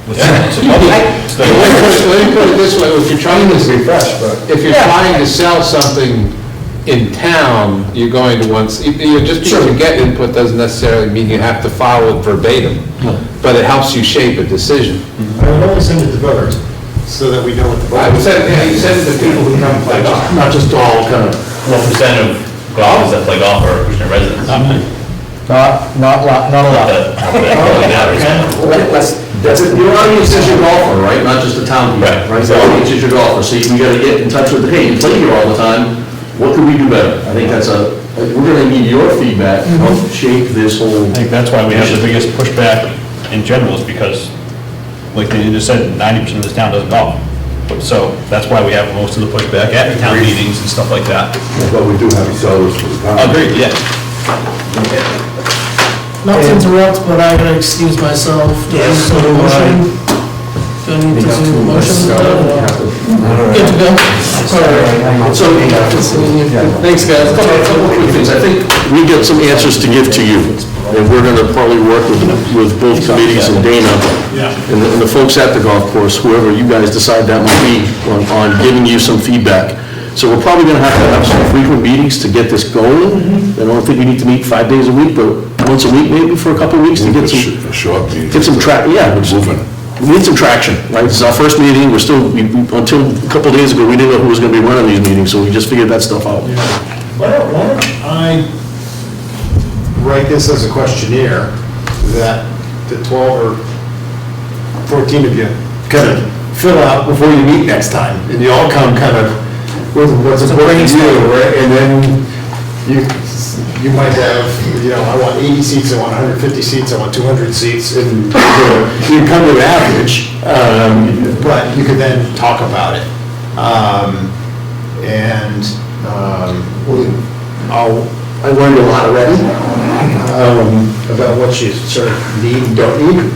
Speaker 3: Let me put it this way, if you're trying to,
Speaker 11: Refresh, but.
Speaker 3: if you're trying to sell something in town, you're going to want, just because you get input doesn't necessarily mean you have to follow it verbatim, but it helps you shape a decision.
Speaker 13: I would only send it to voters, so that we know what the
Speaker 3: I would
Speaker 13: voters.
Speaker 3: say, yeah, you send it to people who come play golf.
Speaker 14: Not just all kind of,
Speaker 6: What percent of golfers that play golf are Acushnet residents?
Speaker 8: Not a lot.
Speaker 9: Your audience is your golfer, right? Not just the town people,
Speaker 6: Right.
Speaker 9: right? The audience is your golfer, so you gotta get in touch with, hey, you play here all the time, what can we do better? I think we're gonna need your feedback to help shape this whole.
Speaker 4: I think that's why we have the biggest pushback in general, is because, like they just said, 90% of this town doesn't golf. So that's why we have most of the pushback at town meetings and stuff like that.
Speaker 14: but we do have sellers for the town.
Speaker 4: Agreed, yeah.
Speaker 16: Not to interrupt, but I gotta excuse myself. Do I need to do a motion? Do I need to do a motion? Good to go?
Speaker 9: So,
Speaker 16: Thanks, guys.
Speaker 9: a couple of quick things. I think we got some answers to give to you, and we're gonna probably work with both committees and Dana, and the folks at the golf course, whoever you guys decide that might be, on giving you some feedback. So we're probably gonna have to have some frequent meetings to get this going. I don't think we need to meet 5 days a week, but once a week maybe for a couple of weeks to get some,
Speaker 14: A short meeting.
Speaker 9: get some yeah.
Speaker 14: Moving.
Speaker 9: We need some traction, right? This is our first meeting, we're still, until a couple of days ago, we didn't know who was gonna be running these meetings, so we just figured that stuff out.
Speaker 13: Why don't I write this as a questionnaire that the 12 or 14 of you kind of fill out before you meet next time, and you all come kind of with what's important to you, right? And then you might have, I want 80 seats, I want 150 seats, I want 200 seats, and you come to an average, but you could then talk about it. I learned a lot already about what you sort of need and don't need,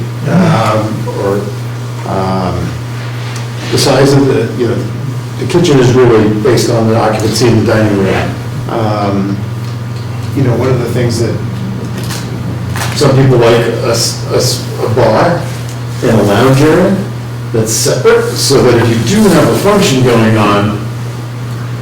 Speaker 13: or the size of the kitchen is really based on the occupancy in the dining room. One of the things that some people like a bar and a lounge area that's separate, so that if you do have a function going on,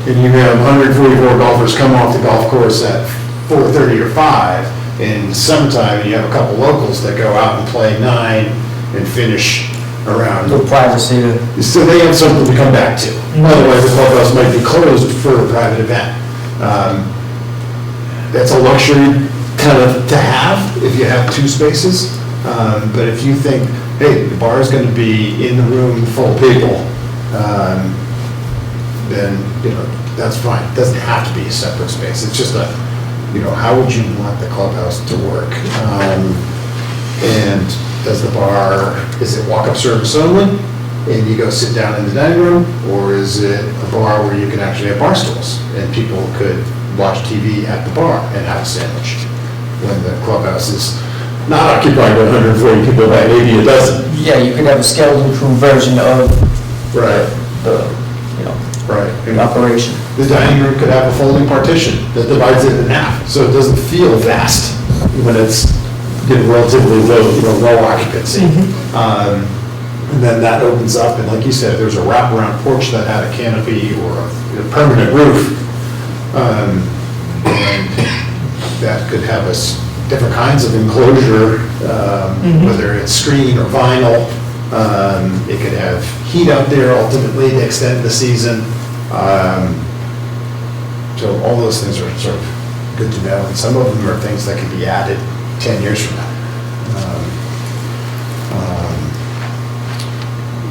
Speaker 13: and you have 144 golfers come off the golf course at 4:30 or 5, in summertime, you have a couple locals that go out and play 9 and finish around.
Speaker 8: No privacy to.
Speaker 13: So they have something to come back to. Otherwise, the clubhouse might be closed for a private event. That's a luxury kind of to have if you have 2 spaces. But if you think, hey, the bar is going to be in the room full of people, then, that's fine. It doesn't have to be a separate space. It's just how would you want the clubhouse to work? And does the bar, is it walk-up service only, and you go sit down in the dining room? Or is it a bar where you can actually have bar stools, and people could watch TV at the bar and have a sandwich when the clubhouse is not occupied by 140 people, but maybe a dozen?
Speaker 8: Yeah, you could have a skeleton crew version of
Speaker 13: Right.
Speaker 8: the,
Speaker 13: Right.
Speaker 8: the operation.
Speaker 13: The dining room could have a folding partition that divides it in half, so it doesn't feel vast when it's relatively low occupancy. And then that opens up, and like you said, there's a wraparound porch that had a canopy or a permanent roof. And that could have different kinds of enclosure, whether it's screen or vinyl. It could have heat out there ultimately to extend the season. So all those things are sort of good to know, and some of them are things that can be added 10 years from now.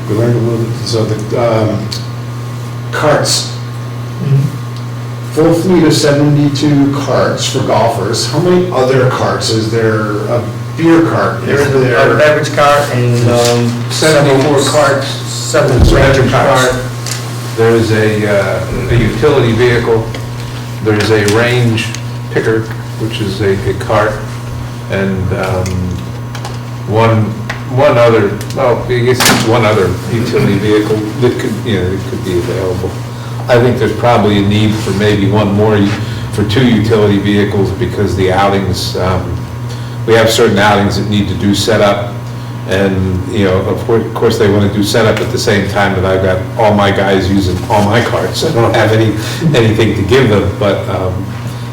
Speaker 13: We learned a little bit, so the carts full fleet of 72 carts for golfers. How many other carts? Is there a beer cart?
Speaker 8: There is a beverage cart and
Speaker 3: 74 carts.
Speaker 8: 7
Speaker 3: There's a
Speaker 8: ranger
Speaker 3: beverage
Speaker 8: carts.
Speaker 3: cart. There's a utility vehicle. There's a range picker, which is a cart, and one other, well, I guess it's one other utility vehicle that could, that could be available. I think there's probably a need for maybe one more, for 2 utility vehicles, because the outings, we have certain outings that need to do setup, and, of course, they want to do setup at the same time that I've got all my guys using all my carts. I don't have anything to give them, but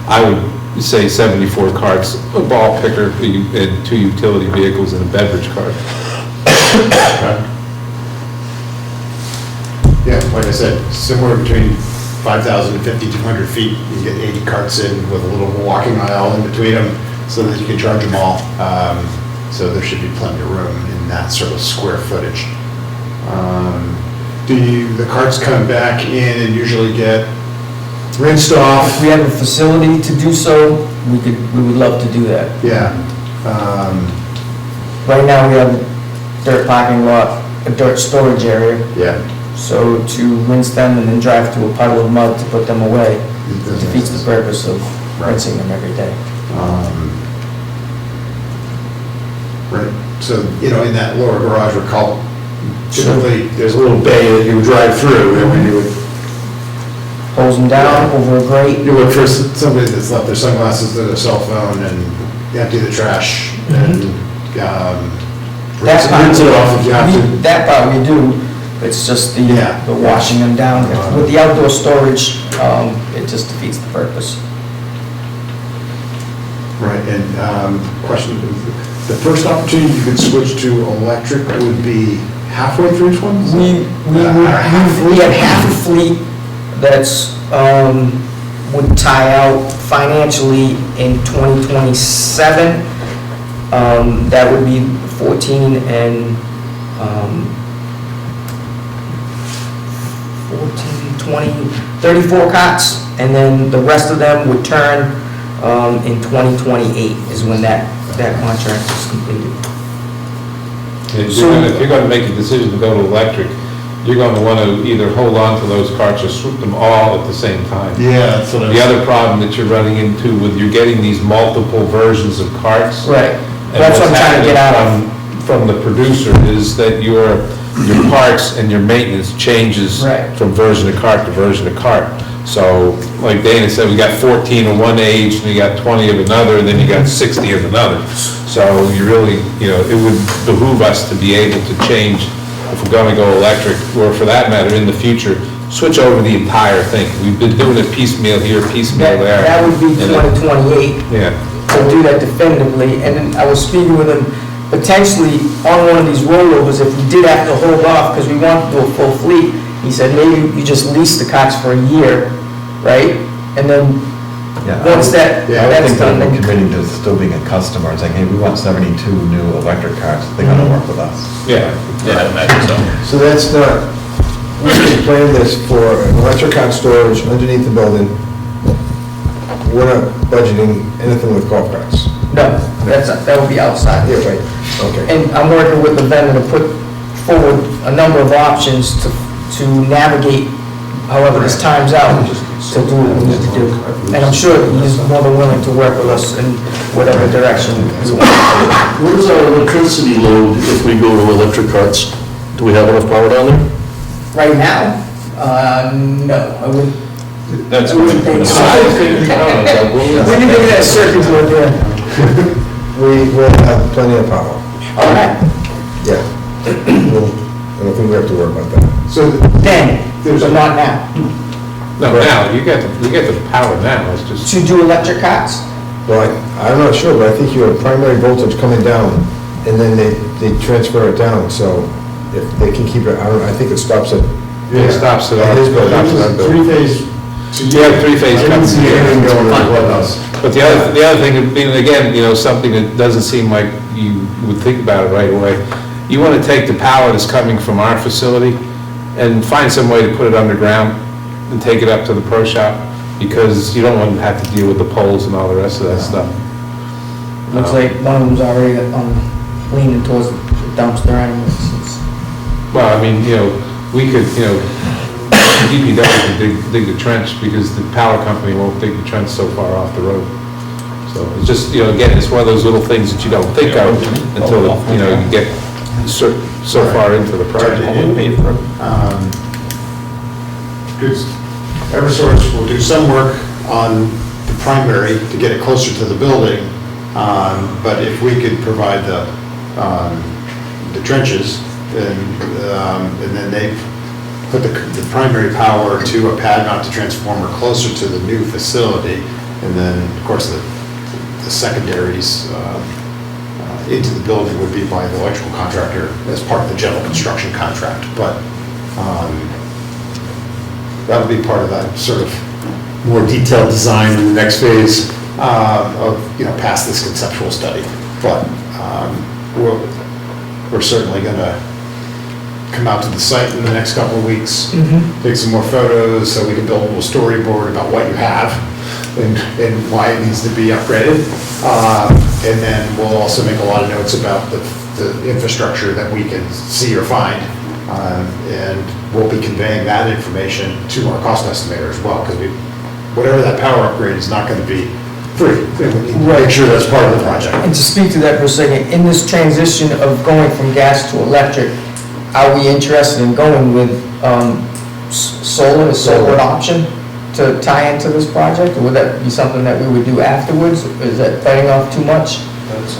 Speaker 3: I would say 74 carts, a ball picker, and 2 utility vehicles, and a beverage cart.
Speaker 13: Yeah, like I said, somewhere between 5,000 and 5,200 feet, you get 80 carts in with a little walking aisle in between them so that you can charge them all. So there should be plenty of room in that sort of square footage. Do the carts come back in and usually get rinsed off?
Speaker 8: If we have a facility to do so, we would love to do that.
Speaker 13: Yeah.
Speaker 8: Right now, we have a dirt parking lot, a dirt storage area.
Speaker 13: Yeah.
Speaker 8: So to rinse them and then drive through a puddle of mud to put them away defeats the purpose of rinsing them every day.
Speaker 13: Right, so, in that lower garage, we're called, typically, there's a little bay that you would drive through, and when you would...
Speaker 8: Hose them down over a grate.
Speaker 13: You look for somebody that's left their sunglasses and their cell phone, and empty the trash, and rinse it off if you have to.
Speaker 8: That part we do, it's just the washing them down. With the outdoor storage, it just defeats the purpose.
Speaker 13: Right, and question, the first opportunity you could switch to electric would be halfway through each one?
Speaker 8: We have half a fleet that's, would tie out financially in 2027. That would be 14 and 14, 20, 34 cots, and then the rest of them would turn in 2028 is when that contract is completed.
Speaker 3: If you're going to make a decision to go to electric, you're going to want to either hold on to those carts or swoop them all at the same time.
Speaker 13: Yeah, that's what I was...
Speaker 3: The other problem that you're running into with you're getting these multiple versions of carts.
Speaker 8: Right.
Speaker 3: And
Speaker 8: That's what I'm
Speaker 3: what's
Speaker 8: trying to get out of.
Speaker 3: happening from the producer is that your parts and your maintenance changes
Speaker 8: Right.
Speaker 3: from version of cart to version of cart. So, like Dana said, we got 14 of one age, and you got 20 of another, and then you got 60 of another. So you really, it would behoove us to be able to change, if we're gonna go electric, or for that matter, in the future, switch over the entire thing. We've been doing it piecemeal here, piecemeal there.
Speaker 8: That would be
Speaker 3: and then-
Speaker 8: 2028.
Speaker 3: Yeah.
Speaker 8: To do that definitively, and then I was speaking with him, potentially on one of these rollovers, if we did have to hold off, because we want to do a full fleet, he said, maybe you just lease the cots for a year, right? And then, once that's done,
Speaker 1: I would
Speaker 8: then
Speaker 1: think the committee to still being a customer, saying, hey, we want 72 new electric cars, they're gonna work with us.
Speaker 3: Yeah.
Speaker 6: Yeah, I imagine so.
Speaker 11: So that's not, we can plan this for an electric car storage underneath the building. We're not budgeting anything with golf carts.
Speaker 8: no, that would be outside.
Speaker 11: Yeah, right, okay.
Speaker 8: And I'm working with the vendor to put forward a number of options to navigate however this times out, to do what we need to do. And I'm sure he's more than willing to work with us in whatever direction we want.
Speaker 9: What is our electricity load if we go to electric carts? Do we have enough power down there?
Speaker 8: Right now, no, I wouldn't.
Speaker 4: That's
Speaker 8: I wouldn't think so. When you look at that circuit board there.
Speaker 11: We will have plenty of power.
Speaker 8: All right.
Speaker 11: Yeah. I don't think we have to worry about that.
Speaker 13: So
Speaker 8: Then, but not now.
Speaker 3: No, now, you get the power now, it's just.
Speaker 8: To do electric cots?
Speaker 11: Well, I'm not sure, but I think you have primary voltage coming down, and then they transfer it down, so if they can keep it, I think it stops at...
Speaker 3: It stops at our,
Speaker 11: His building.
Speaker 3: stops at our building.
Speaker 13: Three-phase.
Speaker 3: You have three-phase
Speaker 13: I didn't
Speaker 3: company.
Speaker 13: see anything going on in the clubhouse.
Speaker 3: But the other thing, again, something that doesn't seem like you would think about it right away, you want to take the power that's coming from our facility and find some way to put it underground and take it up to the pro shop. because you don't want to have to deal with the poles and all the rest of that stuff.
Speaker 8: Looks like one of them's already leaning towards the dumpster anyways.
Speaker 3: Well, I mean, we could, DPW could dig the trench because the power company won't dig the trench so far off the road. So it's just, again, it's one of those little things that you don't think of until, you get so far into the project.
Speaker 13: Because Eversource will do some work on the primary to get it closer to the building, but if we could provide the trenches, and then they put the primary power to a pad mounted transformer closer to the new facility, and then, of course, the secondaries into the building would be by the electrical contractor as part of the general construction contract, but that would be part of that sort of more detailed design in the next phase of, past this conceptual study. But we're certainly going to come out to the site in the next couple of weeks, take some more photos so we can build a little storyboard about what you have and why it needs to be upgraded. And then we'll also make a lot of notes about the infrastructure that we can see or find. And we'll be conveying that information to our cost estimator as well, because whatever that power upgrade is not going to be free. We need to make sure that's part of the project.
Speaker 8: And to speak to that for a second, in this transition of going from gas to electric, are we interested in going with solar, is solar an option to tie into this project? Or would that be something that we would do afterwards? Is that biting off too much? Is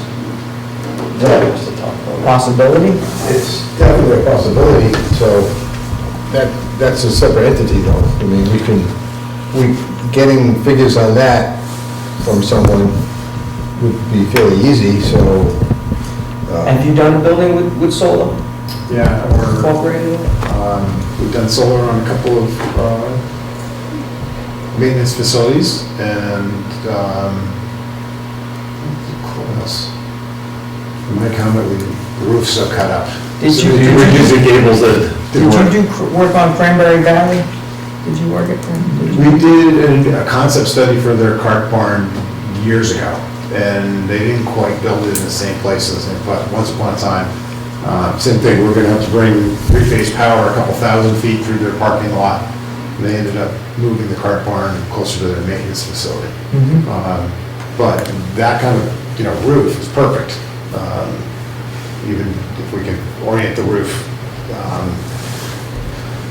Speaker 8: that a possibility?
Speaker 11: It's definitely a possibility, so that's a separate entity though. I mean, getting figures on that from someone would be fairly easy, so.
Speaker 8: Have you done a building with solar?
Speaker 13: Yeah,
Speaker 8: Incorporated?
Speaker 13: We've done solar on a couple of maintenance facilities, and what else? In my comment, the roofs are cut up.
Speaker 8: Did you
Speaker 13: using gables that didn't work.
Speaker 8: Did you work on Cranberry Valley? Did you work at Cranberry?
Speaker 13: We did a concept study for their cart barn years ago, and they didn't quite build it in the same places, but once upon a time, same thing, we were gonna have to bring three-phase power a couple thousand feet through their parking lot. And they ended up moving the cart barn closer to their maintenance facility. But that kind of, roof is perfect. Even if we can orient the roof,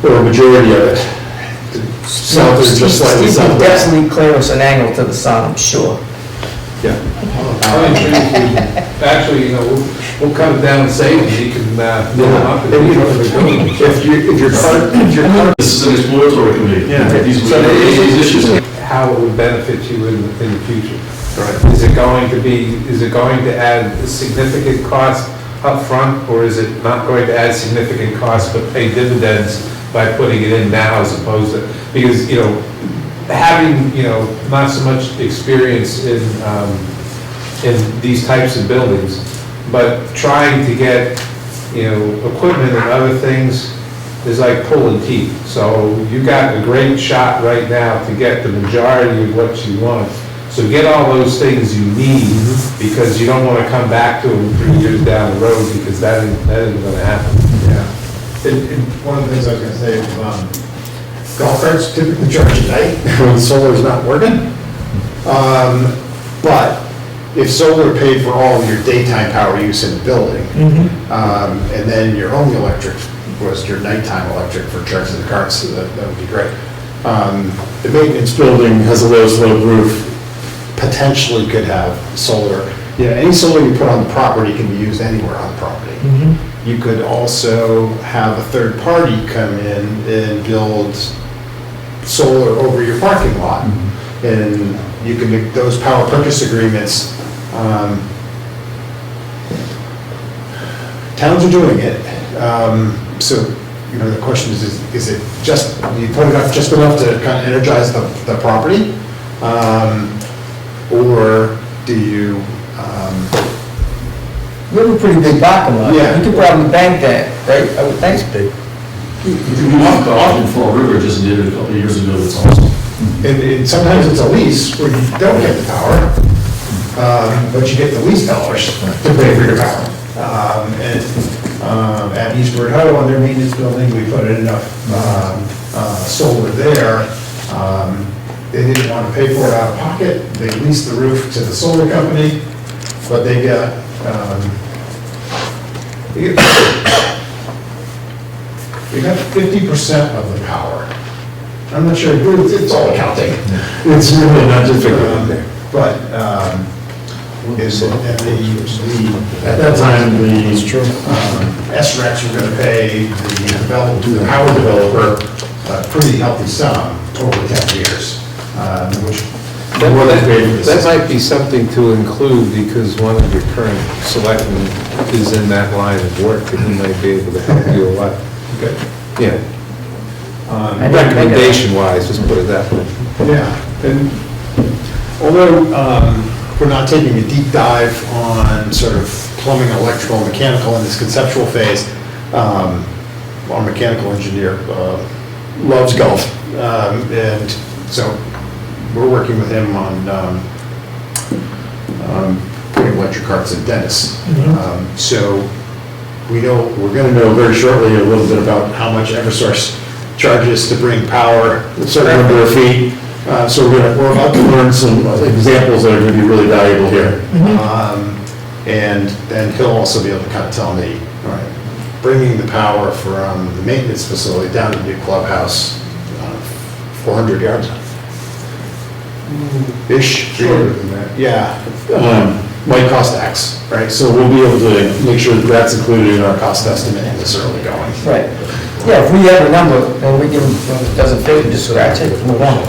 Speaker 13: or a majority of it, south or just slightly
Speaker 8: Steve
Speaker 13: south.
Speaker 8: can definitely clear us an angle to the sun, I'm sure.
Speaker 13: Yeah.
Speaker 3: Actually, we'll cut it down and save it, you can, build them up.
Speaker 13: If your cart,
Speaker 9: This is an exploratory committee.
Speaker 3: Yeah.
Speaker 9: These
Speaker 3: So
Speaker 9: these issues.
Speaker 3: how it would benefit you in the future. Is it going to add a significant cost up front, or is it not going to add significant cost but pay dividends by putting it in now as opposed to, because, having, not so much experience in these types of buildings, but trying to get, equipment and other things is like pulling teeth. So you got a great shot right now to get the majority of what you want. So get all those things you need, because you don't want to come back to them 3 years down the road, because that isn't going to happen.
Speaker 13: yeah. And one of the things I was gonna say is, golf carts typically charge at night when solar's not working. But if solar paid for all of your daytime power use in the building, and then your only electric was your nighttime electric for charging the carts, so that would be great. The maintenance building has a low slope roof, potentially could have solar. Yeah, any solar you put on the property can be used anywhere on the property. You could also have a third party come in and build solar over your parking lot. And you can make those power purchase agreements. Towns are doing it. So, the question is it just, you put it up just enough to kind of energize the property? Or do you,
Speaker 8: We have a pretty big parking lot.
Speaker 13: Yeah.
Speaker 8: You could probably bank that, right? I would think.
Speaker 9: You walk the Fall River just did it a couple of years ago, it's awesome.
Speaker 13: And sometimes it's a lease where you don't get the power, but you get the lease dollars to pay for your power. At Eastward Ho, on their maintenance building, we put in enough solar there. They didn't want to pay for it out of pocket. They leased the roof to the solar company, but they got 50% of the power. I'm not sure, it's all accounting. It's really not just but, at that time, the SRECs were gonna pay the power developer a pretty healthy sum over 10 years, which.
Speaker 3: That might be something to include, because one of your current selectmen is in that line of work, and he might be able to help you a lot.
Speaker 13: Okay.
Speaker 3: Yeah. Recommendation-wise, just put it that way.
Speaker 13: Yeah, and although we're not taking a deep dive on sort of plumbing, electrical, and mechanical in this conceptual phase, our mechanical engineer loves golf, and so we're working with him on putting electric carts in Dennis. So we know, we're gonna know very shortly a little bit about how much Eversource charges to bring power a certain number of feet. So we're about to learn some examples that are gonna be really valuable here. And then he'll also be able to kind of tell me, all right, bringing the power from the maintenance facility down to the new clubhouse, 400 yards. Ish.
Speaker 10: Shorter than that.
Speaker 13: Yeah, might cost X, right? So we'll be able to make sure that that's included in our cost estimate in this early going.
Speaker 8: Right. Yeah, if we have a number, then we can, if it doesn't fit, just scratch it, move on.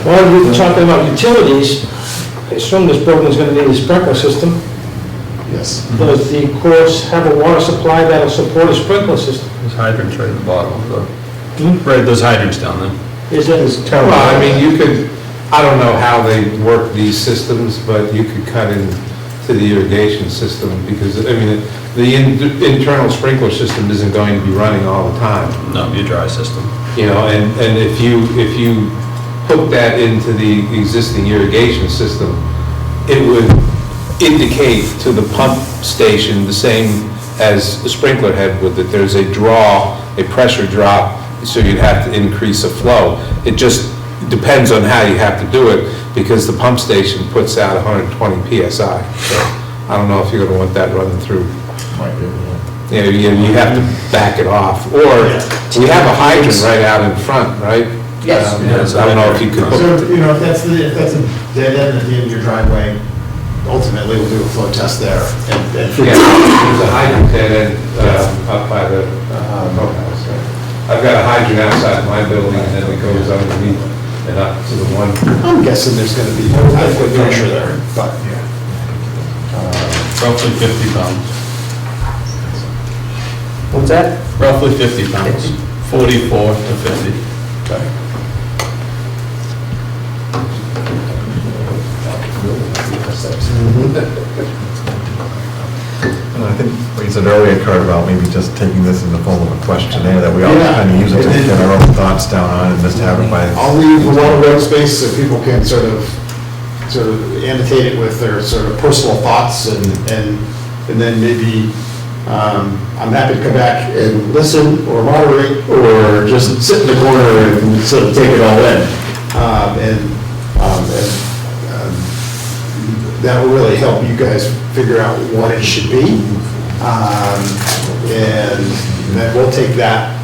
Speaker 12: Well, you're talking about utilities, I assume this building's gonna need a sprinkler system.
Speaker 13: Yes.
Speaker 12: Does the course have a water supply that'll support a sprinkler system?
Speaker 4: There's hydrants right at the bottom of the, right, there's hydrants down there.
Speaker 12: Is that?
Speaker 3: Well, I mean, you could, I don't know how they work these systems, but you could cut into the irrigation system, because, I mean, the internal sprinkler system isn't going to be running all the time.
Speaker 4: No, it'd be a dry system.
Speaker 3: You know, and if you hook that into the existing irrigation system, it would indicate to the pump station the same as the sprinkler head would, that there's a draw, a pressure drop, so you'd have to increase the flow. It just depends on how you have to do it, because the pump station puts out 120 PSI. So I don't know if you're gonna want that running through. You know, you have to back it off, or we have a hydrant right out in front, right?
Speaker 8: Yes.
Speaker 3: I don't know if you could.
Speaker 13: So, you know, if that's a dead end at the end of your driveway, ultimately we'll do a flow test there and
Speaker 3: Yeah, there's a hydrant dead end up by the pump house. I've got a hydrant outside my building, and then it goes underneath and up to the one.
Speaker 13: I'm guessing there's gonna be adequate pressure there, but,
Speaker 4: Roughly 50 pounds.
Speaker 8: What's that?
Speaker 4: Roughly 50 pounds, 44 to 50.
Speaker 13: okay.
Speaker 1: And I think what you said earlier, Kurt, about maybe just taking this in the form of a questionnaire that we all
Speaker 13: Yeah.
Speaker 1: kind of use it to get our own thoughts down on and just have it by.
Speaker 13: I'll leave a lot of road space so people can sort of annotate it with their sort of personal thoughts, and then maybe, I'm happy to come back and listen or moderate or just sit in the corner and sort of take it all in. That will really help you guys figure out what it should be. And then we'll take that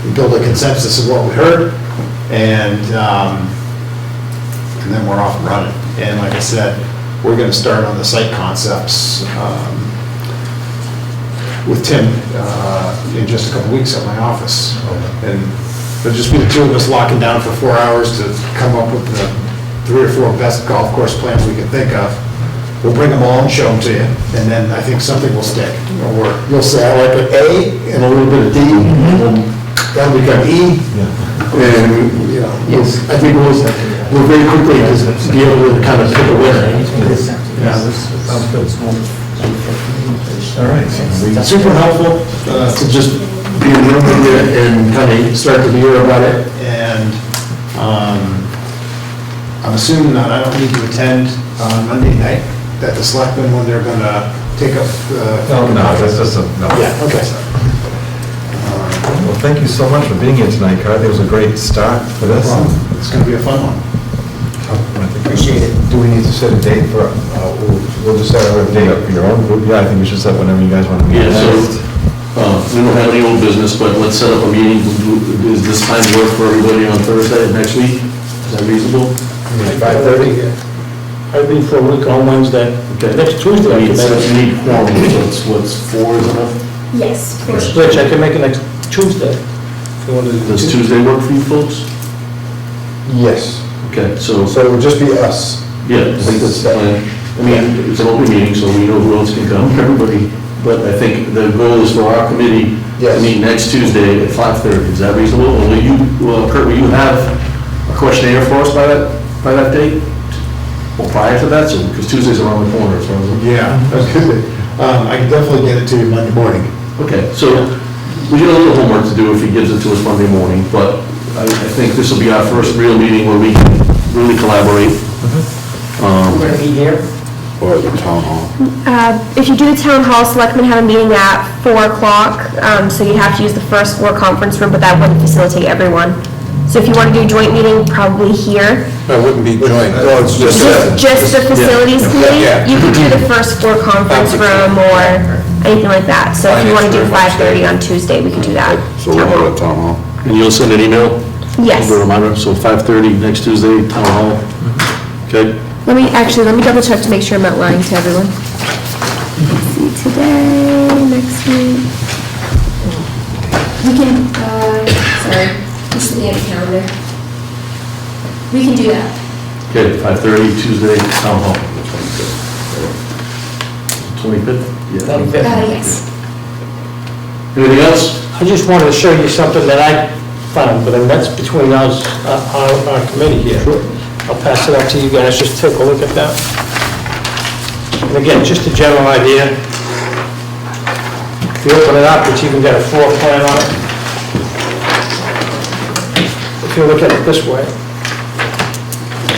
Speaker 13: and build a consensus of what we heard, and then we're off and running. And like I said, we're gonna start on the site concepts with Tim in just a couple weeks at my office. And it'll just be the two of us locking down for 4 hours to come up with the 3 or 4 best golf course plans we can think of. We'll bring them all and show them to you, and then I think something will stick. Or you'll say, I like an A and a little bit of D, and then that'll become E. And, you know, I think we'll very quickly just be able to kind of pick a winner. Yeah. All right. Super helpful to just be in the room with you and kind of start to hear about it. And I'm assuming that I don't need to attend on Monday night, that the selectmen, when they're gonna take up
Speaker 1: No, that's just a, no.
Speaker 13: Yeah, okay.
Speaker 1: Well, thank you so much for being here tonight, Carl. It was a great start for this.
Speaker 13: It's gonna be a fun one.
Speaker 11: Appreciate it. Do we need to set a date for, we'll just set our
Speaker 1: Date
Speaker 11: date?
Speaker 1: up for your own group? Yeah, I think we should set whenever you guys want to meet.
Speaker 9: Yeah, so, we don't have any old business, but let's set up a meeting. Does this time work for everybody on Thursday of next week? Is that reasonable?
Speaker 11: 5:30?
Speaker 12: I'd be for a week on Wednesday.
Speaker 9: Okay.
Speaker 12: Next Tuesday, I
Speaker 9: We
Speaker 12: can make it.
Speaker 9: need quorum, what's 4 is enough?
Speaker 7: Yes.
Speaker 12: Rich, I can make it next Tuesday. If you want to do
Speaker 9: Does Tuesday work for you folks?
Speaker 11: Yes.
Speaker 9: Okay, so,
Speaker 11: So it would just be us.
Speaker 9: yeah, I think that's the plan. I mean, it's an open meeting, so we know who else can come, everybody. But I think the goal is for our committee to
Speaker 11: Yes.
Speaker 9: meet next Tuesday at 5:30. Is that reasonable? Or will you, Kurt, will you have a questionnaire for us by that date? Or prior to that, so, because Tuesday's around the corner as far as.
Speaker 13: Yeah, that's good. I can definitely get it to you Monday morning.
Speaker 9: Okay, so we got a little homework to do if he gives it to us Monday morning, but I think this will be our first real meeting where we can really collaborate.
Speaker 8: We're gonna be here.
Speaker 14: Or at the town hall.
Speaker 7: If you do the town hall, selectmen have a meeting at 4 o'clock, so you'd have to use the first floor conference room, but that wouldn't facilitate everyone. So if you want to do a joint meeting, probably here.
Speaker 3: It wouldn't be joint.
Speaker 11: No, it's just.
Speaker 7: Just the facilities committee,
Speaker 3: Yeah.
Speaker 7: you could do the first floor conference room or anything like that. So if you want to do 5:30 on Tuesday, we could do that.
Speaker 14: So we'll have it at town hall.
Speaker 9: And you'll send an email?
Speaker 7: Yes.
Speaker 9: A reminder, so 5:30 next Tuesday, town hall. Okay?
Speaker 7: Let me double check to make sure I'm not lying to everyone. Let's see, today, next week. We can, sorry, this is the end calendar. We can do that.
Speaker 9: Okay, 5:30 Tuesday, town hall. 25th? Yeah.
Speaker 7: Yes.
Speaker 9: Anything else?
Speaker 12: I just wanted to show you something that I found, but that's between us, our committee here. I'll pass it out to you guys, just take a look at that. And again, just a general idea. If you open it up, it's even got a floor plan on it. If you look at it this way.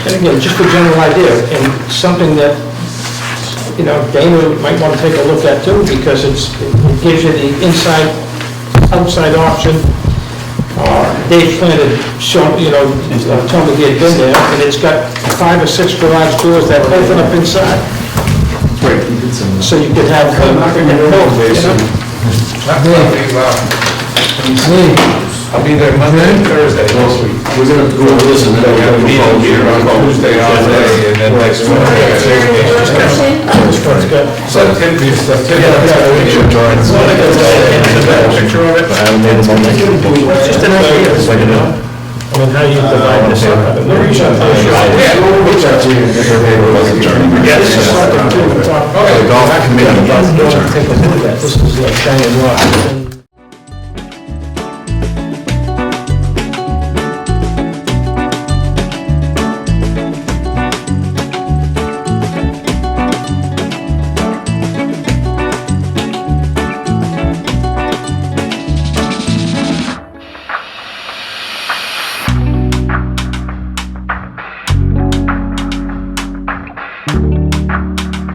Speaker 12: And again, just a general idea, and something that, you know, Dana might want to take a look at too, because it gives you the inside, outside option. Dave planted, told me he had been there, and it's got 5 or 6 garage doors that open up inside.
Speaker 9: Right, you did some.
Speaker 12: So you could have,
Speaker 3: I'll be there Monday and Thursday next week.
Speaker 9: We're gonna go over this and then
Speaker 3: We
Speaker 9: we're
Speaker 3: have a
Speaker 9: gonna
Speaker 3: meeting here on Tuesday all day, and then next Monday. So Tim,
Speaker 1: Picture of it. I haven't made a moment.
Speaker 12: just an idea, I mean, how you divide this up.
Speaker 1: Yeah, we'll reach out to you if your paper wasn't turned.
Speaker 12: Yeah, this is something to talk about.
Speaker 1: Okay, golf committee.
Speaker 12: Take a look at, this is like China law.